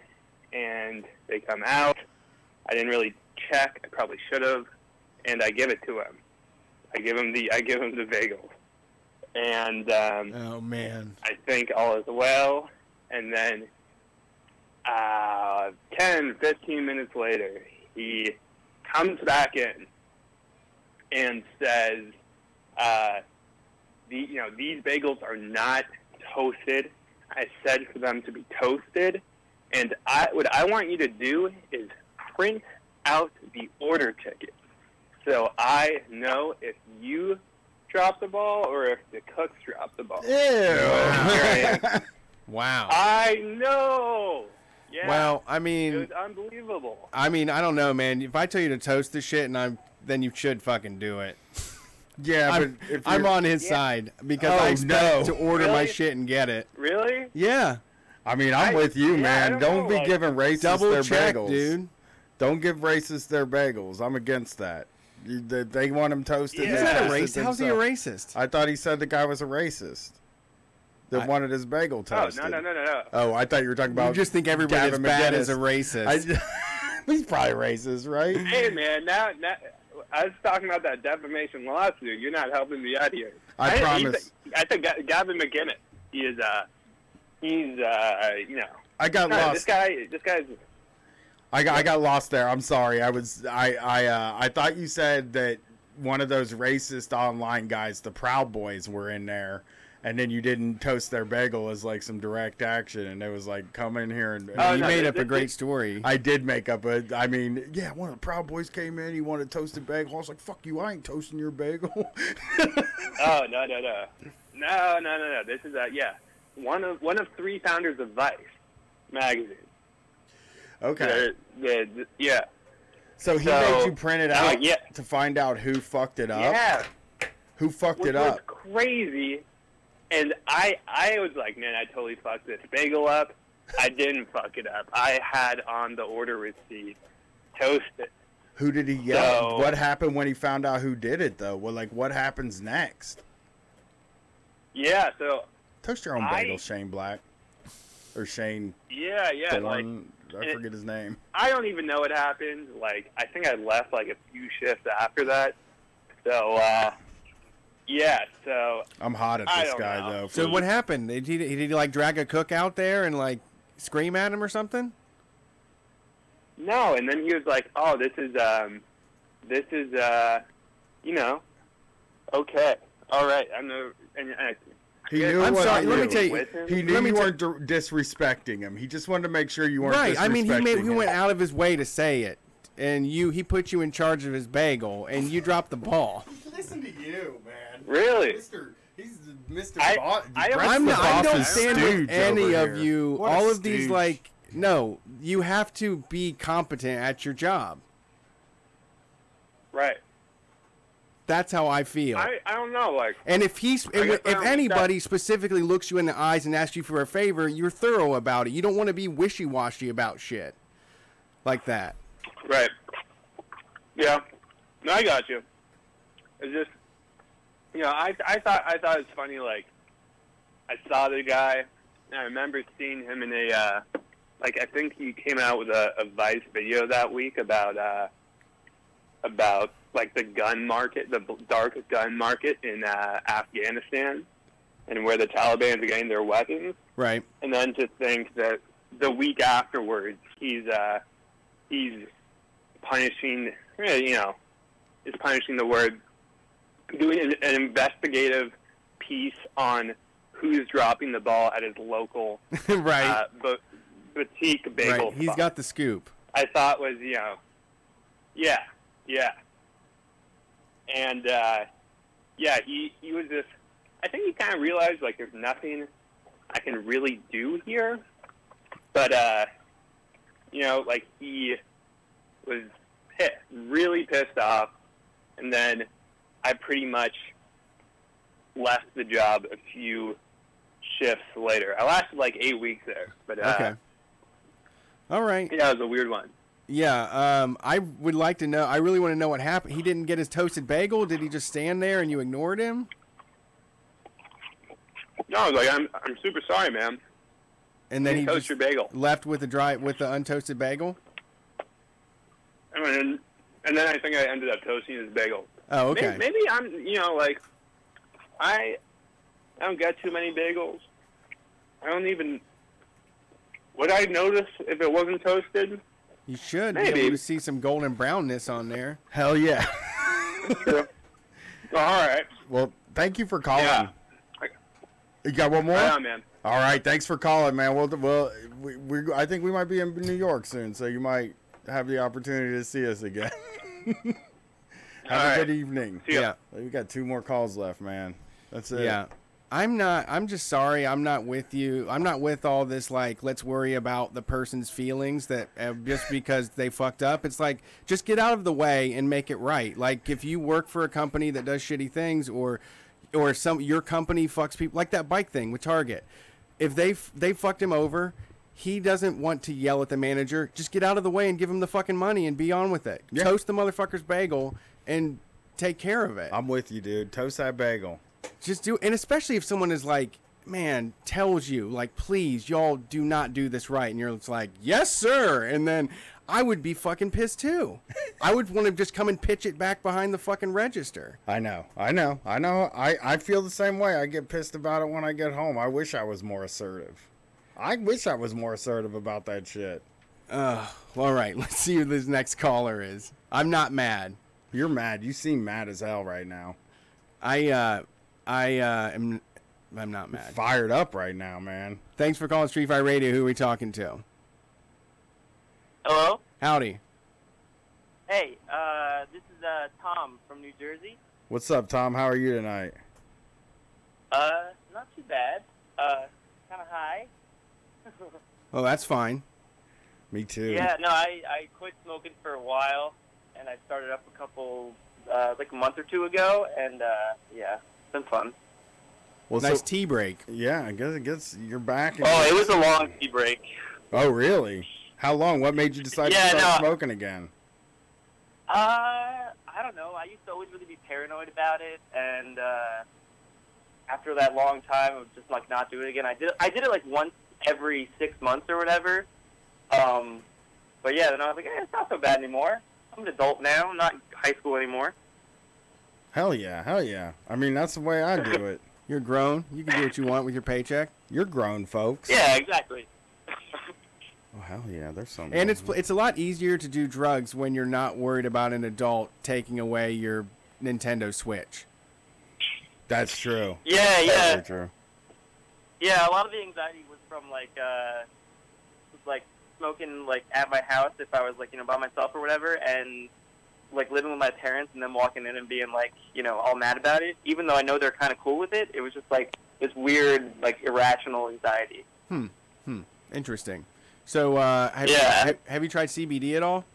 and they come out. I didn't really check. I probably should have. And I give it to him. I give him the bagels. And oh man, I think all is well. And then 10, 15 minutes later, he comes back in and says, these bagels are not toasted. I said for them to be toasted, and what I want you to do is print out the order ticket, so I know if you dropped the ball or if the cooks dropped the ball. Ew. Wow. Wow. I know. Yeah. Well, I It mean, was unbelievable. I don't know, man. If I tell you to toast the shit, then you should fucking do it. Yeah, but if I'm on his side because I expect to order my Really? shit and get it. Really? Yeah. I mean, I'm with you, I man. Don't know, be like, giving racists Double their check, bagels. dude. Don't give racists their bagels. I'm against that. They want them toasted. Yeah. He's they not a toast it racist. How's he a themselves. racist? I thought he said the guy was a racist that wanted his bagel Oh, toasted. no. Oh, I thought you were talking about. You just think everybody that's Gavin bad McGinnis. is a racist. He's probably racist, right? Hey, man, now I was talking about that defamation lawsuit. You're not helping me out here. I promise. I think Gavin McGinnis. He's you know. I got No, lost. This guy's. I got lost there. I'm sorry. I thought you said that one of those racist online guys, the Proud Boys, were in there, and then you didn't toast their bagel as like some direct action, and it was like come in here and. You made up a great story. I did make up a. I mean, yeah, one of the Proud Boys came in. He wanted toasted bagel. I was like, "Fuck you! I ain't toasting your bagel." Oh no. This is one of 3 founders of Vice magazine. Okay. Yeah. So he made you print it out to find out who fucked it up. Yeah. Who fucked Which it up? was crazy. And I was like, man, I totally fucked this bagel up. I didn't fuck it up. I had on the order receipt toasted. Who did he yell? So- What happened when he found out who did it, though? Well, like, what happens next? Yeah, so Toast your own bagel, Shane Black. Or Shane yeah, like Thorne. I forget his name. I don't even know what happened. Like, I think I left like a few shifts after that. So, so I'm hot at I this don't guy, know. though. So what happened? Did he like drag a cook out there and like scream at him or something? no. And then he was like, "Oh, this is okay, all right." He knew I'm what sorry, he let me knew. tell you- with him. He knew Let me you tell- weren't disrespecting him. He just wanted to make sure you weren't Right. I mean, disrespecting he him. went out of his way to say it, and he put you in charge of his bagel, and you dropped the ball. Listen to you, man. Really? He's Mr. I don't- I don't boss's stand with stooge any over of here. you. What a All of these, stooge. like, no, you have to be competent at your job. Right. That's how I feel. I don't know. Like, And if I guess I if don't anybody specifically looks you in the eyes and asks you for a favor, you're thorough about it. You don't want to be wishy-washy about shit like that. right. Yeah. No, I got you. It's just, I thought it was funny. Like, I saw the guy, and I remember seeing him in a, like, I think he came out with a Vice video that week about like the gun market, the dark gun market in Afghanistan, and where the Taliban are getting their weapons. Right. And then to think that the week afterwards, he's punishing, is punishing the word, doing an investigative piece on who's dropping the ball at his local Right. boutique bagel Right. He's spot. got the scoop. I thought was, yeah. And, he was just, I think he kind of realized, like, there's nothing I can really do here. But, like, he was really pissed off. And then I pretty much left the job a few shifts later. I lasted, like, 8 weeks there. But, Okay. All right. Yeah, it was a weird one. Yeah, I would like to know. I really want to know what happened. He didn't get his toasted bagel. Did he just stand there and you ignored him? No, I was like, I'm super sorry, man. And then he toast just your bagel. left with the untoasted bagel. And then I think I ended up toasting his bagel. Oh, okay. Maybe I'm, like, I don't get too many bagels. I don't even. Would I notice if it wasn't toasted? You should Maybe. be able to see some golden brownness on there. Hell yeah. True. All right. Well, thank you for calling. Yeah. You got one more? Yeah, man. All right, thanks for calling, man. I think we might be in New York soon, so you might have the opportunity to see us again. Have a good evening. See ya. Yeah. We got 2 more calls left, man. That's it. Yeah. I'm just sorry. I'm not with you. I'm not with all this, like, let's worry about the person's feelings that just because they fucked up. It's like, just get out of the way and make it right. Like, if you work for a company that does shitty things or your company fucks people, like that bike thing with Target. If they fucked him over, he doesn't want to yell at the manager. Just get out of the way and give him the fucking money and be on with it. Yeah. Toast the motherfucker's bagel and take care of it. I'm with you, dude. Toast that bagel. Just do, and especially if someone is like, man, tells you, like, please, y'all do not do this right, and you're just like, yes, sir, and then I would be fucking pissed too. I would want to just come and pitch it back behind the fucking register. I know. I feel the same way. I get pissed about it when I get home. I wish I was more assertive. I wish I was more assertive about that shit. All right, let's see who this next caller is. I'm not mad. You're mad. You seem mad as hell right now. I'm not mad. Fired up right now, man. Thanks for calling Street Fight Radio. Who are we talking to? Hello? Howdy. Hey, this is Tom from New Jersey. What's up, Tom? How are you tonight? Not too bad. Kind of high. Oh, that's fine. Me too. Yeah, no, I quit smoking for a while, and I started up a couple, like a month or 2 ago, and yeah, it's been fun. Well, nice tea break. Yeah, I guess you're back. Oh, it was a long tea break. Oh, really? How long? What made you decide to start smoking again? I don't know. I used to always really be paranoid about it, and after that long time of just like not doing it again, I did it like once every 6 months or whatever. But yeah, then I was like, it's not so bad anymore. I'm an adult now. I'm not in high school anymore. Hell yeah. I mean, that's the way I do it. You're grown. You can do what you want with your paycheck. You're grown, folks. Yeah, exactly. Oh, hell yeah. There's something. And it's a lot easier to do drugs when you're not worried about an adult taking away your Nintendo Switch. That's true. Yeah. Very true. Yeah, a lot of the anxiety was from like smoking like at my house if I was like, by myself or whatever, and like living with my parents and then walking in and being like, all mad about it, even though I know they're kind of cool with it. It was just like this weird, like irrational anxiety. Interesting. So, have you tried CBD at all?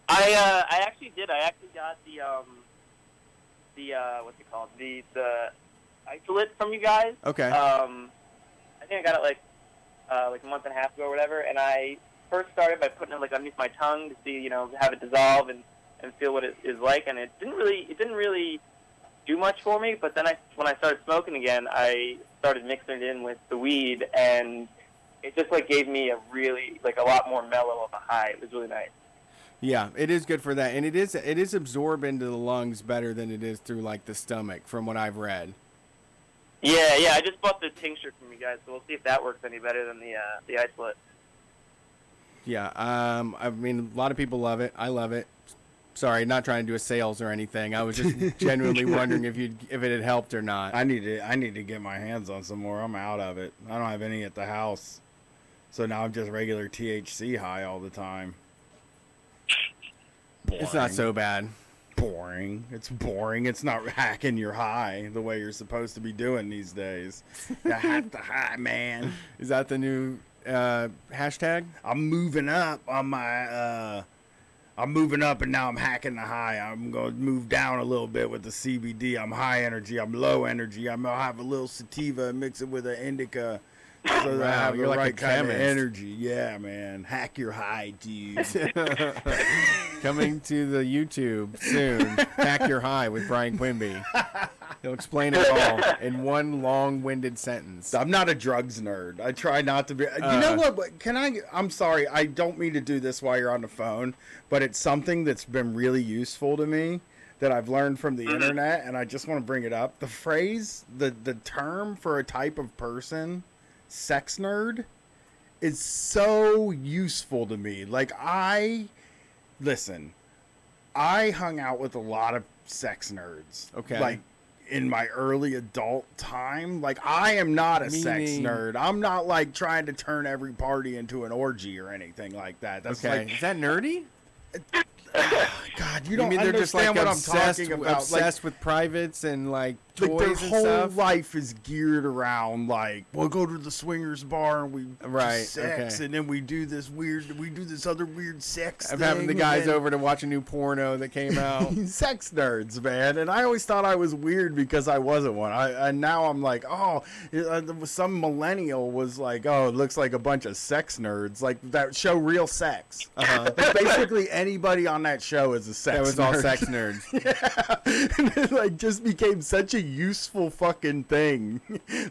I actually did. I actually got the what's it called? The isolate from you guys. Okay. I think I got it like a month and a half ago or whatever, and I first started by putting it like underneath my tongue to see, have it dissolve and feel what it is like, and it didn't really do much for me. But then when I started smoking again, I started mixing it in with the weed, and it just like gave me a really like a lot more mellow of a high. It was really nice. Yeah, it is good for that, and it is absorbed into the lungs better than it is through like the stomach, from what I've read. Yeah. I just bought the tincture from you guys, so we'll see if that works any better than the isolate. Yeah, I mean, a lot of people love it. I love it. Sorry, not trying to do a sales or anything. I was just genuinely wondering if it had helped or not. I need to get my hands on some more. I'm out of it. I don't have any at the house. So now I'm just regular THC high all the time. Boring. It's not so bad. Boring. It's boring. It's not hacking your high the way you're supposed to be doing these days. You hack the high, man. Is that the new hashtag? I'm moving up on my I'm moving up and now I'm hacking the high. I'm going to move down a little bit with the CBD. I'm high energy. I'm low energy. I'm going to have a little sativa and mix it with an indica so that I have the right kind of energy. Yeah, man. Hack your high, dude. Coming to the YouTube soon. Hack your high with Brian Quimby. He'll explain it all in one long-winded sentence. I'm not a drugs nerd. I try not to be. You know what? I'm sorry. I don't mean to do this while you're on the phone, but it's something that's been really useful to me that I've learned from the internet, and I just want to bring it up. The phrase, the term for a type of person, sex nerd, is so useful to me. Like, listen, I hung out with a lot of sex nerds. Okay. Like, in my early adult time, like, I am not a sex nerd. I'm not like trying to turn every party into an orgy or anything like that. That's okay. Like, is that nerdy? God, you don't mean understand they're just like what obsessed, I'm talking about. Obsessed with privates and like toys their and whole stuff. life is geared around like, we'll go to the swingers bar and we do sex, and then we do this other weird sex I'm thing. having the guys over to watch a new porno that came out. Sex nerds, man. And I always thought I was weird because I wasn't one. And now I'm like, some millennial was like, oh, it looks like a bunch of sex nerds, like that show Real Sex. Like basically anybody on that show is a sex nerd. That was all sex nerds. Yeah. And it like just became such a useful fucking thing.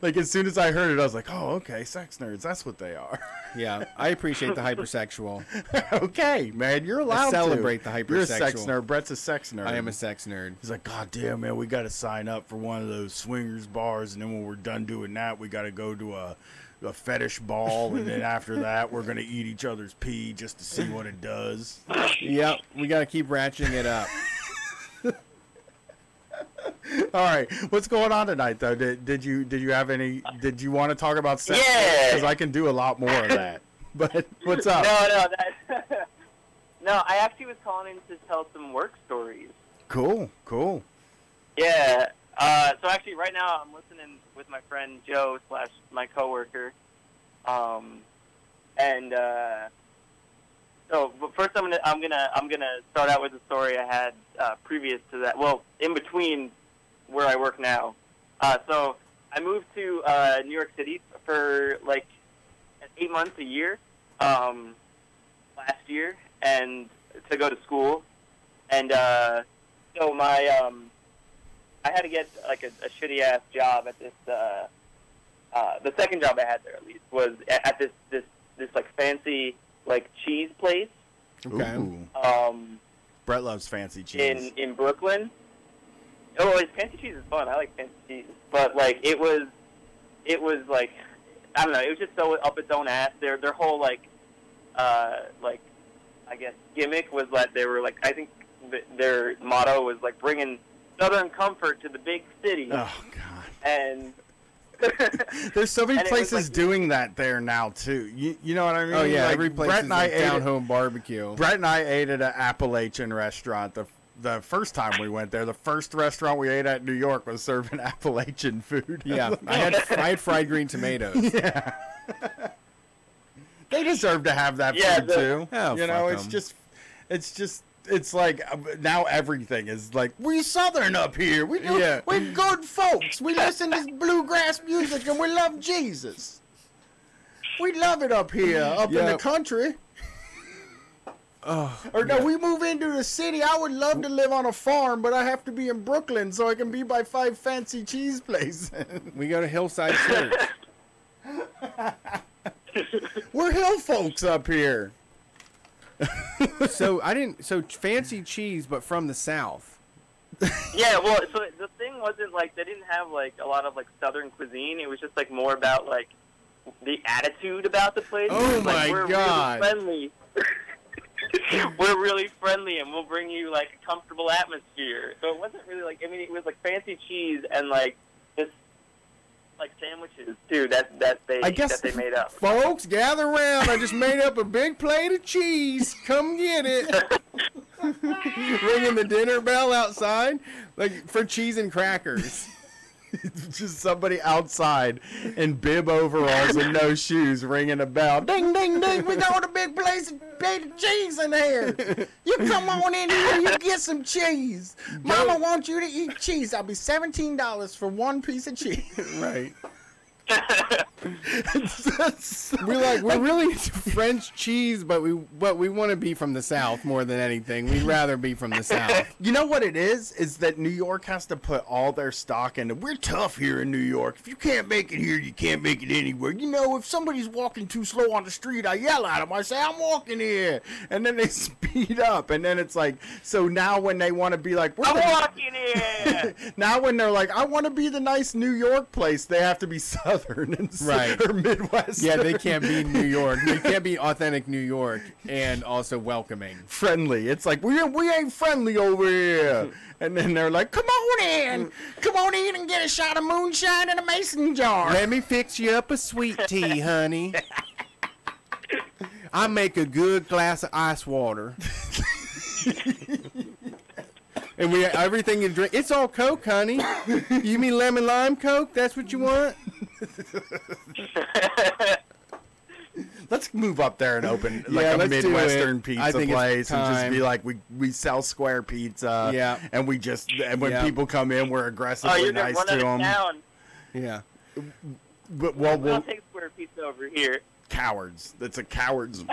Like as soon as I heard it, I was like, oh, okay, sex nerds, that's what they are. Yeah, I appreciate the hypersexual. Okay, man, you're allowed to celebrate the hypersexual. You're a sex nerd. Brett's a sex nerd. I am a sex nerd. He's like, God damn, man, we got to sign up for one of those swingers bars, and then when we're done doing that, we got to go to a fetish ball, and then after that, we're gonna eat each other's pee just to see what it does. Yep, we gotta keep ratcheting it up. All right, what's going on tonight though? Did you have any? Did you want to talk about sex? Yeah, because I can do a lot more of that. But what's up? No, I actually was calling in to tell some work stories. Cool. Yeah. So actually, right now I'm listening with my friend Joe / my coworker, So, but first I'm gonna start out with a story I had previous to that. Well, in between where I work now. So I moved to New York City for like 8 months, a year, last year, and to go to school. And so my I had to get like a shitty ass job at this. The second job I had there, at least, was at this like fancy like cheese place. Okay. Brett loves fancy cheese. In Brooklyn. Oh, fancy cheese is fun. I like fancy cheese, but like it was like, I don't know. It was just so up its own ass. Their whole like I guess gimmick was that they were like, I think their motto was like bringing Southern comfort to the big city. Oh God. And there's so many places like, doing that there now too. You know what I mean? Oh yeah, like, every place is like down home barbecue. Brett and I ate at an Appalachian restaurant the first time we went there. The first restaurant we ate at in New York was serving Appalachian food. Yeah, I had fried green tomatoes. Yeah. They deserve to have that food too. Oh, you know, it's like now everything is like, we Southern up here. We're good folks. We listen to bluegrass music and we love Jesus. We love it up here, in the country. We move into the city. I would love to live on a farm, but I have to be in Brooklyn so I can be by 5 fancy cheese places. We go to Hillside Church. We're hill folks up here. So fancy cheese, but from the South. Yeah, well, so the thing wasn't like they didn't have like a lot of like Southern cuisine. It was just like more about like the attitude about the place. Oh my God! Really friendly. we're really friendly and we'll bring you like a comfortable atmosphere. So it wasn't really like, I mean, it was like fancy cheese and like just like sandwiches too that they made up. Folks, gather around. I just made up a big plate of cheese. Come get it. Ringing the dinner bell outside, like for cheese and crackers. Just somebody outside in bib overalls and no shoes ringing a bell. Ding, ding, ding. We got a big plate of cheese in here. You come on in here. You get some cheese. Mama wants you to eat cheese. I'll be $17 for one piece of cheese. Right. We're really into French cheese, but we want to be from the South more than anything. We'd rather be from the South. You know what it is that New York has to put all their stock into. We're tough here in New York. If you can't make it here, you can't make it anywhere. You know, if somebody's walking too slow on the street, I yell at them. I say, I'm walking here. And then they speed up. And then it's like, so now when they want to be like, I'm walking here. Now when they're like, I want to be the nice New York place, they have to be Southern and or Midwestern. Yeah, they can't be New York. They can't be authentic New York and also welcoming. Friendly. It's like, we ain't friendly over here. And then they're like, come on in. Come on in and get a shot of moonshine in a mason jar. Let me fix you up a sweet tea, honey. I make a good glass of ice water. And everything you drink, it's all Coke, honey. You mean lemon lime Coke? That's what you want? Let's move up there and open like a Midwestern pizza place and just be like, we sell square pizza. Yeah. And when people come in, we're aggressively nice to them. Yeah. But we don't take square pizza over here. Cowards. That's a coward's.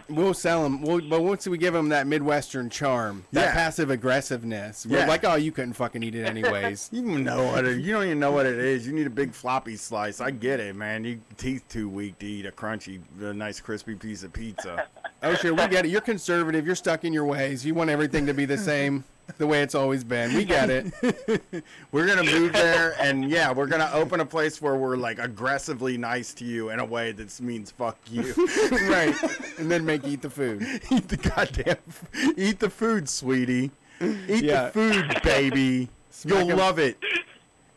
We'll sell them. But once we give them that Midwestern charm, that passive aggressiveness, we're like, oh, you couldn't fucking eat it anyways. You don't even know what it is. You need a big floppy slice. I get it, man. Your teeth too weak to eat a nice crispy piece of pizza. Oh, sure, we get it. You're conservative. You're stuck in your ways. You want everything to be the same, the way it's always been. We get it. We're going to move there, and we're going to open a place where we're, like, aggressively nice to you in a way that means fuck you. Right. And then eat the food. Eat the food, sweetie. Eat the food, baby. You'll love it.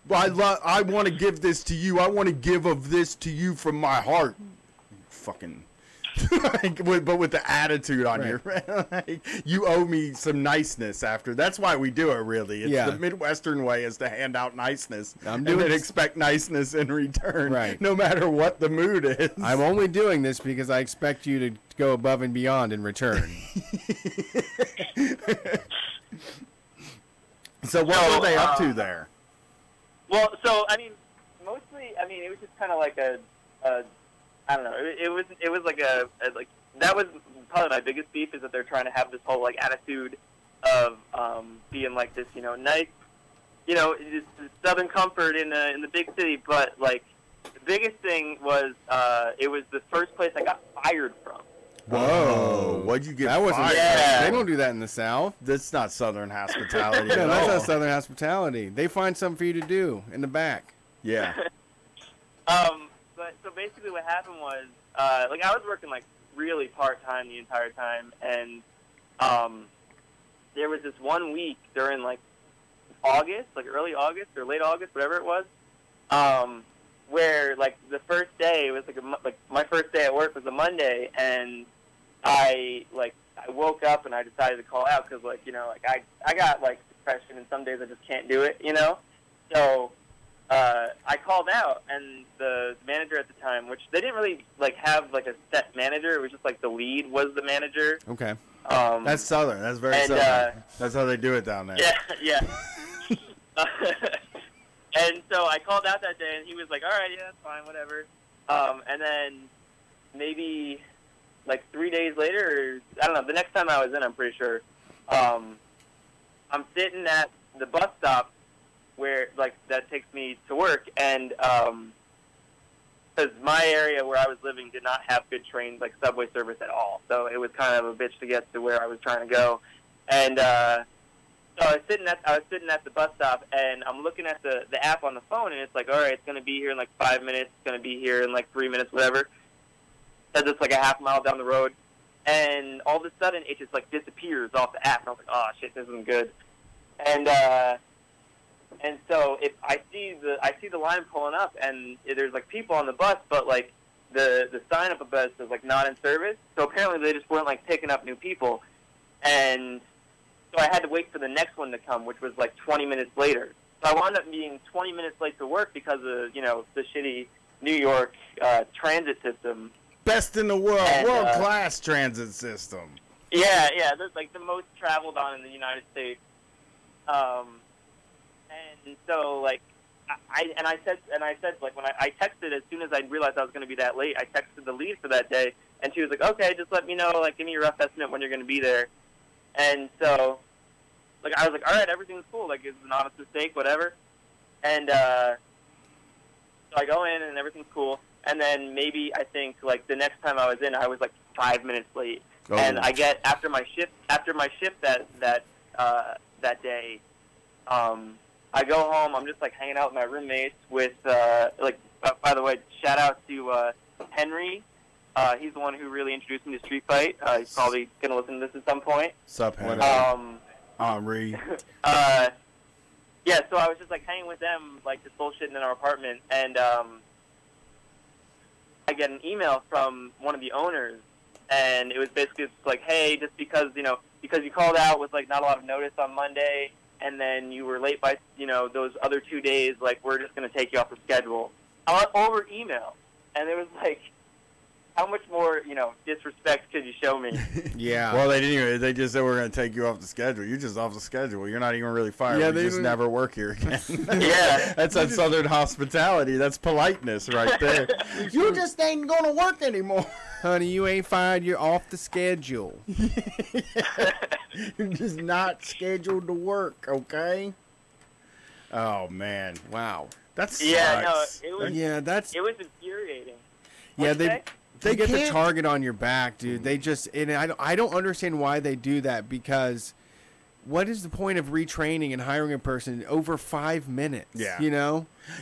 I want to give this to you. I want to give of this to you from my heart. Fucking... but with the attitude on your you owe me some niceness after. That's why we do it, really. It's the Midwestern way is to hand out niceness and then expect niceness in return, no matter what the mood is. I'm only doing this because I expect you to go above and beyond in return. So what were they up to there? Well, so I mean, mostly, I mean, it was just kind of like a I don't know. It was like like that was probably my biggest beef, is that they're trying to have this whole like attitude of being like this, nice, just Southern comfort in the big city. But like the biggest thing was it was the first place I got fired from. Whoa! What'd you get fired? They don't do that in the South. That's not Southern hospitality. No, that's not Southern hospitality. They find something for you to do in the back. Yeah. But so basically what happened was, like I was working like really part-time the entire time, and there was this one week during like August, like early August or late August, whatever it was, where like the first day, it was like my first day at work was a Monday, and I woke up and I decided to call out because I got like depression, and some days I just can't do it, so I called out, and the manager at the time, which they didn't really like have like a set manager, it was just like the lead was the manager. Okay. That's Southern. That's very Southern. That's how they do it down there. Yeah. And so I called out that day, and he was like, all right, yeah, that's fine, whatever. And then maybe like 3 days later, or, I don't know, the next time I was in, I'm pretty sure, I'm sitting at the bus stop where like that takes me to work, and because my area where I was living did not have good trains, like subway service at all, so it was kind of a bitch to get to where I was trying to go. And so I was sitting at the bus stop, and I'm looking at the app on the phone, and it's like, all right, it's going to be here in like 5 minutes, it's going to be here in like 3 minutes, whatever. Says it's like a half mile down the road. and all of a sudden it just like disappears off the app. And I was like, oh shit, this isn't good. And so if I see the line pulling up, and there's like people on the bus, but like the sign up above says like not in service. So apparently they just weren't like picking up new people, and so I had to wait for the next one to come, which was like 20 minutes later. So I wound up being 20 minutes late to work because of the shitty New York transit system. Best in the world, world-class transit system. Yeah, that's like the most traveled on in the United States. And so like I said like when I texted as soon as I realized I was going to be that late, I texted the lead for that day, and she was like, okay, just let me know, like give me a rough estimate when you're going to be there. And so like I was like, all right, everything's cool, like it's an honest mistake, whatever. And so I go in and everything's cool, and then maybe I think like the next time I was in, I was like 5 minutes late. Oh. And I get after my shift that day, I go home. I'm just like hanging out with my roommates with by the way, shout out to Henry. He's the one who really introduced me to Street Fight. He's probably gonna listen to this at some point. Sup, Henry? Henri. Yeah, so I was just like hanging with them, like just bullshitting in our apartment, and I get an email from one of the owners, and it was basically just like, hey, just because you called out with like not a lot of notice on Monday, and then you were late by those other 2 days, like we're just gonna take you off the schedule over email. And it was like, how much more disrespect could you show me? Yeah. Well, they just said we're going to take you off the schedule. You're just off the schedule. You're not even really fired. Yeah, you just never work here again. Yeah. That's that Southern hospitality. That's politeness right there. You just ain't going to work anymore. Honey, you ain't fired. You're off the schedule. You're just not scheduled to work, okay? Oh, man. Wow. That's it was infuriating. Yeah, they get the target on your back, dude. They just, and I don't understand why they do that, because what is the point of retraining and hiring a person over 5 minutes? Yeah.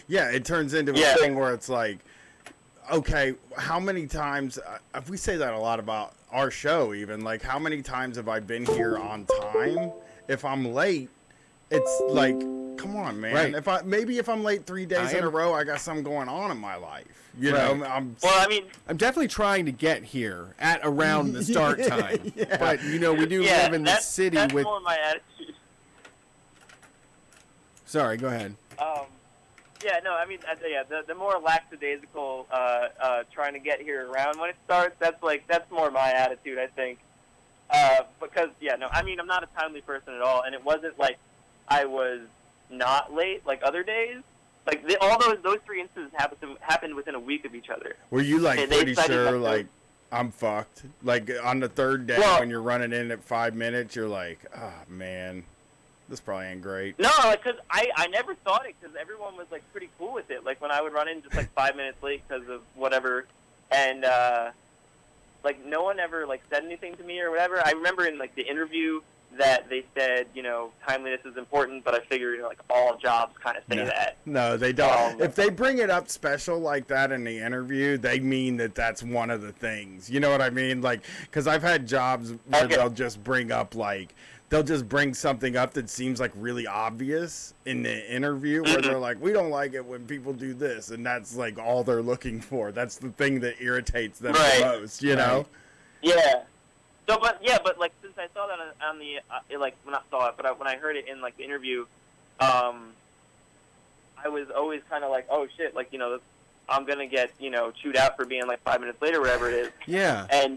Yeah, it turns into a thing where it's like, okay, how many times, if we say that a lot about our show even, like how many times have I been here on time? If I'm late, it's like, come on, man. Right. If I'm late 3 days in a row, I got something going on in my life. I'm definitely trying to get here at around the start time. Yeah. But we do live in the city that's with. More my attitude. Sorry, go ahead. The more lackadaisical trying to get here around when it starts, that's more my attitude, I think. Because I'm not a timely person at all, and it wasn't like I was not late like other days. Like all those three instances happened within a week of each other. Were you like pretty sure like I'm fucked? Like on the third day when you're running in at 5 minutes, you're like, oh man, this probably ain't great. No, because I never thought it, because everyone was like pretty cool with it. Like when I would run in just like 5 minutes late because of whatever, and like no one ever like said anything to me or whatever. I remember in like the interview that they said, timeliness is important, but I figure, like, all jobs kind of say that. No, they don't. If they bring it up special like that in the interview, they mean that that's one of the things. You know what I mean? Like, because I've had jobs where they'll just bring up, like, they'll just bring something up that seems, like, really obvious in the interview, where they're like, we don't like it when people do this, and that's, like, all they're looking for. That's the thing that irritates them the most, you know? Yeah. So, but like since I saw that on the when I heard it in like the interview, I was always kind of like, oh shit, like I'm gonna get chewed out for being like 5 minutes late or whatever it is. Yeah. And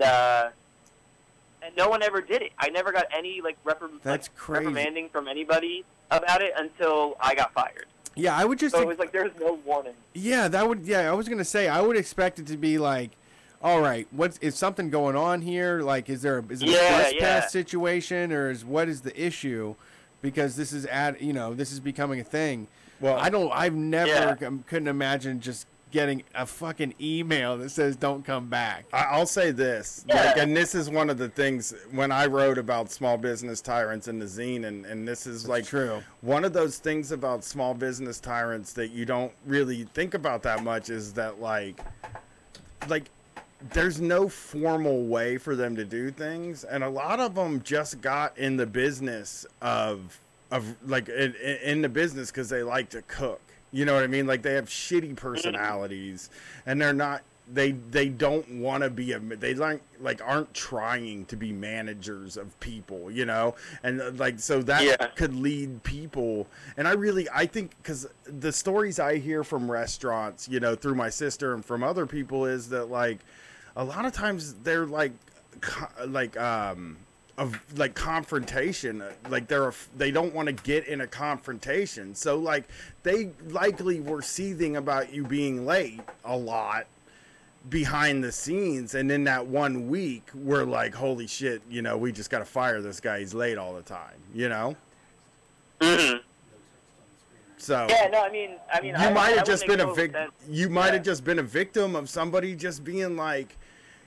no one ever did it. I never got any reprimanding from anybody about it until I got fired. Yeah, I would just. So it was like there's no warning. Yeah, I was gonna say I would expect it to be like, all right, is something going on here? Like, is it a trespass situation, or what is the issue? Because this is this is becoming a thing. Well, I've never couldn't imagine just getting a fucking email that says don't come back. I'll say this, and this is one of the things when I wrote about small business tyrants in the zine, and this is like true. One of those things about small business tyrants that you don't really think about that much is that like there's no formal way for them to do things, and a lot of them just got in the business of like in the business because they like to cook. You know what I mean? Like they have shitty personalities, and they're not. They don't want to be they aren't trying to be managers of people, you know, and like so that could lead people. And I think because the stories I hear from restaurants, you know, through my sister and from other people is that like a lot of times they're of confrontation, like they don't want to get in a confrontation, so like they likely were seething about you being late a lot behind the scenes, and in that 1 week we're like, holy shit, you know, we just got to fire this guy, he's late all the time, you know. So yeah, no, I mean you might have just been just been a victim of somebody just being like,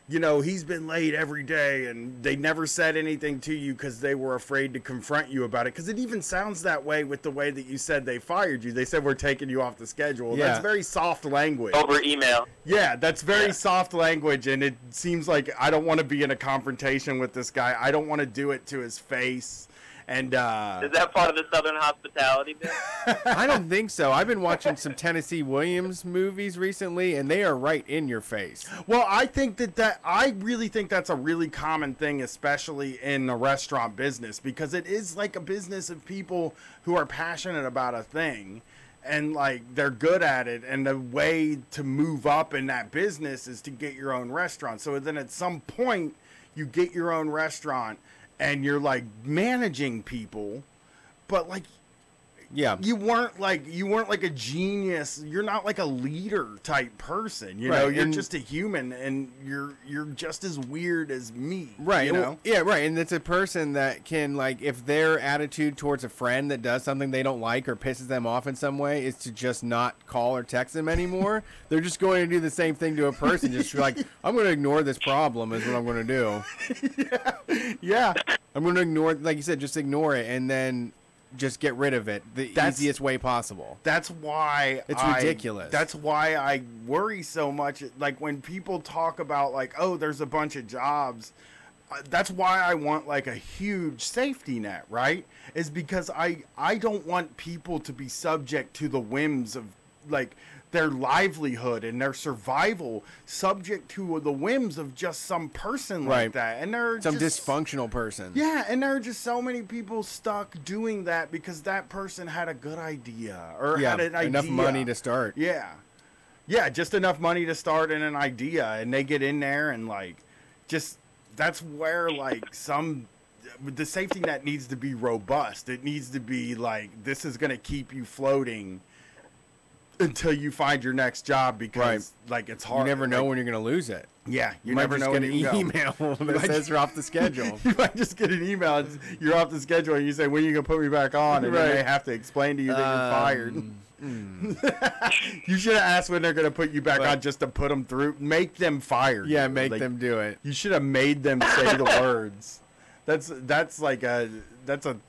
you know, he's been late every day, and they never said anything to you because they were afraid to confront you about it. Because it even sounds that way with the way that you said they fired you. They said, we're taking you off the schedule. Yeah. That's very soft language. Over email. Yeah, that's very soft language, and it seems like I don't want to be in a confrontation with this guy. I don't want to do it to his face. And is that part of the Southern hospitality bit? I don't think so. I've been watching some Tennessee Williams movies recently, and they are right in your face. Well, I think I really think that's a really common thing, especially in the restaurant business, because it is like a business of people who are passionate about a thing, and like they're good at it, and the way to move up in that business is to get your own restaurant. So then at some point you get your own restaurant, and you're like managing people, but like, yeah, you weren't like a genius. You're not like a leader type person, you know. You're just a human, and you're just as weird as me, right? You know? Yeah, right. And it's a person that can, like, if their attitude towards a friend that does something they don't like or pisses them off in some way is to just not call or text them anymore, they're just going to do the same thing to a person. Just like, I'm going to ignore this problem is what I'm going to do. Yeah. I'm going to ignore, like you said, just ignore it, and then just get rid of it the easiest way possible. That's why it's ridiculous. That's why I worry so much. Like when people talk about like, oh, there's a bunch of jobs. That's why I want like a huge safety net, right? Is because I don't want people to be subject to the whims of like their livelihood and their survival, subject to the whims of just some person like that. And they're some dysfunctional person. Yeah, and there are just so many people stuck doing that because that person had a good idea or had an idea. Enough money to start. Yeah. Yeah, just enough money to start and an idea, and they get in there and like just that's where like the safety net needs to be robust. It needs to be like, this is going to keep you floating until you find your next job, because like it's hard. You never know when you're going to lose it. Yeah, you never know when you get an email that says you're off the schedule. You might just get an email, you're off the schedule, and you say, when are you going to put me back on? And then they have to explain to you that you're fired. You should have asked when they're going to put you back on, just to put them through. Make them fired. Yeah, make them do it. You should have made them say the words. That's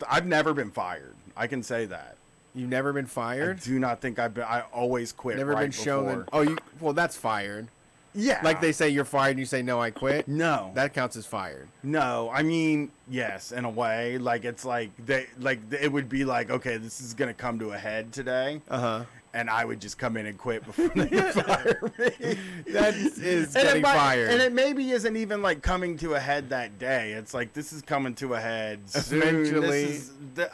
I've never been fired. I can say that. You've never been fired? I do not think I've been. I always quit. Never been shown. Well, that's fired. Yeah. Like they say you're fired and you say, no, I quit? No. That counts as fired. No. I mean, yes, in a way. Like, it's like, it would be like, okay, this is going to come to a head today. Uh-huh. And I would just come in and quit before they fire me. That is getting fired. And it maybe isn't even like coming to a head that day. It's like, this is coming to a head soon. Eventually.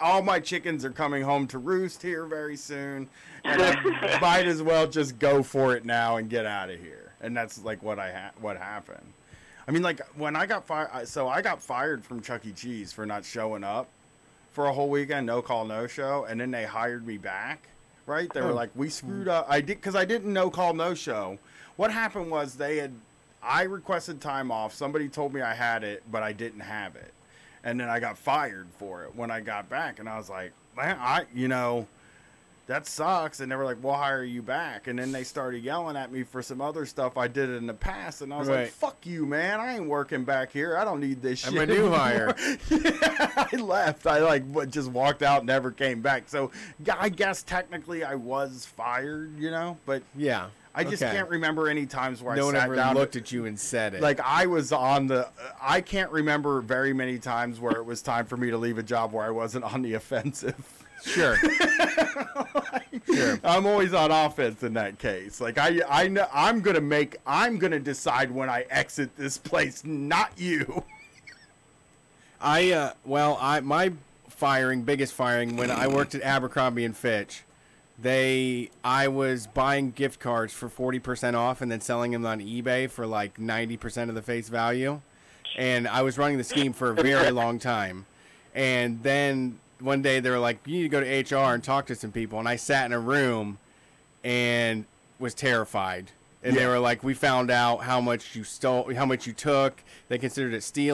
All my chickens are coming home to roost here very soon. And I might as well just go for it now and get out of here. And that's like what happened. I mean, like when I got fired, so I got fired from Chuck E. Cheese for not showing up for a whole weekend, no call, no show. And then they hired me back. Right? They were like, we screwed up. Because I didn't no call, no show. What happened was I requested time off. Somebody told me I had it, but I didn't have it. And then I got fired for it when I got back. And I was like, man, that sucks. And they were like, we'll hire you back. And then they started yelling at me for some other stuff I did in the past. And I was like, fuck you, man. I ain't working back here. I don't need this shit. I'm a new hire. Yeah, I left. I just walked out and never came back. So I guess technically I was fired, but yeah, I just can't remember any times where no I one sat ever down looked at you and said it. like I was on the. I can't remember very many times where it was time for me to leave a job where I wasn't on the offensive. Sure. Sure. I'm always on offense in that case. Like I know I'm gonna decide when I exit this place, not you. My biggest firing when I worked at Abercrombie and Fitch, I was buying gift cards for 40% off and then selling them on eBay for like 90% of the face value. And I was running the scheme for a very long time. And then one day they were like, you need to go to HR and talk to some people. And I sat in a room and was terrified. And they were like, we found out how much you stole, how much you took. They considered it stealing.